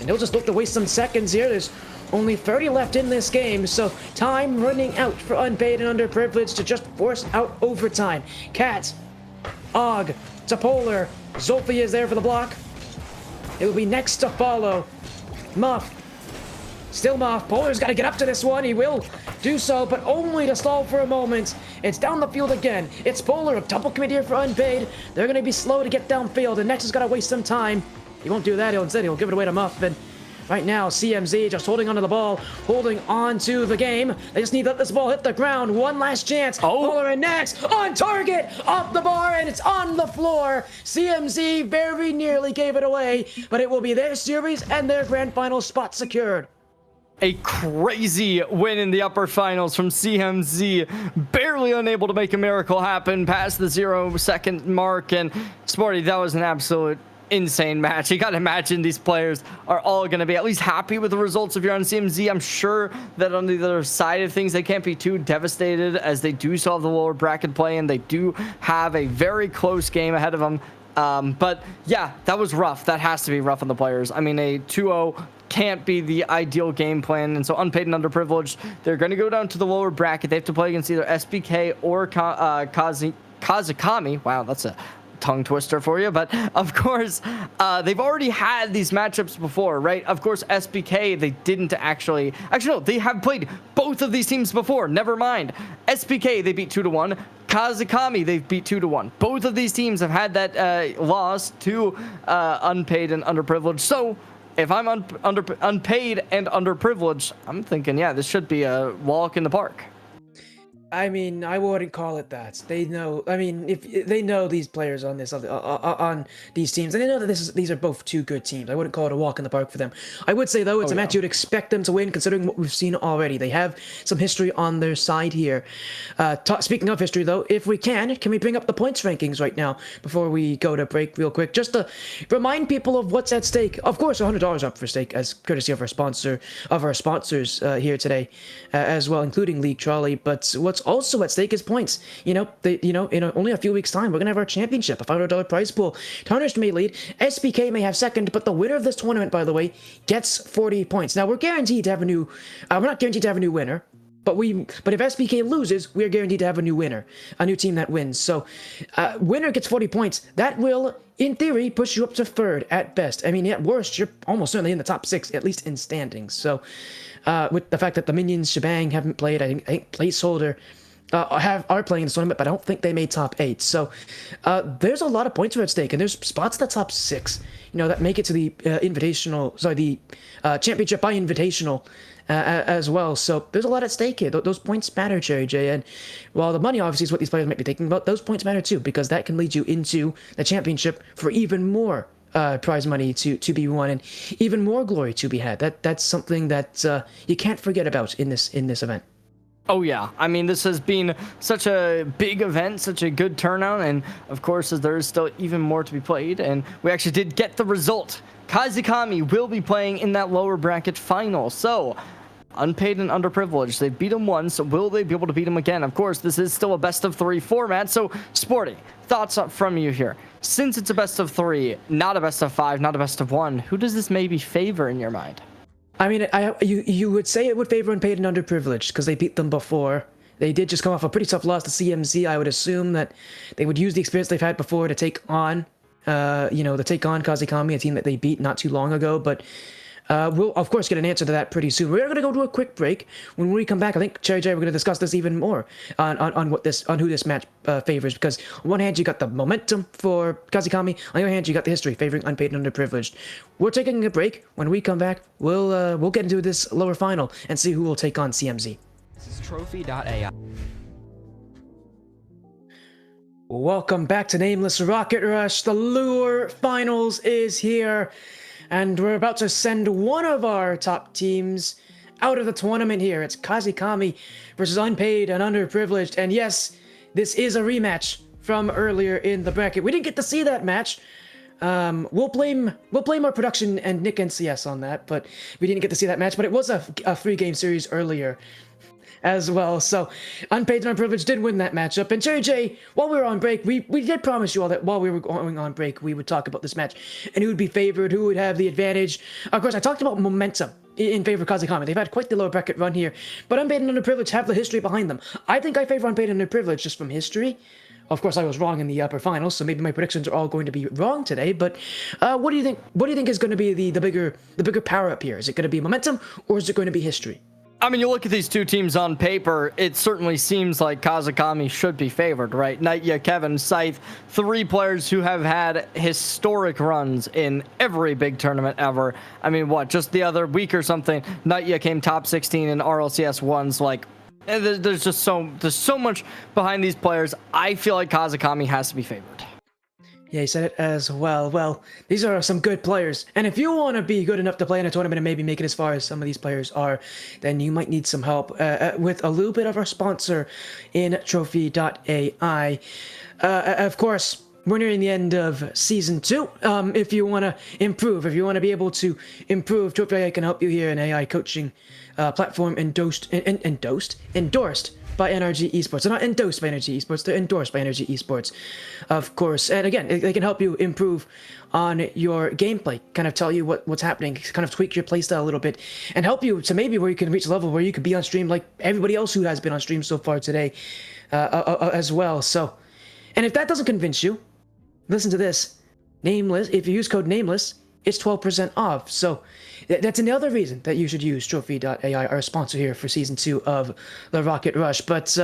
And he'll just look to waste some seconds here. There's only 30 left in this game, so time running out for unpaid and underprivileged to just force out overtime. Cat. Og. To Polar. Zolfi is there for the block. It will be Next to follow. Muff. Still Muff. Polar's got to get up to this one. He will do so, but only to stall for a moment. It's down the field again. It's Polar, a double commit here for unpaid. They're going to be slow to get downfield, and Next has got to waste some time. He won't do that. He'll give it away to Muff. And right now, CMZ just holding onto the ball, holding on to the game. They just need to let this ball hit the ground. One last chance. Polar and Next on target, off the bar, and it's on the floor. CMZ very nearly gave it away, but it will be their series and their grand final spot secured. A crazy win in the upper finals from CMZ, barely unable to make a miracle happen past the 0-second mark. And Sporty, that was an absolute insane match. You gotta imagine these players are all gonna be at least happy with the results if you're on CMZ. I'm sure that on the other side of things, they can't be too devastated as they do still have the lower bracket play and they do have a very close game ahead of them. But yeah, that was rough. That has to be rough on the players. I mean, a 2-0 can't be the ideal game plan, and so unpaid and underprivileged, they're going to go down to the lower bracket. They have to play against either SBK or Kazakami. Wow, that's a tongue twister for you, but of course they've already had these matchups before, right? Of course, SBK, they didn't actually no, they have played both of these teams before. Never mind. SBK, they beat 2-1. Kazakami, they've beat 2-1. Both of these teams have had that loss to unpaid and underprivileged. So if I'm unpaid and underprivileged, I'm thinking, yeah, this should be a walk in the park. I mean, I wouldn't call it that. They know. I mean, if they know these players on this on these teams, and they know that these are both 2 good teams. I wouldn't call it a walk in the park for them. I would say though, it's a match you'd expect them to win, considering what we've seen already. They have some history on their side here. Speaking of history, though, if we can we bring up the points rankings right now before we go to break, real quick, just to remind people of what's at stake. Of course, $100 up for stake, as courtesy of our sponsors here today, as well, including League Trolley. But what's also at stake is points. In only a few weeks' time, we're gonna have our championship, a $500 prize pool. Tarnished may lead, SBK may have second, but the winner of this tournament, by the way, gets 40 points. Now we're guaranteed to have a new. We're not guaranteed to have a new winner, but if SBK loses, we are guaranteed to have a new winner, a new team that wins. So, winner gets 40 points. That will, in theory, push you up to third at best. I mean, at worst, you're almost certainly in the top 6, at least in standings. So, with the fact that the Minions shebang haven't played, I think placeholder are playing this tournament, but I don't think they made top 8. So there's a lot of points are at stake, and there's spots in the top 6, that make it to the championship by invitational as well. So there's a lot at stake here. Those points matter, Cherry J. And while the money obviously is what these players might be thinking about, those points matter too, because that can lead you into the championship for even more prize money to be won and even more glory to be had. That's something that you can't forget about in this event. Oh yeah, I mean, this has been such a big event, such a good turnout, and of course there is still even more to be played, and we actually did get the result. Kazekami will be playing in that lower bracket final, so unpaid and underprivileged. They beat him once, will they be able to beat him again? Of course, this is still a best of 3 format, so Sporty, thoughts from you here. Since it's a best of 3, not a best of 5, not a best of 1, who does this maybe favor in your mind? I mean, you would say it would favor unpaid and underprivileged because they beat them before. They did just come off a pretty tough loss to CMZ. I would assume that they would use the experience they've had before to take on, Kazekami, a team that they beat not too long ago. But we'll, of course, get an answer to that pretty soon. We're going to go to a quick break. When we come back, I think, Cherry J, we're going to discuss this even more on who this match favors. Because on one hand, you got the momentum for Kazekami. On the other hand, you got the history favoring unpaid and underprivileged. We're taking a break. When we come back, we'll get into this lower final and see who will take on CMZ. This is trophi.ai. Welcome back to Nameless Rocket Rush. The Lure Finals is here. And we're about to send one of our top teams out of the tournament here. It's Kazekami versus Unpaid and Underprivileged. And yes, this is a rematch from earlier in the bracket. We didn't get to see that match. We'll blame our production and Nick NCS on that, but we didn't get to see that match. But it was a 3-game series earlier as well. So Unpaid and Unprivileged did win that matchup. And Cherry J, while we were on break, we did promise you all that while we were going on break, we would talk about this match and who would be favored, who would have the advantage. Of course, I talked about momentum in favor of Kazekami. They've had quite the lower bracket run here, but Unpaid and Underprivileged have the history behind them. I think I favor Unpaid and Underprivileged just from history. Of course, I was wrong in the upper finals, so maybe my predictions are all going to be wrong today. But what do you think? What do you think is going to be the bigger power up here? Is it going to be momentum or is it going to be history? I mean, you look at these two teams on paper, it certainly seems like Kazekami should be favored, right? Nightya, Kevin, Scythe, 3 players who have had historic runs in every big tournament ever. I mean, just the other week or something, Nightya came top 16 in RLCS ones. Like, there's so much behind these players. I feel like Kazekami has to be favored. Yeah, he said it as well. Well, these are some good players. And if you want to be good enough to play in a tournament and maybe make it as far as some of these players are, then you might need some help with a little bit of our sponsor in trophi.ai. Of course, we're nearing the end of Season 2. If you want to improve, if you want to be able to improve, Trophi.ai can help you here, an AI coaching platform endorsed by NRG Esports. They're not endorsed by NRG Esports, they're endorsed by NRG Esports, of course. And again, they can help you improve on your gameplay, kind of tell you what's happening, kind of tweak your playstyle a little bit, and help you to maybe where you can reach a level where you could be on stream like everybody else who has been on stream so far today as well. So, and if that doesn't convince you, listen to this. Nameless, if you use code Nameless, it's 12% off. So that's another reason that you should use trophi.ai, our sponsor here for Season 2 of the Rocket Rush. But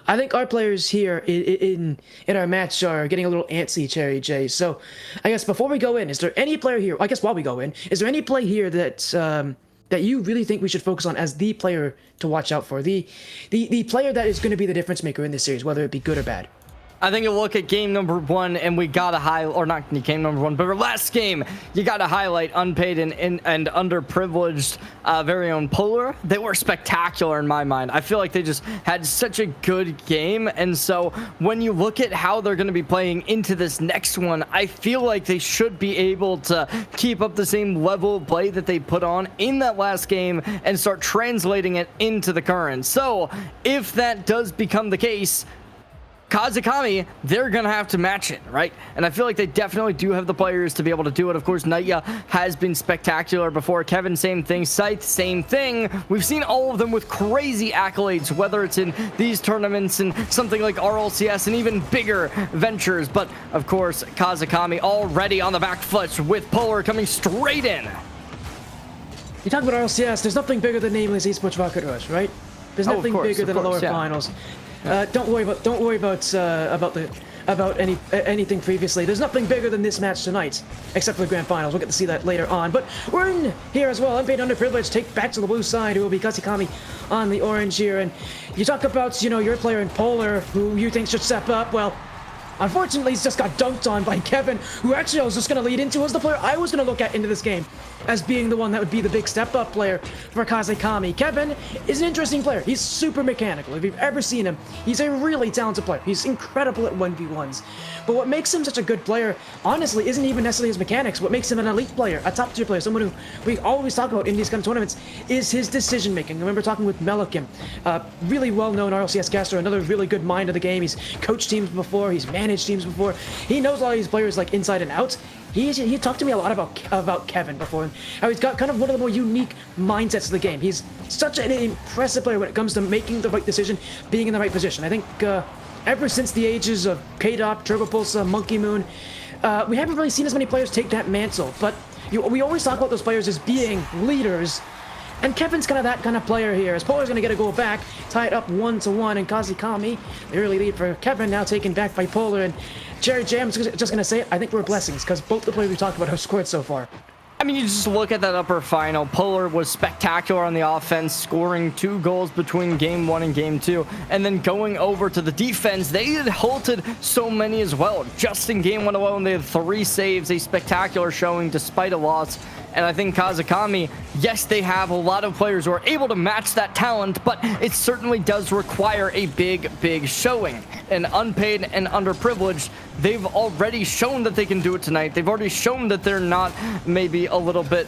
I think our players here in our match are getting a little antsy, Cherry J. So I guess before we go in, is there any player here, I guess while we go in, is there any play here that that you really think we should focus on as the player to watch out for? The player that is going to be the difference maker in this series, whether it be good or bad? I think you look at game number 1 and we got to highlight, or not game number 1, but our last game, you got to highlight unpaid and underprivileged very own Polar. They were spectacular in my mind. I feel like they just had such a good game. And so when you look at how they're going to be playing into this next one, I feel like they should be able to keep up the same level of play that they put on in that last game and start translating it into the current. So if that does become the case, Kazekami, they're going to have to match it, right? And I feel like they definitely do have the players to be able to do it. Of course, Nightya has been spectacular before. Kevin, same thing. Scythe, same thing. We've seen all of them with crazy accolades, whether it's in these tournaments and something like RLCS and even bigger ventures. But, of course, Kazekami already on the back foot with Polar coming straight in. You talk about RLCS, there's nothing bigger than Nameless Esports Rocket Rush, right? There's nothing bigger than the lower finals. Don't worry about anything previously. There's nothing bigger than this match tonight, except for the grand finals. We'll get to see that later on. But we're in here as well. Unpaid Underprivileged take back to the blue side, who will be Kazekami on the orange here. And you talk about, your player in Polar, who you think should step up. Well, unfortunately, he's just got dunked on by Kevin, who actually I was just going to lead into as the player I was going to look at into this game as being the one that would be the big step-up player for Kazekami. Kevin is an interesting player. He's super mechanical. If you've ever seen him, he's a really talented player. He's incredible at 1v1s. But what makes him such a good player, honestly, isn't even necessarily his mechanics. What makes him an elite player, a top-tier player, someone who we always talk about in these kind of tournaments, is his decision-making. I remember talking with Melikim, really well-known RLCS caster, another really good mind of the game. He's coached teams before. He's managed teams before. He knows a lot of these players like inside and out. He talked to me a lot about Kevin before, and how he's got kind of one of the more unique mindsets of the game. He's such an impressive player when it comes to making the right decision, being in the right position. I think ever since the ages of K-Dop, Turbo Pulse, Monkey Moon, we haven't really seen as many players take that mantle, but we always talk about those players as being leaders. And Kevin's kind of that kind of player here, as Polar's going to get a goal back, tie it up 1-1, and Kazekami, the early lead for Kevin, now taken back by Polar. And Jerry J, I'm just going to say it, I think we're blessings, because both the players we talked about have scored so far. I mean, you just look at that upper final. Polar was spectacular on the offense, scoring 2 goals between game 1 and game 2. And then going over to the defense, they had halted so many as well. Just in game 1 alone, they had 3 saves, a spectacular showing despite a loss. And I think Kazekami, yes, they have a lot of players who are able to match that talent, but it certainly does require a big showing. And unpaid and underprivileged, they've already shown that they can do it tonight. They've already shown that they're not maybe a little bit,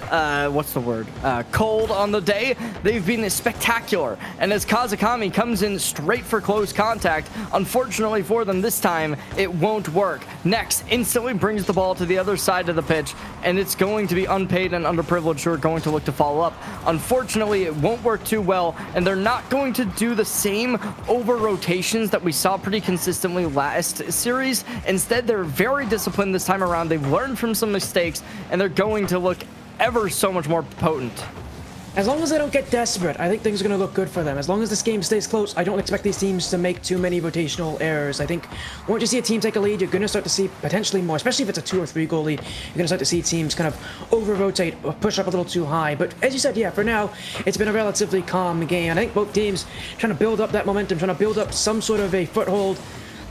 cold on the day. They've been spectacular. And as Kazekami comes in straight for close contact, unfortunately for them this time, it won't work. Next, instantly brings the ball to the other side of the pitch, and it's going to be unpaid and underprivileged who are going to look to follow up. Unfortunately, it won't work too well, and they're not going to do the same over rotations that we saw pretty consistently last series. Instead, they're very disciplined this time around. They've learned from some mistakes, and they're going to look ever so much more potent. As long as they don't get desperate, I think things are going to look good for them. As long as this game stays close, I don't expect these teams to make too many rotational errors. I think once you see a team take a lead, you're going to start to see potentially more, especially if it's a 2 or 3 goal lead, you're going to start to see teams kind of over-rotate or push up a little too high. But as you said, yeah, for now, it's been a relatively calm game. I think both teams trying to build up that momentum, trying to build up some sort of a foothold.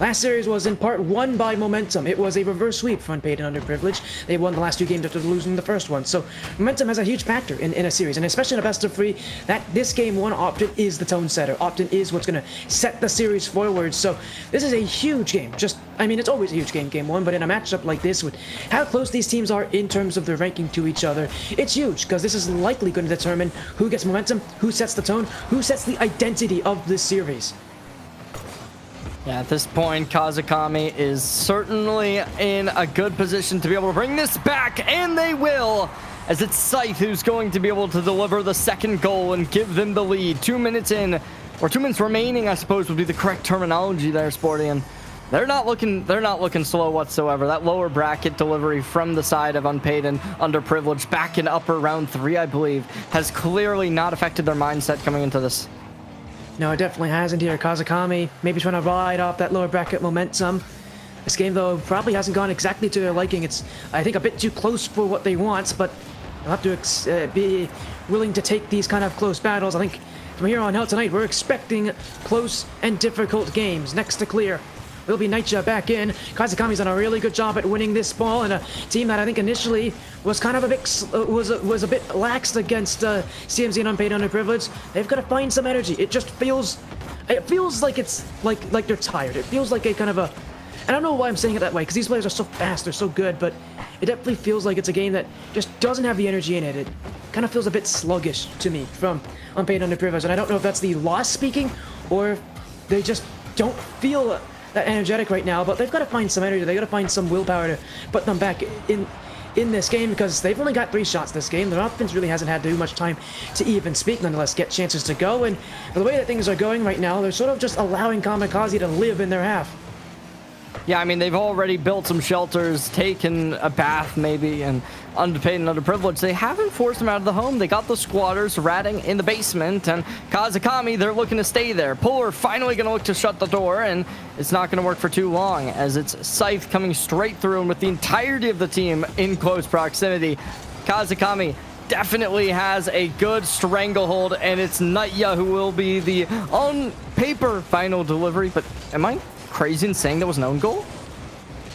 Last series was in part won by momentum. It was a reverse sweep for unpaid and underprivileged. They won the last 2 games after losing the first one. So momentum has a huge factor in a series, and especially in a best of 3, that this game 1 often is the tone setter. Often is what's going to set the series forward. So this is a huge game. It's always a huge game 1, but in a matchup like this, with how close these teams are in terms of their ranking to each other, it's huge, because this is likely going to determine who gets momentum, who sets the tone, who sets the identity of this series. Yeah, at this point, Kazekami is certainly in a good position to be able to bring this back, and they will, as it's Scythe who's going to be able to deliver the second goal and give them the lead. 2 minutes in, or 2 minutes remaining, I suppose would be the correct terminology there, Sportian. They're not looking slow whatsoever. That lower bracket delivery from the side of unpaid and underprivileged back in upper round 3, I believe, has clearly not affected their mindset coming into this. No, it definitely hasn't here. Kazekami maybe trying to ride off that lower bracket momentum. This game, though, probably hasn't gone exactly to their liking. It's, I think, a bit too close for what they want, but they'll have to be willing to take these kind of close battles. I think from here on out tonight, we're expecting close and difficult games. Next to clear will be Nightja back in. Kazekami's done a really good job at winning this ball, and a team that I think initially was kind of a bit was a bit laxed against CMZ and unpaid underprivileged. They've got to find some energy. It feels like it's like they're tired. It feels like a kind of a, I don't know why I'm saying it that way, because these players are so fast, they're so good, but it definitely feels like it's a game that just doesn't have the energy in it. It kind of feels a bit sluggish to me from unpaid underprivileged, and I don't know if that's the loss speaking or if they just don't feel that energetic right now, but they've got to find some energy. They've got to find some willpower to put them back in this game, because they've only got 3 shots this game. Their offense really hasn't had too much time to even speak, nonetheless get chances to go, and the way that things are going right now, they're sort of just allowing Kamikaze to live in their half. Yeah, I mean, they've already built some shelters, taken a bath maybe, and underpaid and underprivileged. They haven't forced them out of the home. They got the squatters ratting in the basement, and Kazakami, they're looking to stay there. Polar finally going to look to shut the door, and it's not going to work for too long, as it's Scythe coming straight through, and with the entirety of the team in close proximity. Kazakami definitely has a good stranglehold, and it's Nightya who will be the, on paper, final delivery. But am I crazy in saying that was an own goal?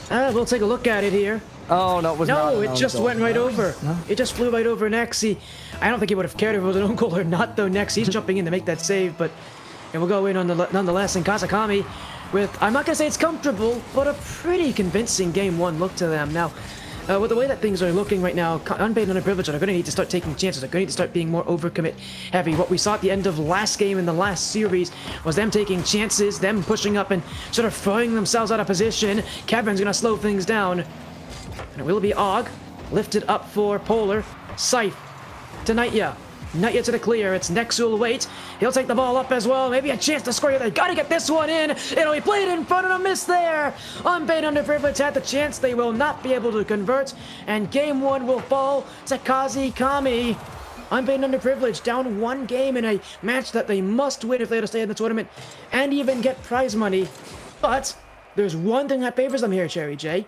We'll take a look at it here. Oh, no, it was not. No, it just went right over. No. It just flew right over Nexi. I don't think he would have cared if it was an own goal or not, though. Next, he's jumping in to make that save, but it will go in nonetheless. And Kazakami with, I'm not going to say it's comfortable, but a pretty convincing game one look to them. Now, with the way that things are looking right now, unpaid and underprivileged are going to need to start taking chances. They're going to need to start being more overcommit heavy. What we saw at the end of last game in the last series was them taking chances, them pushing up and sort of throwing themselves out of position. Kevin's going to slow things down. And it will be Og, lifted up for Polar. Scythe to Nightya. Nightya to the clear. It's Nex who will wait. He'll take the ball up as well. Maybe a chance to score here. They got to get this one in. It'll be played in front of a miss there. Unpaid underprivileged had the chance. They will not be able to convert. And game one will fall to Kazakami. Unpaid underprivileged down one game in a match that they must win if they are to stay in the tournament and even get prize money. But there's one thing that favors them here, Cherry J.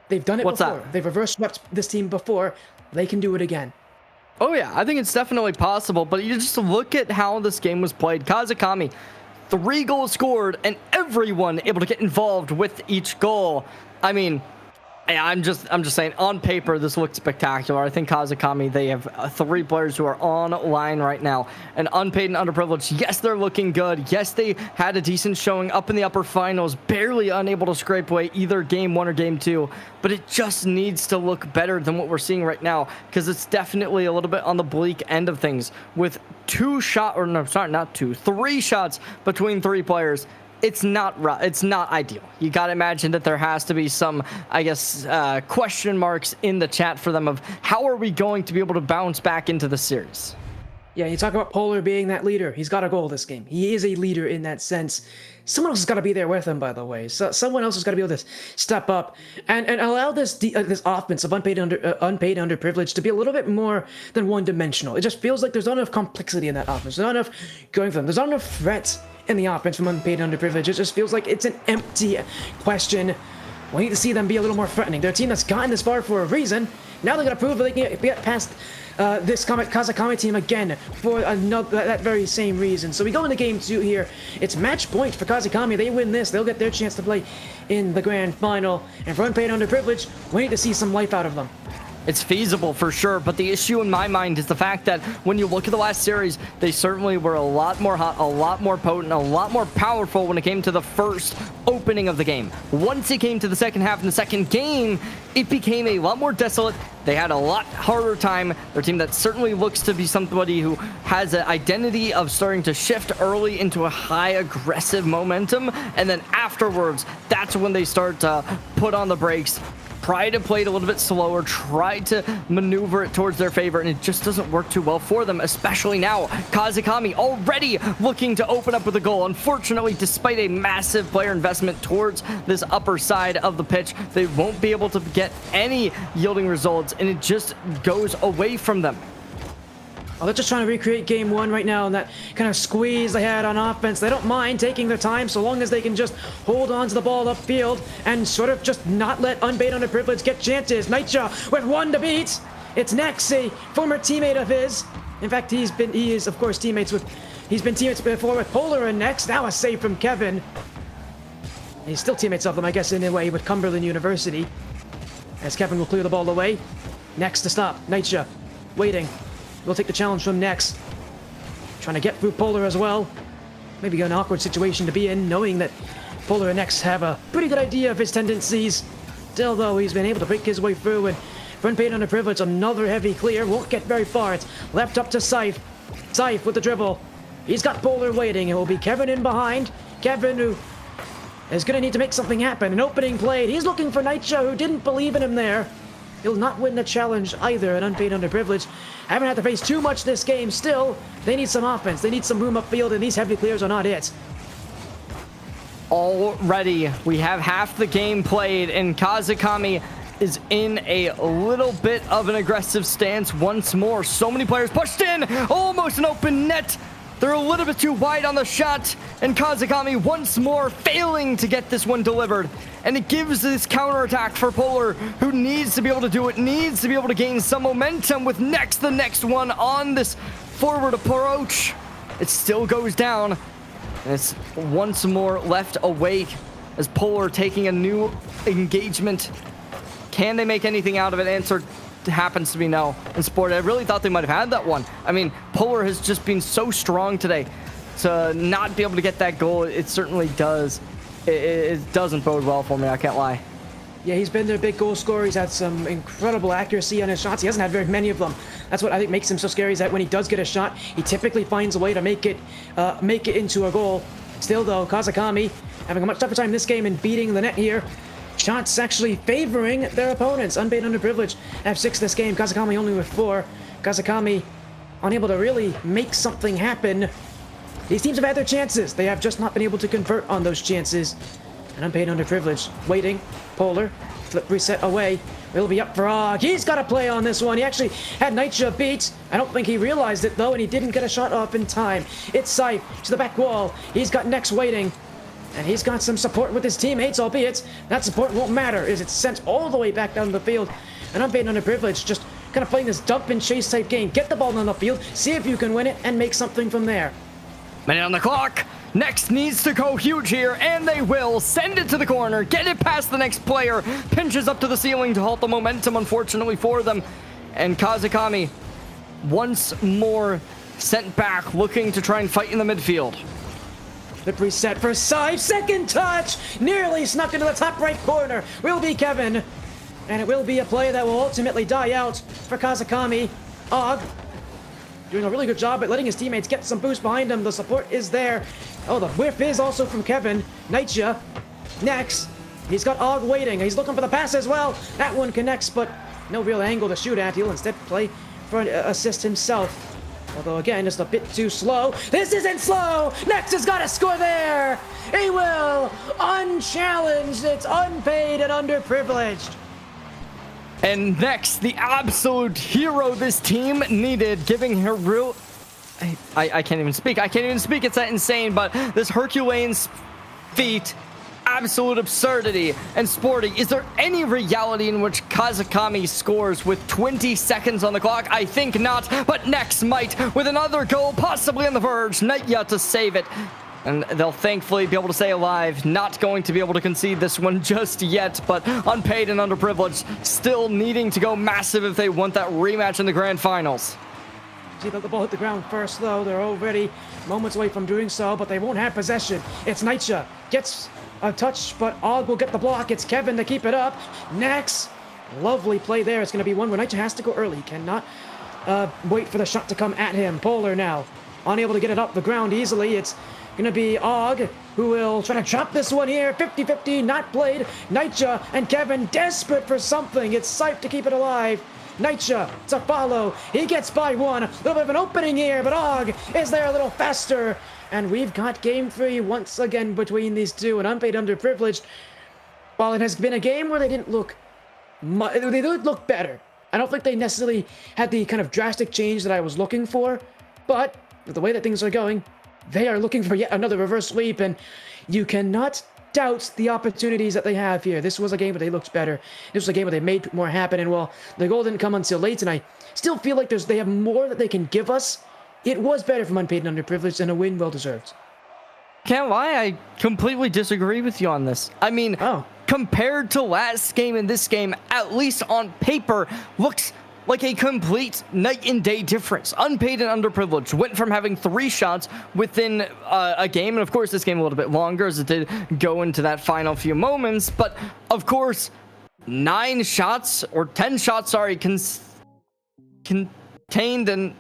They've done it before. That? They've reverse swept this team before. They can do it again. Oh yeah, I think it's definitely possible, but you just look at how this game was played. Kazakami, 3 goals scored, and everyone able to get involved with each goal. I mean, I'm just saying, on paper, this looks spectacular. I think Kazakami, they have 3 players who are online right now. And unpaid and underprivileged, yes, they're looking good. Yes, they had a decent showing up in the upper finals, barely unable to scrape away either game 1 or game 2. But it just needs to look better than what we're seeing right now, because it's definitely a little bit on the bleak end of things. With 3 shots between 3 players. It's not ideal. You gotta imagine that there has to be some, I guess, question marks in the chat for them of how are we going to be able to bounce back into the series. Yeah, you talk about Polar being that leader. He's got a goal this game. He is a leader in that sense. Someone else has got to be there with him, by the way. So someone else has got to be able to step up and allow this offense of unpaid underprivileged to be a little bit more than one-dimensional. It just feels like there's not enough complexity in that offense. There's not enough going for them. There's not enough threats in the offense from unpaid underprivileged. It just feels like it's an empty question. We need to see them be a little more threatening. They're a team that's gotten this far for a reason. Now they're going to prove that they can get past this Kazakami team again for that very same reason. So we go into game 2 here. It's match point for Kazakami. They win this, they'll get their chance to play in the grand final. And for unpaid underprivileged, we need to see some life out of them. It's feasible for sure, but the issue in my mind is the fact that when you look at the last series, they certainly were a lot more hot, a lot more potent, a lot more powerful when it came to the first opening of the game. Once it came to the second half in the second game, it became a lot more desolate. They had a lot harder time. They're a team that certainly looks to be somebody who has an identity of starting to shift early into a high aggressive momentum, and then afterwards, that's when they start to put on the brakes, try to play it a little bit slower, try to maneuver it towards their favor, and it just doesn't work too well for them, especially now. Kazakami already looking to open up with a goal. Unfortunately, despite a massive player investment towards this upper side of the pitch, they won't be able to get any yielding results, and it just goes away from them. Oh, they're just trying to recreate game 1 right now, and that kind of squeeze they had on offense. They don't mind taking their time so long as they can just hold on to the ball upfield and sort of just not let unpaid underprivileged get chances. Nightja with 1 to beat. It's Nexi, former teammate of his. In fact, he is of course teammates before with Polar and Nex. Now a save from Kevin. He's still teammates of them, I guess, in a way, with Cumberland University. As Kevin will clear the ball away. Nex to stop. Nightja waiting. We'll take the challenge from Nex. Trying to get through Polar as well. Maybe an awkward situation to be in, knowing that Polar and Nex have a pretty good idea of his tendencies. Still, though, he's been able to break his way through, and for unpaid underprivileged, another heavy clear. Won't get very far. It's left up to Scythe. Scythe with the dribble. He's got Polar waiting. It will be Kevin in behind. Kevin, who is going to need to make something happen. An opening play. He's looking for Nightja, who didn't believe in him there. He'll not win the challenge either, an unpaid underprivileged. Haven't had to face too much this game. Still, they need some offense. They need some room upfield, and these heavy clears are not it. already. We have half the game played, and Kazakami is in a little bit of an aggressive stance once more. So many players pushed in, almost an open net. They're a little bit too wide on the shot, and Kazakami once more failing to get this one delivered. And it gives this counterattack for Polar, who needs to be able to do it, needs to be able to gain some momentum with the next one on this forward approach. It still goes down, and it's once more left awake as Polar taking a new engagement. Can they make anything out of it? Answer happens to be no. In Sport, I really thought they might have had that one. I mean, Polar has just been so strong today. To not be able to get that goal, it certainly does. It doesn't bode well for me, I can't lie. Yeah, he's been their big goal scorer. He's had some incredible accuracy on his shots. He hasn't had very many of them. That's what I think makes him so scary, is that when he does get a shot, he typically finds a way to make it into a goal. Still, though, Kazakami having a much tougher time this game and beating the net here. Shots actually favoring their opponents. Unpaid Underprivileged have 6 this game. Kazakami only with 4. Kazakami unable to really make something happen. These teams have had their chances. They have just not been able to convert on those chances. And Unpaid Underprivileged waiting. Polar flip reset away. Will be up for Og. He's got to play on this one. He actually had Nightja beat. I don't think he realized it though, and he didn't get a shot off in time. It's Scythe to the back wall. He's got Nex waiting. And he's got some support with his teammates, albeit that support won't matter as it's sent all the way back down the field. And Unpaid Underprivileged just kind of playing this dump and chase type game. Get the ball on the field, see if you can win it, and make something from there. Minute on the clock. Next needs to go huge here, and they will. Send it to the corner, get it past the next player. Pinches up to the ceiling to halt the momentum, unfortunately for them. And Kazakami once more sent back, looking to try and fight in the midfield. The preset for Scythe, second touch, nearly snuck into the top right corner. Will be Kevin, and it will be a play that will ultimately die out for Kazakami. Og doing a really good job at letting his teammates get some boost behind him. The support is there. Oh, the whiff is also from Kevin. Nightja, next. He's got Og waiting. He's looking for the pass as well. That one connects, but no real angle to shoot at. He'll instead play for an assist himself. Although, again, just a bit too slow. This isn't slow! Next has got to score there! He will! Unchallenged! It's Unpaid and Underprivileged. And next, the absolute hero this team needed, giving her real... I can't even speak. I can't even speak. It's that insane, but this Herculean feat, absolute absurdity. And Sporty, is there any reality in which Kazakami scores with 20 seconds on the clock? I think not, but next might with another goal, possibly on the verge. Nightja to save it. And they'll thankfully be able to stay alive. Not going to be able to concede this one just yet, but Unpaid and Underprivileged still needing to go massive if they want that rematch in the grand finals. See that the ball hit the ground first, though. They're already moments away from doing so, but they won't have possession. It's Nightja. Gets a touch, but Og will get the block. It's Kevin to keep it up. Next. Lovely play there. It's going to be one where Nightja has to go early. He cannot wait for the shot to come at him. Polar now unable to get it up the ground easily. It's going to be Og who will try to chop this one here. 50-50, not played. Nightja and Kevin desperate for something. It's Scythe to keep it alive. Nightja to follow. He gets by one. A little bit of an opening here, but Og is there a little faster. And we've got game 3 once again between these two. And Unpaid Underprivileged, while it has been a game where they didn't look... they did look better. I don't think they necessarily had the kind of drastic change that I was looking for. But with the way that things are going, they are looking for yet another reverse sweep. And you cannot doubt the opportunities that they have here. This was a game where they looked better. This was a game where they made more happen. And well, the goal didn't come until late. And I still feel like they have more that they can give us. It was better from Unpaid and Underprivileged, and a win well deserved. Can't lie, I completely disagree with you on this. I mean, compared to last game and this game, at least on paper, looks like a complete night and day difference. Unpaid and Underprivileged went from having 3 shots within a game, and of course this game a little bit longer as it did go into that final few moments, but of course 9 shots, or 10 shots, sorry, contained and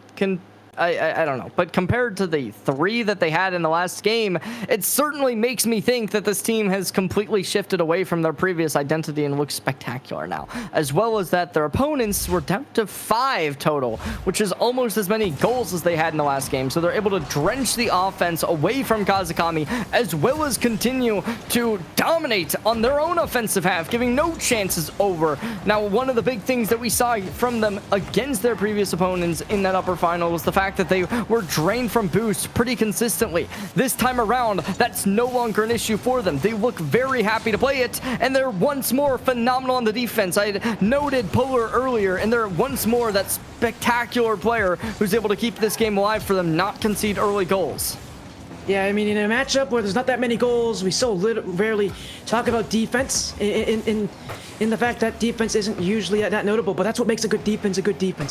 I don't know. But compared to the 3 that they had in the last game, it certainly makes me think that this team has completely shifted away from their previous identity and looks spectacular now. As well as that their opponents were down to 5 total, which is almost as many goals as they had in the last game. So they're able to drench the offense away from Kazakami, as well as continue to dominate on their own offensive half, giving no chances over. Now, one of the big things that we saw from them against their previous opponents in that upper final was the fact that they were drained from boost pretty consistently. This time around, that's no longer an issue for them. They look very happy to play it, and they're once more phenomenal on the defense. I had noted Polar earlier, and they're once more that spectacular player who's able to keep this game alive for them, not concede early goals. Yeah, I mean, in a matchup where there's not that many goals, we so rarely talk about defense in the fact that defense isn't usually that notable, but that's what makes a good defense,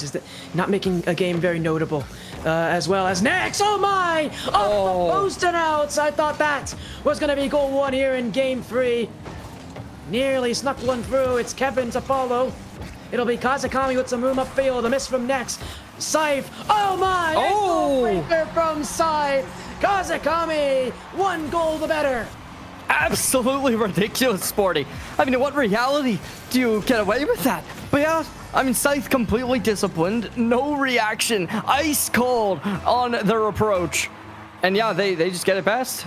is that not making a game very notable. As well as next, oh my! Off the post and outs! I thought that was going to be goal 1 here in game 3. Nearly snuck one through. It's Kevin to follow. It'll be Kazakami with some room upfield. A miss from Nex. Scythe. Oh my! Oh! Breaker from Scythe. Kazakami, 1 goal the better. Absolutely ridiculous, Sporty. I mean, in what reality do you get away with that? But yeah, I mean, Scythe completely disciplined, no reaction, ice cold on their approach. And yeah, they just get it past.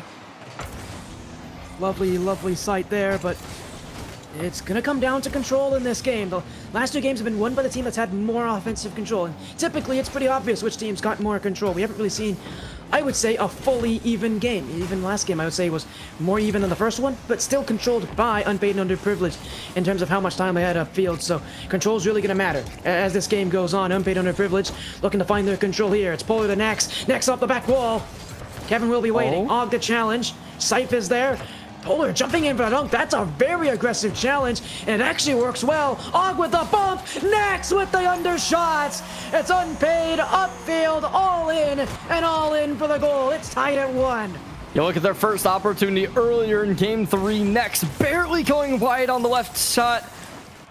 Lovely sight there, but it's gonna come down to control in this game. The last 2 games have been won by the team that's had more offensive control, and typically it's pretty obvious which team's got more control. We haven't really seen, I would say, a fully even game. Even last game, I would say, was more even than the first one, but still controlled by Unpaid and Underprivileged in terms of how much time they had upfield. So control's really gonna matter as this game goes on. Unpaid and Underprivileged looking to find their control here. It's Polar to Nex. Nex off the back wall. Kevin will be waiting. Og the challenge. Scythe is there. Polar jumping in for a dunk. That's a very aggressive challenge, and it actually works well. Og with the bump. Next with the undershots. It's Unpaid, upfield, all in, and all in for the goal. It's tied at 1. You look at their first opportunity earlier in game 3. Next, barely going wide on the left shot,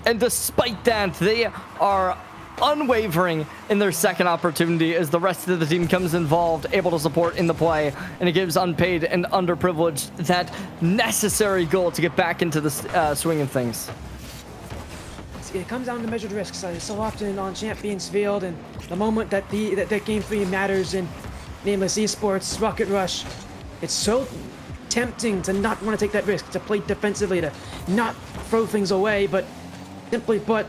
and despite that, they are unwavering in their second opportunity as the rest of the team comes involved, able to support in the play, and it gives Unpaid and Underprivileged that necessary goal to get back into the swing of things. It comes down to measured risks. So often on Champions Field, and the moment that that game 3 matters in Nameless Esports, Rocket Rush, it's so tempting to not want to take that risk, to play defensively, to not throw things away, but simply put,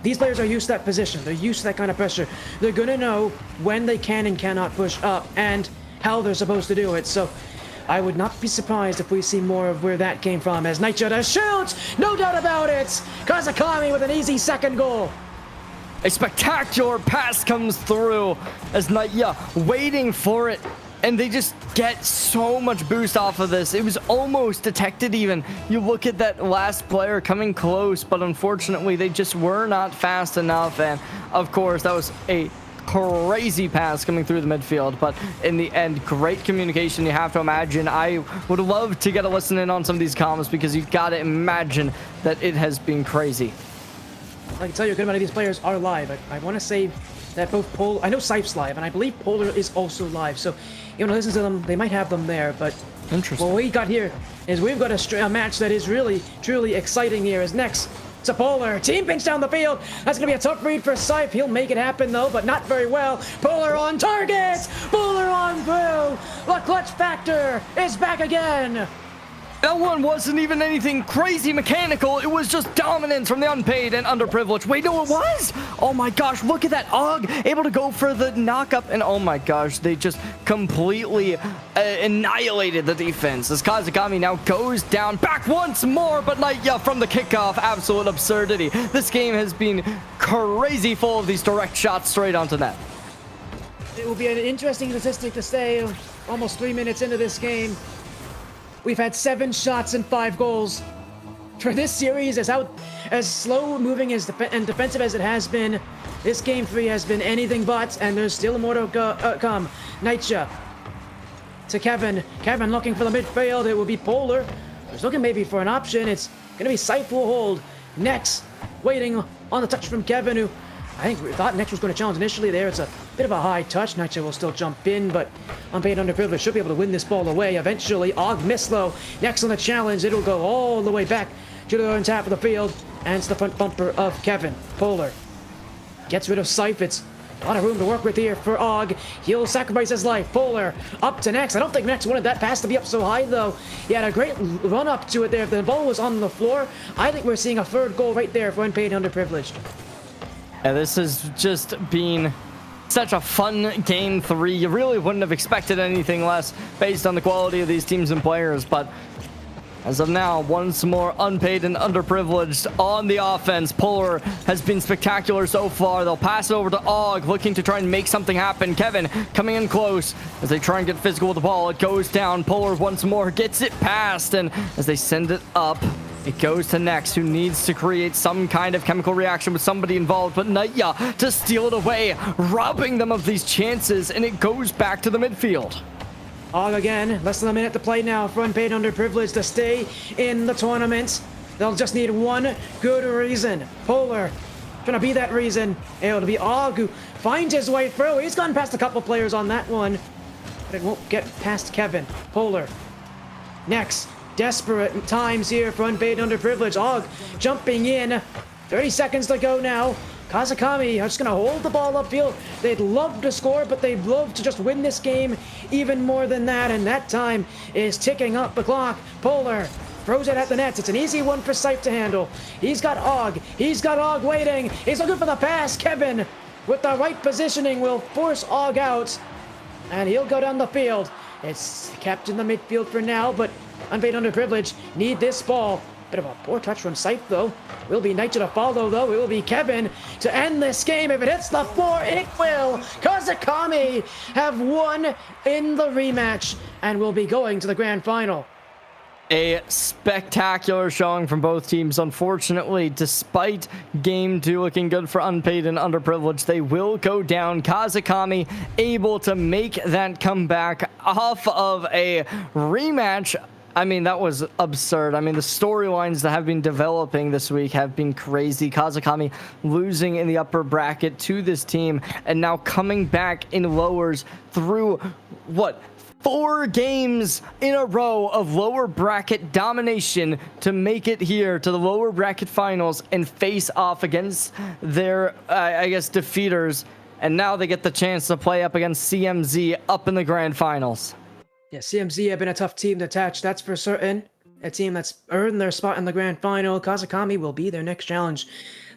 these players are used to that position. They're used to that kind of pressure. They're going to know when they can and cannot push up and how they're supposed to do it. So I would not be surprised if we see more of where that came from as Nightshade shoots. No doubt about it. Kazakami with an easy second goal. A spectacular pass comes through as Naya waiting for it, and they just get so much boost off of this. It was almost detected even. You look at that last player coming close, but unfortunately they just were not fast enough. And of course, that was a crazy pass coming through the midfield, but in the end, great communication. You have to imagine. I would love to get a listen in on some of these comments, because you got to imagine that it has been crazy. I can tell you a good amount of these players are live. I want to say that both Polar, I know Scythe's live, and I believe Polar is also live. So, you want to listen to them, they might have them there, but interesting. What we got here is we've got a match that is really, truly exciting here. Is next to Polar. Team pinch down the field. That's going to be a tough read for Scythe. He'll make it happen, though, but not very well. Polar on target. Polar on through. The clutch factor is back again. That one wasn't even anything crazy mechanical. It was just dominance from the Unpaid and Underprivileged. Wait, no, it was? Oh my gosh, look at that. Og able to go for the knockup, and oh my gosh, they just completely annihilated the defense as Kazakami now goes down back once more, but Naya from the kickoff, absolute absurdity. This game has been crazy full of these direct shots straight onto net. It will be an interesting statistic to say almost 3 minutes into this game. We've had 7 shots and 5 goals. For this series, as slow moving and defensive as it has been, this game 3 has been anything but, and there's still more to come. Nightshade to Kevin. Kevin looking for the midfield. It will be Polar. He's looking maybe for an option. It's going to be Scythe will hold. Nex waiting on the touch from Kevin, who I think we thought Nex was going to challenge initially there. It's a Bit of a high touch. Nitro will still jump in, but Unpaid Underprivileged should be able to win this ball away eventually. Og Mislow next on the challenge. It'll go all the way back to the top of the field. And it's the front bumper of Kevin. Polar gets rid of Seifitz. A lot of room to work with here for Og. He'll sacrifice his life. Polar up to Nex. I don't think Nex wanted that pass to be up so high, though. He had a great run up to it there. If the ball was on the floor, I think we're seeing a third goal right there for Unpaid Underprivileged. Yeah, this has just been such a fun game 3. You really wouldn't have expected anything less based on the quality of these teams and players, but as of now, once more, Unpaid and Underprivileged on the offense. Polar has been spectacular so far. They'll pass it over to Og, looking to try and make something happen. Kevin coming in close as they try and get physical with the ball. It goes down. Polar once more gets it past, and as they send it up, it goes to Nex, who needs to create some kind of chemical reaction with somebody involved, but Naya to steal it away, robbing them of these chances, and it goes back to the midfield. Og again, less than a minute to play now for Unpaid Underprivileged to stay in the tournament. They'll just need one good reason. Polar gonna be that reason. It'll be Og who finds his way through. He's gone past a couple players on that one, but it won't get past Kevin. Polar. Next, desperate times here for Unpaid Underprivileged. Og jumping in. 30 seconds to go now. Kazakami are just going to hold the ball upfield. They'd love to score, but they'd love to just win this game even more than that, and that time is ticking up the clock. Polar throws it at the nets. It's an easy one for Sipe to handle. He's got Og. He's got Og waiting. He's looking for the pass. Kevin, with the right positioning, will force Og out, and he'll go down the field. It's kept in the midfield for now, but Unpaid Underprivileged need this ball. Bit of a poor touch from Sipe, though. Will be Nitro to follow, though. It will be Kevin to end this game. If it hits the floor, it will. Kazakami have won in the rematch and will be going to the grand final. A spectacular showing from both teams. Unfortunately, despite game 2 looking good for Unpaid and Underprivileged, they will go down. Kazakami able to make that comeback off of a rematch. I mean, that was absurd. I mean, the storylines that have been developing this week have been crazy. Kazakami losing in the upper bracket to this team and now coming back in lowers through, what, 4 games in a row of lower bracket domination to make it here to the lower bracket finals and face off against their, I guess, defeaters. And now they get the chance to play up against CMZ up in the grand finals. Yeah, CMZ have been a tough team to attach, that's for certain. A team that's earned their spot in the grand final. Kazakami will be their next challenge.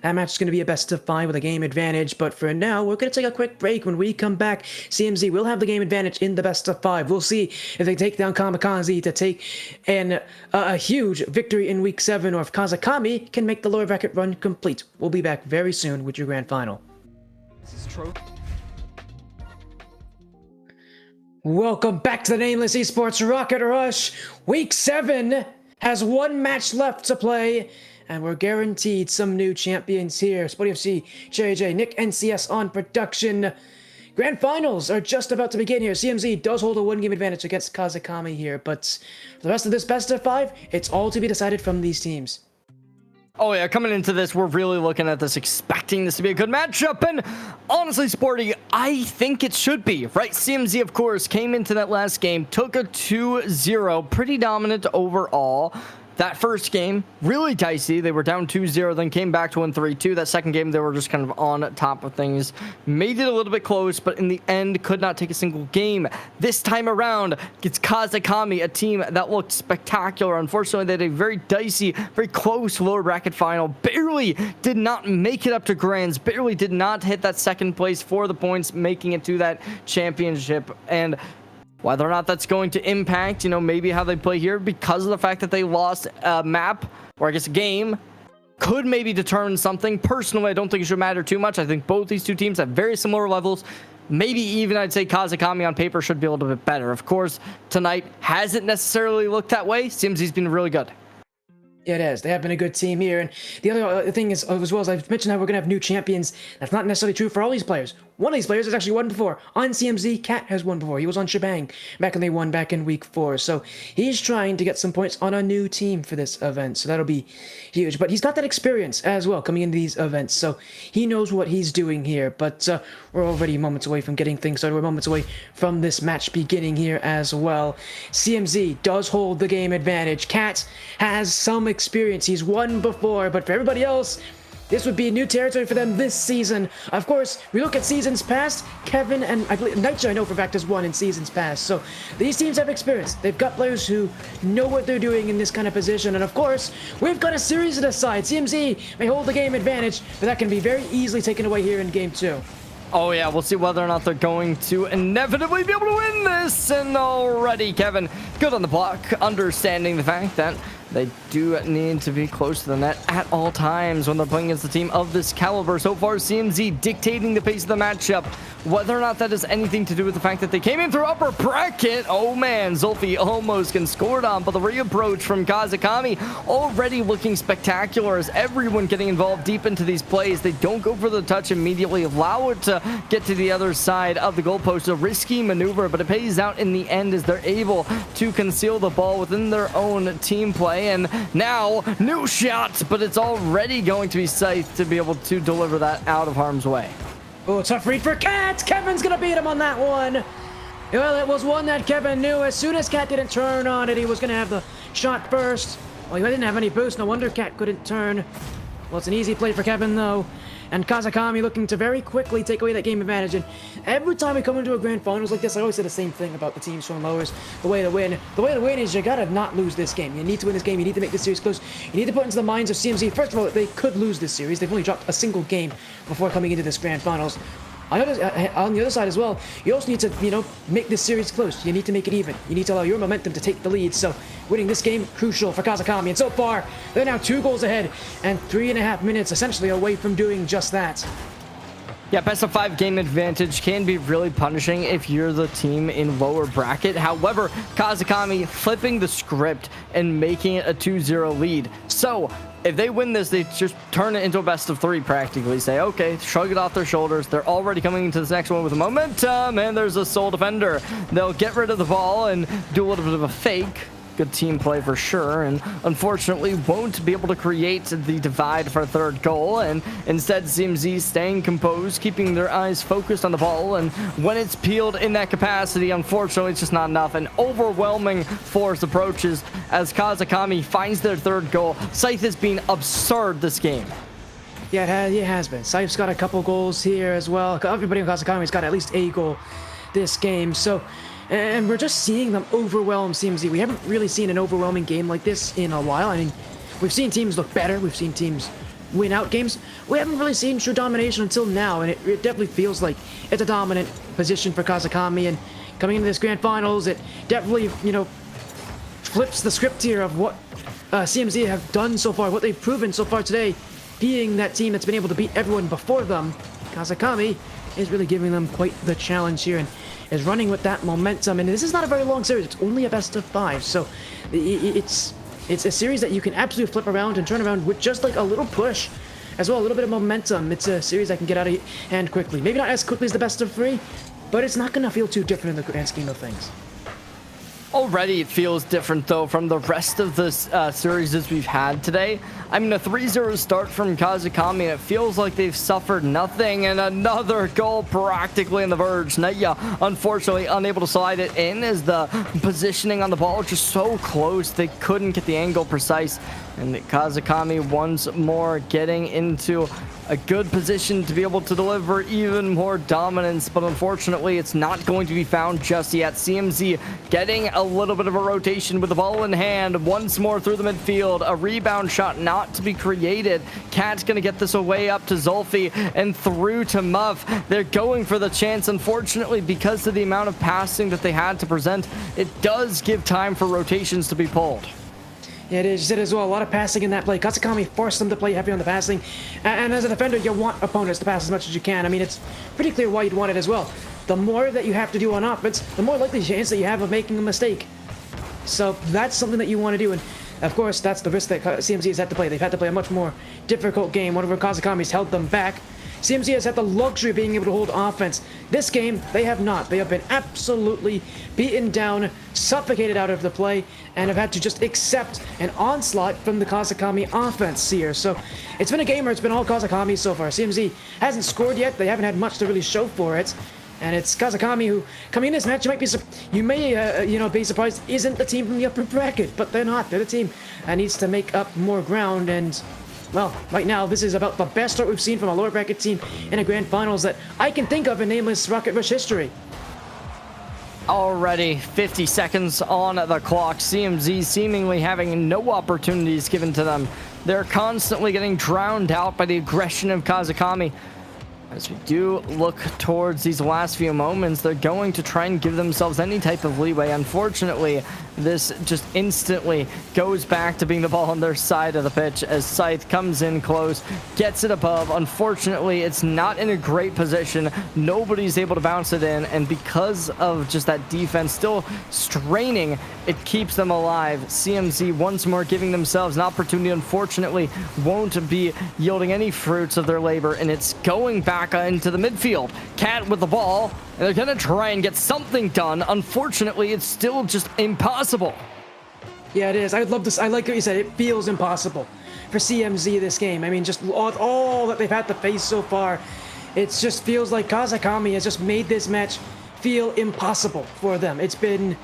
That match is going to be a best of 5 with a game advantage, but for now, we're going to take a quick break. When we come back, CMZ will have the game advantage in the best of 5. We'll see if they take down Kamikaze to take a huge victory in week 7, or if Kazakami can make the lower bracket run complete. We'll be back very soon with your grand final. This is true. Welcome back to the Nameless Esports Rocket Rush. Week 7 has 1 match left to play, and we're guaranteed some new champions here. Spotty FC, JJ, Nick NCS on production. Grand finals are just about to begin here. CMZ does hold a 1-game advantage against Kazakami here, but for the rest of this best of 5, it's all to be decided from these teams. Oh yeah, coming into this, we're really looking at this, expecting this to be a good matchup, and honestly, Sporty, I think it should be, right? CMZ, of course, came into that last game, took a 2-0, pretty dominant overall. That first game, really dicey. They were down 2-0, then came back to win 3-2. That second game, they were just kind of on top of things. Made it a little bit close, but in the end, could not take a single game. This time around, it's Kazakami, a team that looked spectacular. Unfortunately, they had a very dicey, very close lower bracket final. Barely did not make it up to grands. Barely did not hit that second place for the points, making it to that championship. And whether or not that's going to impact, maybe how they play here, because of the fact that they lost a map, or I guess a game, could maybe determine something. Personally, I don't think it should matter too much. I think both these two teams have very similar levels. Maybe even I'd say Kazakami on paper should be a little bit better. Of course, tonight hasn't necessarily looked that way. CMZ's been really good. Yeah, it has. They have been a good team here. And the other thing is, as well as I've mentioned, how we're going to have new champions. That's not necessarily true for all these players. one of these players has actually won before. On CMZ, Cat has won before. He was on Shebang back when they won back in week 4. So he's trying to get some points on a new team for this event. So that'll be huge. But he's got that experience as well coming into these events. So he knows what he's doing here. But we're already moments away from getting things started. We're moments away from this match beginning here as well. CMZ does hold the game advantage. Cat has some experience. He's won before. But for everybody else, this would be new territory for them this season. Of course, we look at seasons past. Kevin and I believe Nightshade, I know for a fact, has won in seasons past. So these teams have experience. They've got players who know what they're doing in this kind of position. And of course, we've got a series to decide. CMZ may hold the game advantage, but that can be very easily taken away here in game 2. Oh yeah, we'll see whether or not they're going to inevitably be able to win this. And already Kevin, good on the block, understanding the fact that they do need to be close to the net at all times when they're playing against a team of this caliber. So far, CMZ dictating the pace of the matchup. Whether or not that has anything to do with the fact that they came in through upper bracket. Oh man, Zulfi almost can scored on, but the reapproach from Kazakami already looking spectacular as everyone getting involved deep into these plays. They don't go for the touch immediately, allow it to get to the other side of the goalpost. A risky maneuver, but it pays out in the end as they're able to conceal the ball within their own team play. And now, new shot, but it's already going to be Scythe to be able to deliver that out of harm's way. Oh, tough read for Cat. Kevin's going to beat him on that one. Well, it was one that Kevin knew. As soon as Cat didn't turn on it, he was going to have the shot first. Well, he didn't have any boost. No wonder Cat couldn't turn. Well, it's an easy play for Kevin, though. And Kazakami looking to very quickly take away that game advantage. And every time we come into a grand finals like this, I always say the same thing about the teams from lowers. The way to win is you gotta not lose this game. You need to win this game. You need to make this series close. You need to put into the minds of CMZ. First of all, they could lose this series. They've only dropped a single game before coming into this grand finals. On the other side as well, you also need to, make this series close. You need to make it even. You need to allow your momentum to take the lead. So winning this game, crucial for Kazakami. And so far, they're now 2 goals ahead and 3.5 minutes essentially away from doing just that. Yeah, best of 5 game advantage can be really punishing if you're the team in lower bracket. However, Kazakami flipping the script and making it a 2-0 lead. So if they win this, they just turn it into a best of 3 practically. Say, okay, shrug it off their shoulders. They're already coming into this next one with momentum, and there's a sole defender. They'll get rid of the ball and do a little bit of a fake. Good team play for sure, and unfortunately won't be able to create the divide for a 3rd goal. And instead, CMZ staying composed, keeping their eyes focused on the ball. And when it's peeled in that capacity, unfortunately, it's just not enough. An overwhelming force approaches as Kazakami finds their 3rd goal. Scythe has been absurd this game. Yeah, it has been. Scythe's got a couple goals here as well. Everybody in Kazakami's got at least a goal this game. So. And we're just seeing them overwhelm CMZ. We haven't really seen an overwhelming game like this in a while. I mean, we've seen teams look better. We've seen teams win out games. We haven't really seen true domination until now, and it definitely feels like it's a dominant position for Kazakami. And coming into this grand finals, it definitely, flips the script here of what CMZ have done so far, what they've proven so far today, being that team that's been able to beat everyone before them. Kazakami is really giving them quite the challenge here, and is running with that momentum. And this is not a very long series. It's only a best of 5. So it's a series that you can absolutely flip around and turn around with just like a little push as well, a little bit of momentum. It's a series that can get out of hand quickly. Maybe not as quickly as the best of 3, but it's not going to feel too different in the grand scheme of things. Already it feels different, though, from the rest of the series as we've had today. I mean, a 3-0 start from Kazakami, and it feels like they've suffered nothing, and another goal practically on the verge. Naya, unfortunately, unable to slide it in as the positioning on the ball just so close, they couldn't get the angle precise. And Kazakami once more getting into a good position to be able to deliver even more dominance, but unfortunately it's not going to be found just yet. CMZ getting a little bit of a rotation with the ball in hand once more through the midfield. A rebound shot not to be created. Cat's gonna get this away up to Zulfi and through to Muff. They're going for the chance. Unfortunately, because of the amount of passing that they had to present, it does give time for rotations to be pulled. Yeah, it is. You said as well, a lot of passing in that play. Kazakami forced them to play heavy on the passing. And as a defender, you want opponents to pass as much as you can. I mean, it's pretty clear why you'd want it as well. The more that you have to do on offense, the more likely chance that you have of making a mistake. So that's something that you want to do. And of course, that's the risk that CMZ has had to play. They've had to play a much more difficult game. Whenever Kazakami's held them back, CMZ has had the luxury of being able to hold offense. This game, they have not. They have been absolutely beaten down, suffocated out of the play, and have had to just accept an onslaught from the Kazakami offense here. So it's been a game where it's been all Kazakami so far. CMZ hasn't scored yet. They haven't had much to really show for it. And it's Kazakami who, coming in this match, you may be surprised isn't the team from the upper bracket, but they're not. They're the team that needs to make up more ground. And well, right now this is about the best start we've seen from a lower bracket team in a grand finals that I can think of in Nameless Rocket Rush history. Already 50 seconds on the clock. CMZ seemingly having no opportunities given to them. They're constantly getting drowned out by the aggression of Kazakami. As we do look towards these last few moments, they're going to try and give themselves any type of leeway. Unfortunately, this just instantly goes back to being the ball on their side of the pitch as Scythe comes in close, gets it above. Unfortunately, it's not in a great position. Nobody's able to bounce it in, and because of just that defense still straining, it keeps them alive. CMZ once more giving themselves an opportunity, unfortunately, won't be yielding any fruits of their labor, and it's going back into the midfield. Cat with the ball, and they're gonna try and get something done. Unfortunately, it's still just impossible. Yeah, it is. I would love this. I like what you said. It feels impossible for CMZ this game. I mean, just all that they've had to face so far, it just feels like Kazakami has just made this match feel impossible for them. It's been,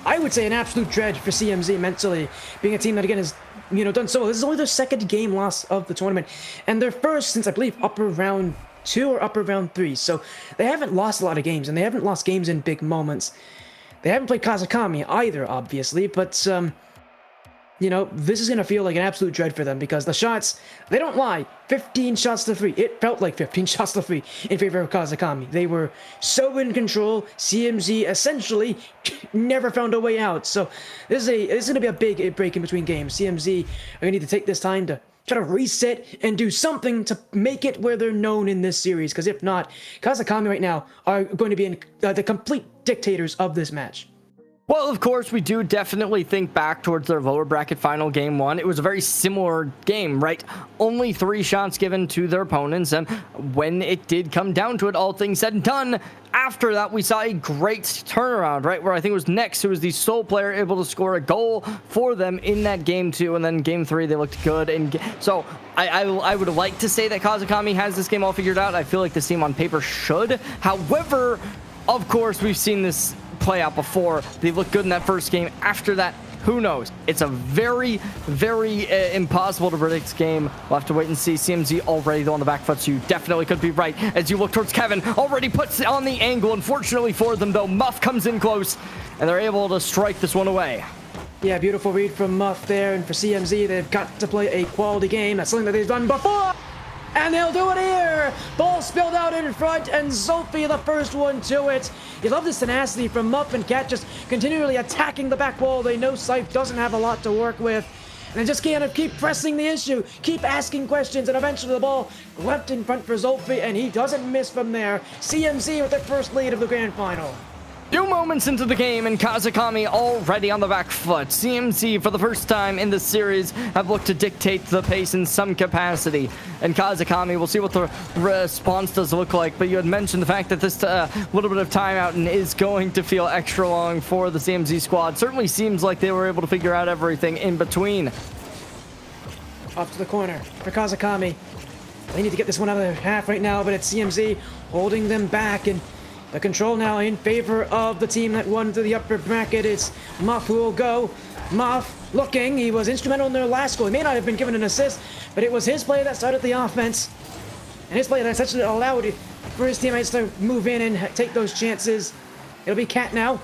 I would say, an absolute dread for CMZ mentally, being a team that again has done so well. This is only their second game loss of the tournament, and their first since I believe upper round 2 or upper round 3. So they haven't lost a lot of games, and they haven't lost games in big moments. They haven't played Kazakami either, obviously, but this is going to feel like an absolute dread for them because the shots, they don't lie, 15 shots to 3. It felt like 15 shots to 3 in favor of Kazakami. They were so in control. CMZ essentially never found a way out. So this is going to be a big break in between games. CMZ are going to need to take this time to try to reset and do something to make it where they're known in this series, because if not, Kazakami right now are going to be the complete dictators of this match. Well, of course, we do definitely think back towards their lower bracket final game 1. It was a very similar game, right? Only 3 shots given to their opponents, and when it did come down to it, all things said and done, after that, we saw a great turnaround, right? Where I think it was Nex who was the sole player able to score a goal for them in that game 2, and then game 3, they looked good. And so I would like to say that Kazakami has this game all figured out. I feel like this team on paper should. However, of course, we've seen this play out before. They looked good in that first game. After that, who knows? It's a very, very impossible to predict game. We'll have to wait and see. CMZ already though on the back foot, so you definitely could be right. As you look towards Kevin, already puts on the angle. Unfortunately for them though, Muff comes in close, and they're able to strike this one away. Yeah, beautiful read from Muff there, and for CMZ, they've got to play a quality game. That's something that they've done before! And they'll do it here! Ball spilled out in front, and Zophie the first one to it. You love this tenacity from Muff and Cat, just continually attacking the back wall. They know Scythe doesn't have a lot to work with. And they just kind of keep pressing the issue, keep asking questions, and eventually the ball left in front for Zophie, and he doesn't miss from there. CMZ with their first lead of the grand final. 2 moments into the game, and Kazakami already on the back foot. CMZ, for the first time in the series, have looked to dictate the pace in some capacity. And Kazakami, we'll see what the response does look like. But you had mentioned the fact that this little bit of timeout is going to feel extra long for the CMZ squad. Certainly seems like they were able to figure out everything in between. Off to the corner for Kazakami. They need to get this one out of their half right now, but it's CMZ holding them back, and the control now in favor of the team that won to the upper bracket. It's Muff who will go. Muff looking. He was instrumental in their last goal. He may not have been given an assist, but it was his play that started the offense. And his play that essentially allowed for his teammates to move in and take those chances. It'll be Cat now.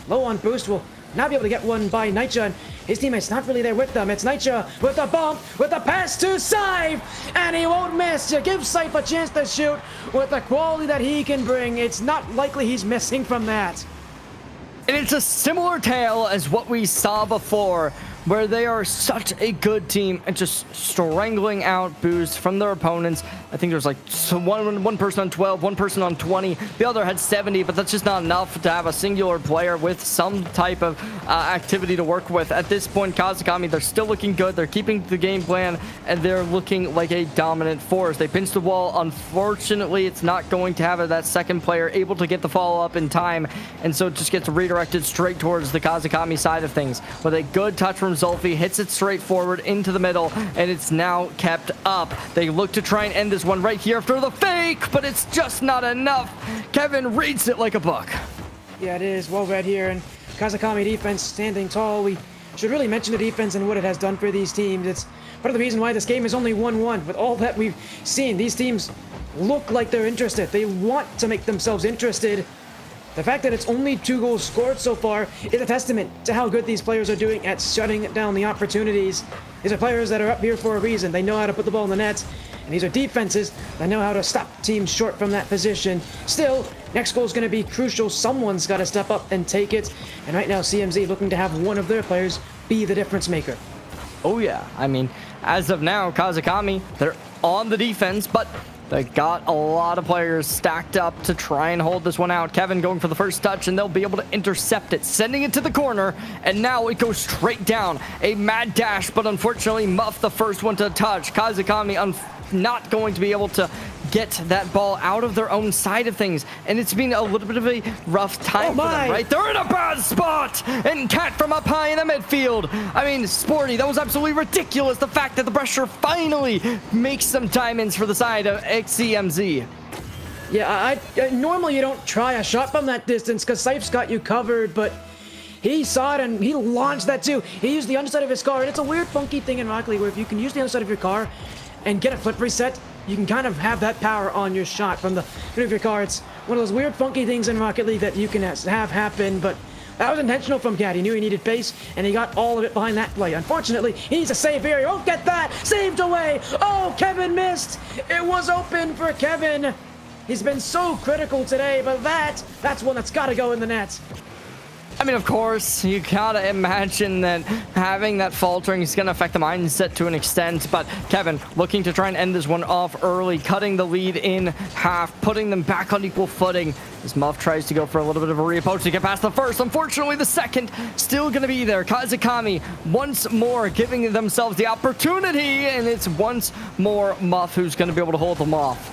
Low on boost. Will not be able to get one by Nitya, and his teammates not really there with them. It's Nitya with a bump, with a pass to Scythe, and he won't miss. You give Scythe a chance to shoot with the quality that he can bring. It's not likely he's missing from that. And it's a similar tale as what we saw before, where they are such a good team and just strangling out boosts from their opponents. I think there's like one person on 12, one person on 20. The other had 70, but that's just not enough to have a singular player with some type of activity to work with. At this point, Kazakami, they're still looking good. They're keeping the game plan, and they're looking like a dominant force. They pinched the wall. Unfortunately, it's not going to have that second player able to get the follow-up in time, and so it just gets redirected straight towards the Kazakami side of things. With a good touch from Zolfi, hits it straight forward into the middle, and it's now kept up. They look to try and end this one right here after the fake, but it's just not enough. Kevin reads it like a book. Yeah, it is well read here, and Kazakami defense standing tall. We should really mention the defense and what it has done for these teams. It's part of the reason why this game is only 1-1. With all that we've seen, these teams look like they're interested. They want to make themselves interested. The fact that it's only 2 goals scored so far is a testament to how good these players are doing at shutting down the opportunities. These are players that are up here for a reason. They know how to put the ball in the net, and these are defenses that know how to stop teams short from that position. Still, next goal is going to be crucial. Someone's got to step up and take it, and right now CMZ looking to have one of their players be the difference maker. Oh yeah, I mean, as of now, Kazakami, they're on the defense, but they got a lot of players stacked up to try and hold this one out. Kevin going for the first touch, and they'll be able to intercept it, sending it to the corner, and now it goes straight down. A mad dash, but unfortunately Muff the first one to touch. Kazakami not going to be able to get that ball out of their own side of things, and it's been a little bit of a rough time for them, right? They're in a bad spot, and Cat from up high in the midfield. I mean, Sporty, that was absolutely ridiculous, the fact that the pressure finally makes some diamonds for the side of XCMZ. Yeah, I normally you don't try a shot from that distance because Sife's got you covered, but he saw it and he launched that too. He used the underside of his car, and it's a weird funky thing in Rocket League where if you can use the underside of your car and get a flip reset, you can kind of have that power on your shot from the front of your car. It's one of those weird funky things in Rocket League that you can have happen, but that was intentional from Cat. He knew he needed pace, and he got all of it behind that play. Unfortunately, he needs a save here. He won't get that. Saved away. Oh, Kevin missed. It was open for Kevin. He's been so critical today, but that's one that's got to go in the net. I mean, of course, you gotta imagine that having that faltering is gonna affect the mindset to an extent, but Kevin looking to try and end this one off early, cutting the lead in half, putting them back on equal footing as Muff tries to go for a little bit of a reapproach to get past the first. Unfortunately, the second still gonna be there. Kazakami once more giving themselves the opportunity, and it's once more Muff who's gonna be able to hold them off.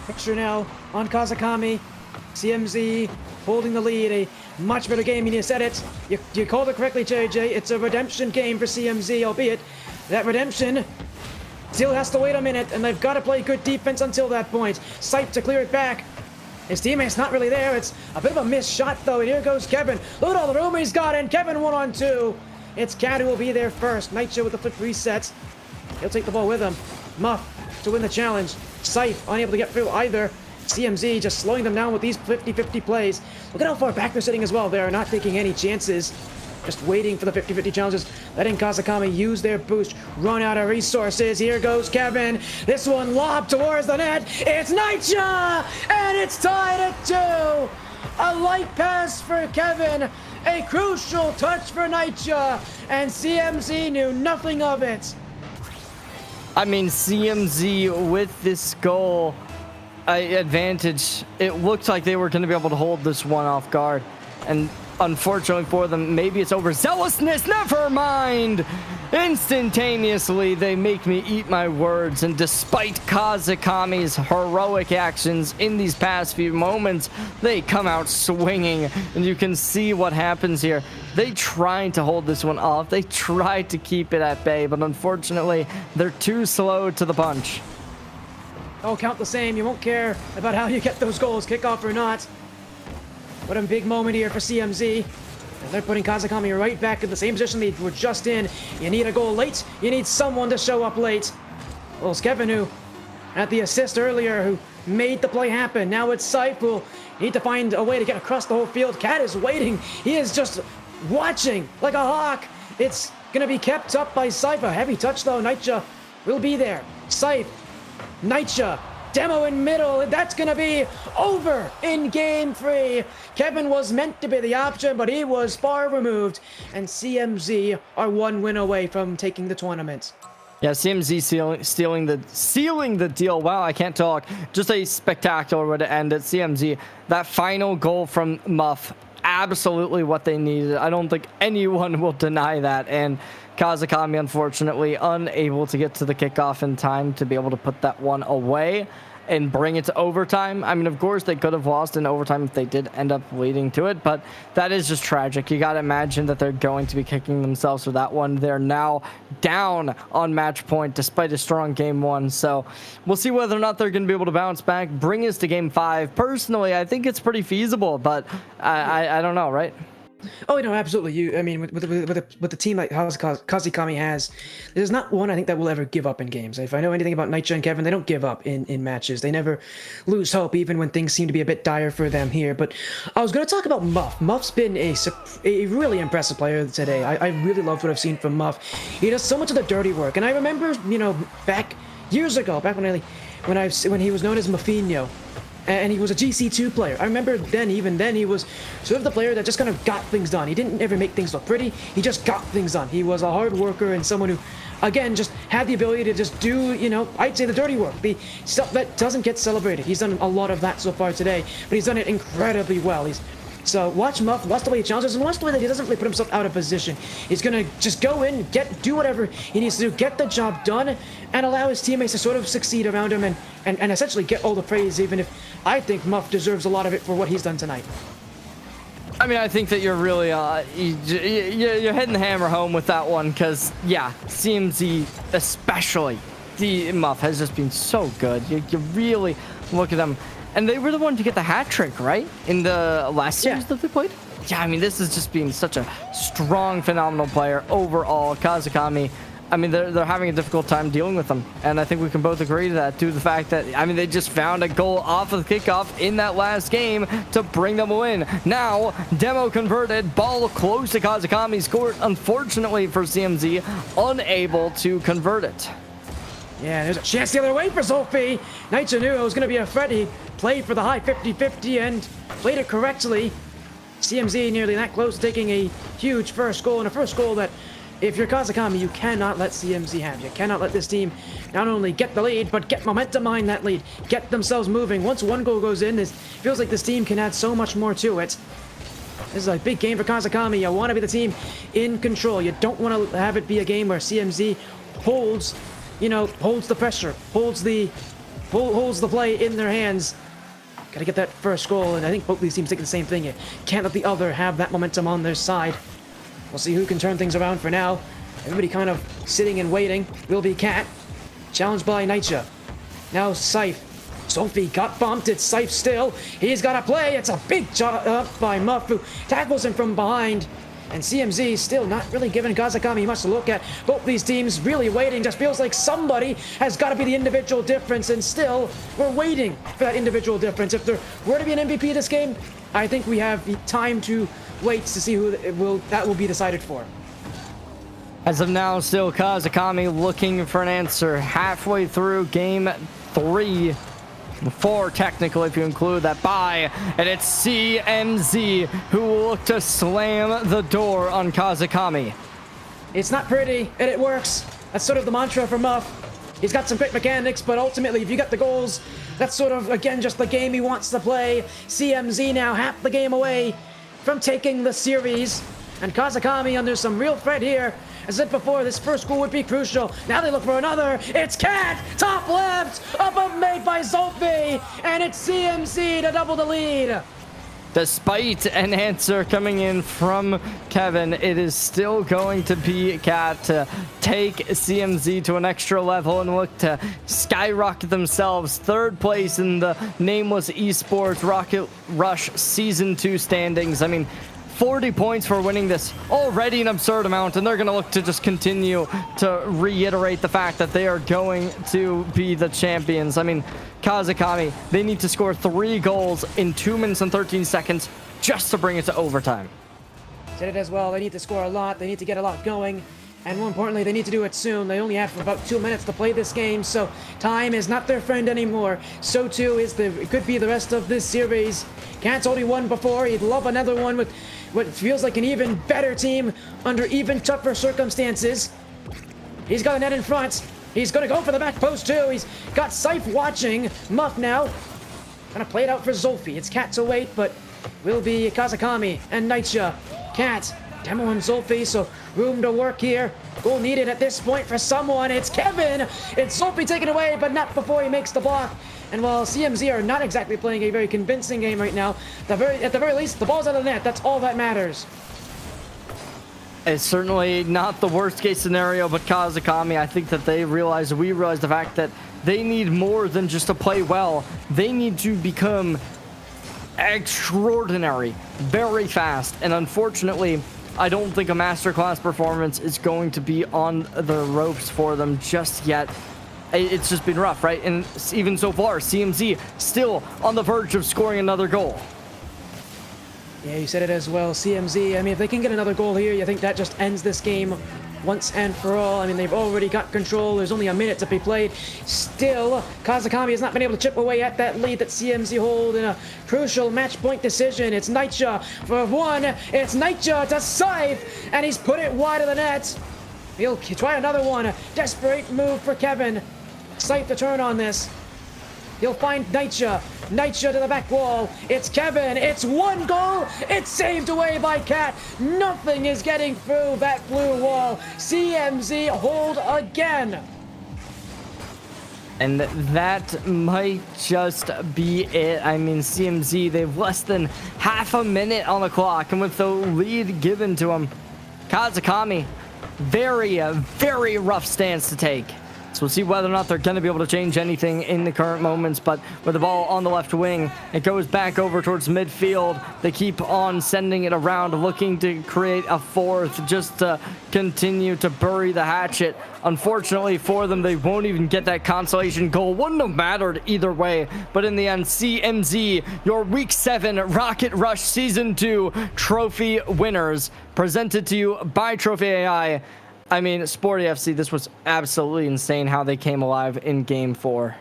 Picture now on Kazakami, CMZ holding the lead. A much better game, and you said it. You called it correctly, JJ. It's a redemption game for CMZ, albeit that redemption still has to wait a minute, and they've got to play good defense until that point. Sight to clear it back. His teammate's not really there. It's a bit of a missed shot, though, and here goes Kevin. Look at all the room he's got, and Kevin 1-on-2. It's Cat who will be there first. Nightshow with the flip reset. He'll take the ball with him. Muff to win the challenge. Sight unable to get through either. CMZ just slowing them down with these 50-50 plays. Look at how far back they're sitting as well. They're not taking any chances. Just waiting for the 50-50 challenges. Letting Kazakami use their boost. Run out of resources. Here goes Kevin. This one lobbed towards the net. It's Nightshow! And it's tied at 2. A light pass for Kevin. A crucial touch for Nightshow. And CMZ knew nothing of it. I mean, CMZ with this goal advantage, it looked like they were going to be able to hold this one off guard, and unfortunately for them, maybe it's overzealousness. Never mind. Instantaneously, they make me eat my words, and despite Kazakami's heroic actions in these past few moments, they come out swinging, and you can see what happens here. They tried to hold this one off. They tried to keep it at bay, but unfortunately, they're too slow to the punch. All count the same. You won't care about how you get those goals, kickoff or not. What a big moment here for CMZ. And they're putting Kazakami right back in the same position they were just in. You need a goal late. You need someone to show up late. Well, it's Kevin who had the assist earlier, who made the play happen. Now it's Sife who'll need to find a way to get across the whole field. Cat is waiting. He is just watching like a hawk. It's going to be kept up by Sife. A heavy touch, though. Nightshow will be there. Sife. Nightshow Demo in middle, and that's gonna be over in game 3. Kevin was meant to be the option, but he was far removed, and CMZ are 1 win away from taking the tournament. Yeah, CMZ sealing the deal. Wow, I can't talk. Just a spectacular way to end it. CMZ, that final goal from Muff, absolutely what they needed. I don't think anyone will deny that. And Kazakami, unfortunately, unable to get to the kickoff in time to be able to put that one away and bring it to overtime. I mean, of course, they could have lost in overtime if they did end up leading to it, but that is just tragic. You got to imagine that they're going to be kicking themselves for that one. They're now down on match point despite a strong game 1, so we'll see whether or not they're going to be able to bounce back, bring us to game 5. Personally, I think it's pretty feasible, but I don't know, right? Oh, no, absolutely. I mean, with the team like Kazakami has, there's not one I think that will ever give up in games. If I know anything about Nitya and Kevin, they don't give up in matches. They never lose hope, even when things seem to be a bit dire for them here. But I was going to talk about Muff. Muff's been a really impressive player today. I really love what I've seen from Muff. He does so much of the dirty work. And I remember, back years ago, back when he was known as Muffinho, and he was a GC2 player. I remember even then, he was sort of the player that just kind of got things done. He didn't ever make things look pretty. He just got things done. He was a hard worker and someone who, again, just had the ability to just do, I'd say the dirty work, the stuff that doesn't get celebrated. He's done a lot of that so far today, but he's done it incredibly well. So watch Muff, watch the way he challenges, and watch the way that he doesn't really put himself out of position. He's going to just go in, do whatever he needs to do, get the job done, and allow his teammates to sort of succeed around him and essentially get all the praise, even if I think Muff deserves a lot of it for what he's done tonight. I mean, I think that you're really, you're hitting the hammer home with that one, because, yeah, CMZ especially, the Muff has just been so good. You really look at them. And they were the one to get the hat trick, right? In the last series that they played? Yeah, I mean, this has just been such a strong, phenomenal player overall. Kazakami, I mean, they're having a difficult time dealing with them. And I think we can both agree to that due to the fact that, I mean, they just found a goal off of the kickoff in that last game to bring them a win. Now, Demo converted, ball close to Kazakami's court. Unfortunately for CMZ, unable to convert it. Yeah, there's a chance the other way for Zolfi. Nitya knew it was going to be a threat. He played for the high 50-50 and played it correctly. CMZ nearly that close to taking a huge first goal, and a first goal that, if you're Kazakami, you cannot let CMZ have. You cannot let this team not only get the lead, but get momentum behind that lead, get themselves moving. Once one goal goes in, it feels like this team can add so much more to it. This is a big game for Kazakami. You want to be the team in control. You don't want to have it be a game where CMZ holds the pressure, holds the play in their hands. Got to get that first goal, and I think both these teams think the same thing. You can't let the other have that momentum on their side. We'll see who can turn things around for now. Everybody kind of sitting and waiting. Will be Cat. Challenged by Nitya. Now Scythe. Sophie got bumped. It's Scythe still. He's got to play. It's a big job up by Muff, who tackles him from behind. And CMZ still not really giving Kazakami much to look at. Both these teams really waiting. Just feels like somebody has got to be the individual difference. And still, we're waiting for that individual difference. If there were to be an MVP this game, I think we have time to wait to see who that will be decided for. As of now, still Kazakami looking for an answer halfway through game 3. 4 technical if you include that bye, and it's CMZ who will look to slam the door on Kazakami. It's not pretty, and it works. That's sort of the mantra for Muff. He's got some great mechanics, but ultimately, if you got the goals, that's sort of, again, just the game he wants to play. CMZ now half the game away from taking the series, and Kazakami under some real threat here. As I said before, this first goal would be crucial. Now they look for another. It's Cat, top left, up made by Zolfi, and it's CMZ to double the lead. Despite an answer coming in from Kevin, it is still going to be Cat to take CMZ to an extra level and look to skyrocket themselves 3rd place in the Nameless Esports Rocket Rush Season 2 standings. I mean, 40 points for winning this, already an absurd amount, and they're going to look to just continue to reiterate the fact that they are going to be the champions. I mean, Kazakami, they need to score 3 goals in 2 minutes and 13 seconds just to bring it to overtime. Said it as well, they need to score a lot, they need to get a lot going. And more importantly, they need to do it soon. They only have for about 2 minutes to play this game, so time is not their friend anymore. So too is it could be the rest of this series. Cat's already won before. He'd love another one with what feels like an even better team under even tougher circumstances. He's got a net in front. He's going to go for the back post too. He's got Scythe watching. Muff now. Gonna play it out for Zolfi. It's Cat to wait, but will be Kazakami and Naicha. Cat, Demo and Zolfi, so room to work here. Goal needed at this point for someone. It's Kevin. It's Zolfi taken away, but not before he makes the block. And while CMZ are not exactly playing a very convincing game right now, at the very least, the ball's out of the net. That's all that matters. It's certainly not the worst case scenario, but Kazakami, I think that we realize the fact that they need more than just to play well. They need to become extraordinary very fast. And unfortunately, I don't think a masterclass performance is going to be on the ropes for them just yet. It's just been rough, right? And even so far, CMZ still on the verge of scoring another goal. Yeah, you said it as well. CMZ, I mean, if they can get another goal here, you think that just ends this game once and for all. I mean, they've already got control. There's only a minute to be played. Still, Kazakami has not been able to chip away at that lead that CMZ hold in a crucial match point decision. It's Naicha for one. It's Naicha to Scythe, and he's put it wide of the net. He'll try another one. A desperate move for Kevin. Scythe to turn on this. He'll find Naicha. Naicha to the back wall. It's Kevin. It's one goal. It's saved away by Cat. Nothing is getting through that blue wall. CMZ hold again. And that might just be it. I mean, CMZ, they've less than half a minute on the clock. And with the lead given to them, Kazakami, very rough stance to take. So we'll see whether or not they're going to be able to change anything in the current moments. But with the ball on the left wing, it goes back over towards midfield. They keep on sending it around, looking to create a fourth, just to continue to bury the hatchet. Unfortunately for them, they won't even get that consolation goal. Wouldn't have mattered either way. But in the end, CMZ, your Week 7 Rocket Rush Season 2 trophy winners, presented to you by trophi.ai. I mean, Sporty FC, this was absolutely insane how they came alive in Game 4.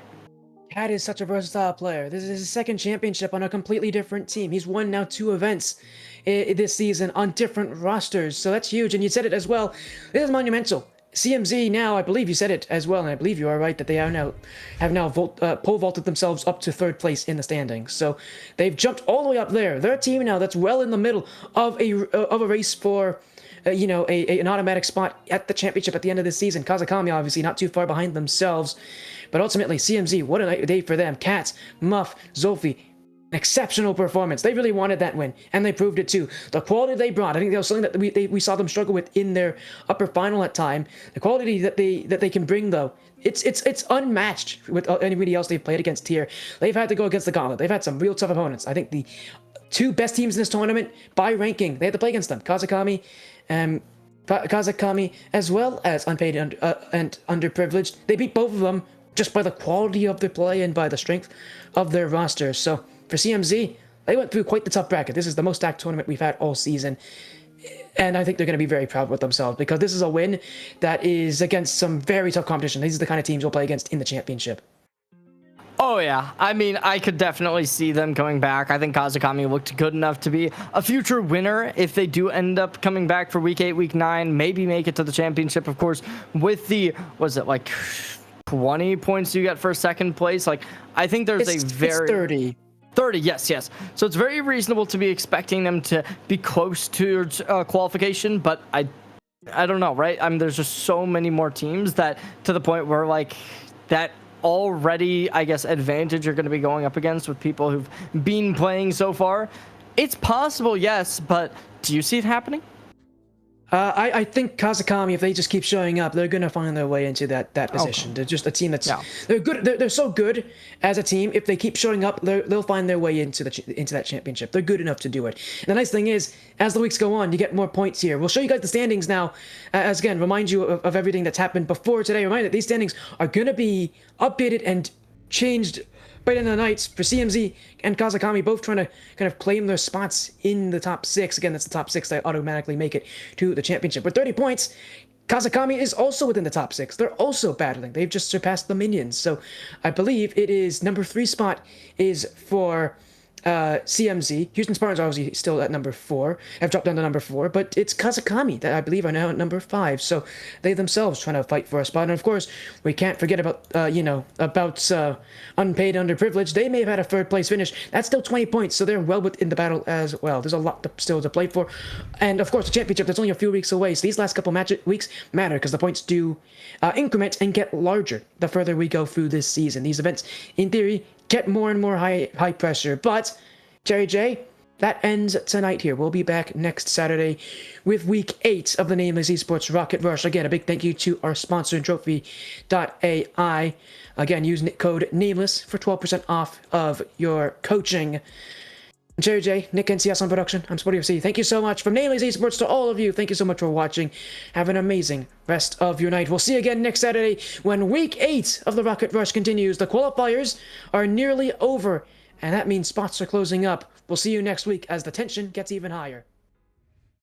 Cat is such a versatile player. This is his second championship on a completely different team. He's won now 2 events this season on different rosters, so that's huge. And you said it as well. This is monumental. CMZ now, I believe you said it as well, and I believe you are right, that they have now pole vaulted themselves up to 3rd place in the standings. So they've jumped all the way up there. They're a team now that's well in the middle of a race for an automatic spot at the championship at the end of this season. Kazakami, obviously, not too far behind themselves. But ultimately, CMZ, what a day for them. Cats, Muff, Zolfi, exceptional performance. They really wanted that win, and they proved it too. The quality they brought, I think that was something that we saw them struggle with in their upper final at time. The quality that they can bring, though, it's unmatched with anybody else they've played against here. They've had to go against the gauntlet. They've had some real tough opponents. I think the 2 best teams in this tournament by ranking, they had to play against them. Kazakami as well as unpaid and underprivileged. They beat both of them just by the quality of their play and by the strength of their roster. So for CMZ, they went through quite the tough bracket. This is the most stacked tournament we've had all season. And I think they're going to be very proud with themselves because this is a win that is against some very tough competition. These are the kind of teams we'll play against in the championship. Oh, yeah. I mean, I could definitely see them coming back. I think Kazakami looked good enough to be a future winner if they do end up coming back for Week 8, Week 9, maybe make it to the championship, of course, with the, was it like 20 points you get for 2nd place? Like, I think there's It's 30. 30, yes. So it's very reasonable to be expecting them to be close to qualification, but I don't know, right? I mean, there's just so many more teams that to the point where, like, that already, I guess, advantage you're going to be going up against with people who've been playing so far. It's possible, yes, but do you see it happening? I think Kazakami, if they just keep showing up, they're gonna find their way into that position. Okay. They're just a team that's they're good. They're so good as a team. If they keep showing up, they'll find their way into that championship. They're good enough to do it. And the nice thing is, as the weeks go on, you get more points here. We'll show you guys the standings now. As again, remind you of everything that's happened before today. Remind that these standings are gonna be updated and changed by the end of the night for CMZ and Kazakami, both trying to kind of claim their spots in the top 6. Again, that's the top 6 that automatically make it to the championship. With 30 points, Kazakami is also within the top 6. They're also battling. They've just surpassed the Minions. So I believe it is number 3 spot is for CMZ. Houston Spartans are obviously still at number 4, have dropped down to number 4, but it's Kazakami that I believe are now at number 5. So they themselves trying to fight for a spot. And of course, we can't forget about, unpaid, underprivileged. They may have had a 3rd place finish. That's still 20 points, so they're well within the battle as well. There's a lot still to play for. And of course, the championship, that's only a few weeks away. So these last couple weeks matter because the points do increment and get larger the further we go through this season. These events, in theory, get more and more high pressure. But Jerry J, that ends tonight here. We'll be back next Saturday with week 8 of the Nameless Esports Rocket Rush. Again, a big thank you to our sponsor, trophi.ai. Again, use code NAMELESS for 12% off of your coaching. Jerry J, Nick NCS on production. I'm Sporty FC. Thank you so much from Nameless Esports to all of you. Thank you so much for watching. Have an amazing rest of your night. We'll see you again next Saturday when week 8 of the Rocket Rush continues. The qualifiers are nearly over, and that means spots are closing up. We'll see you next week as the tension gets even higher.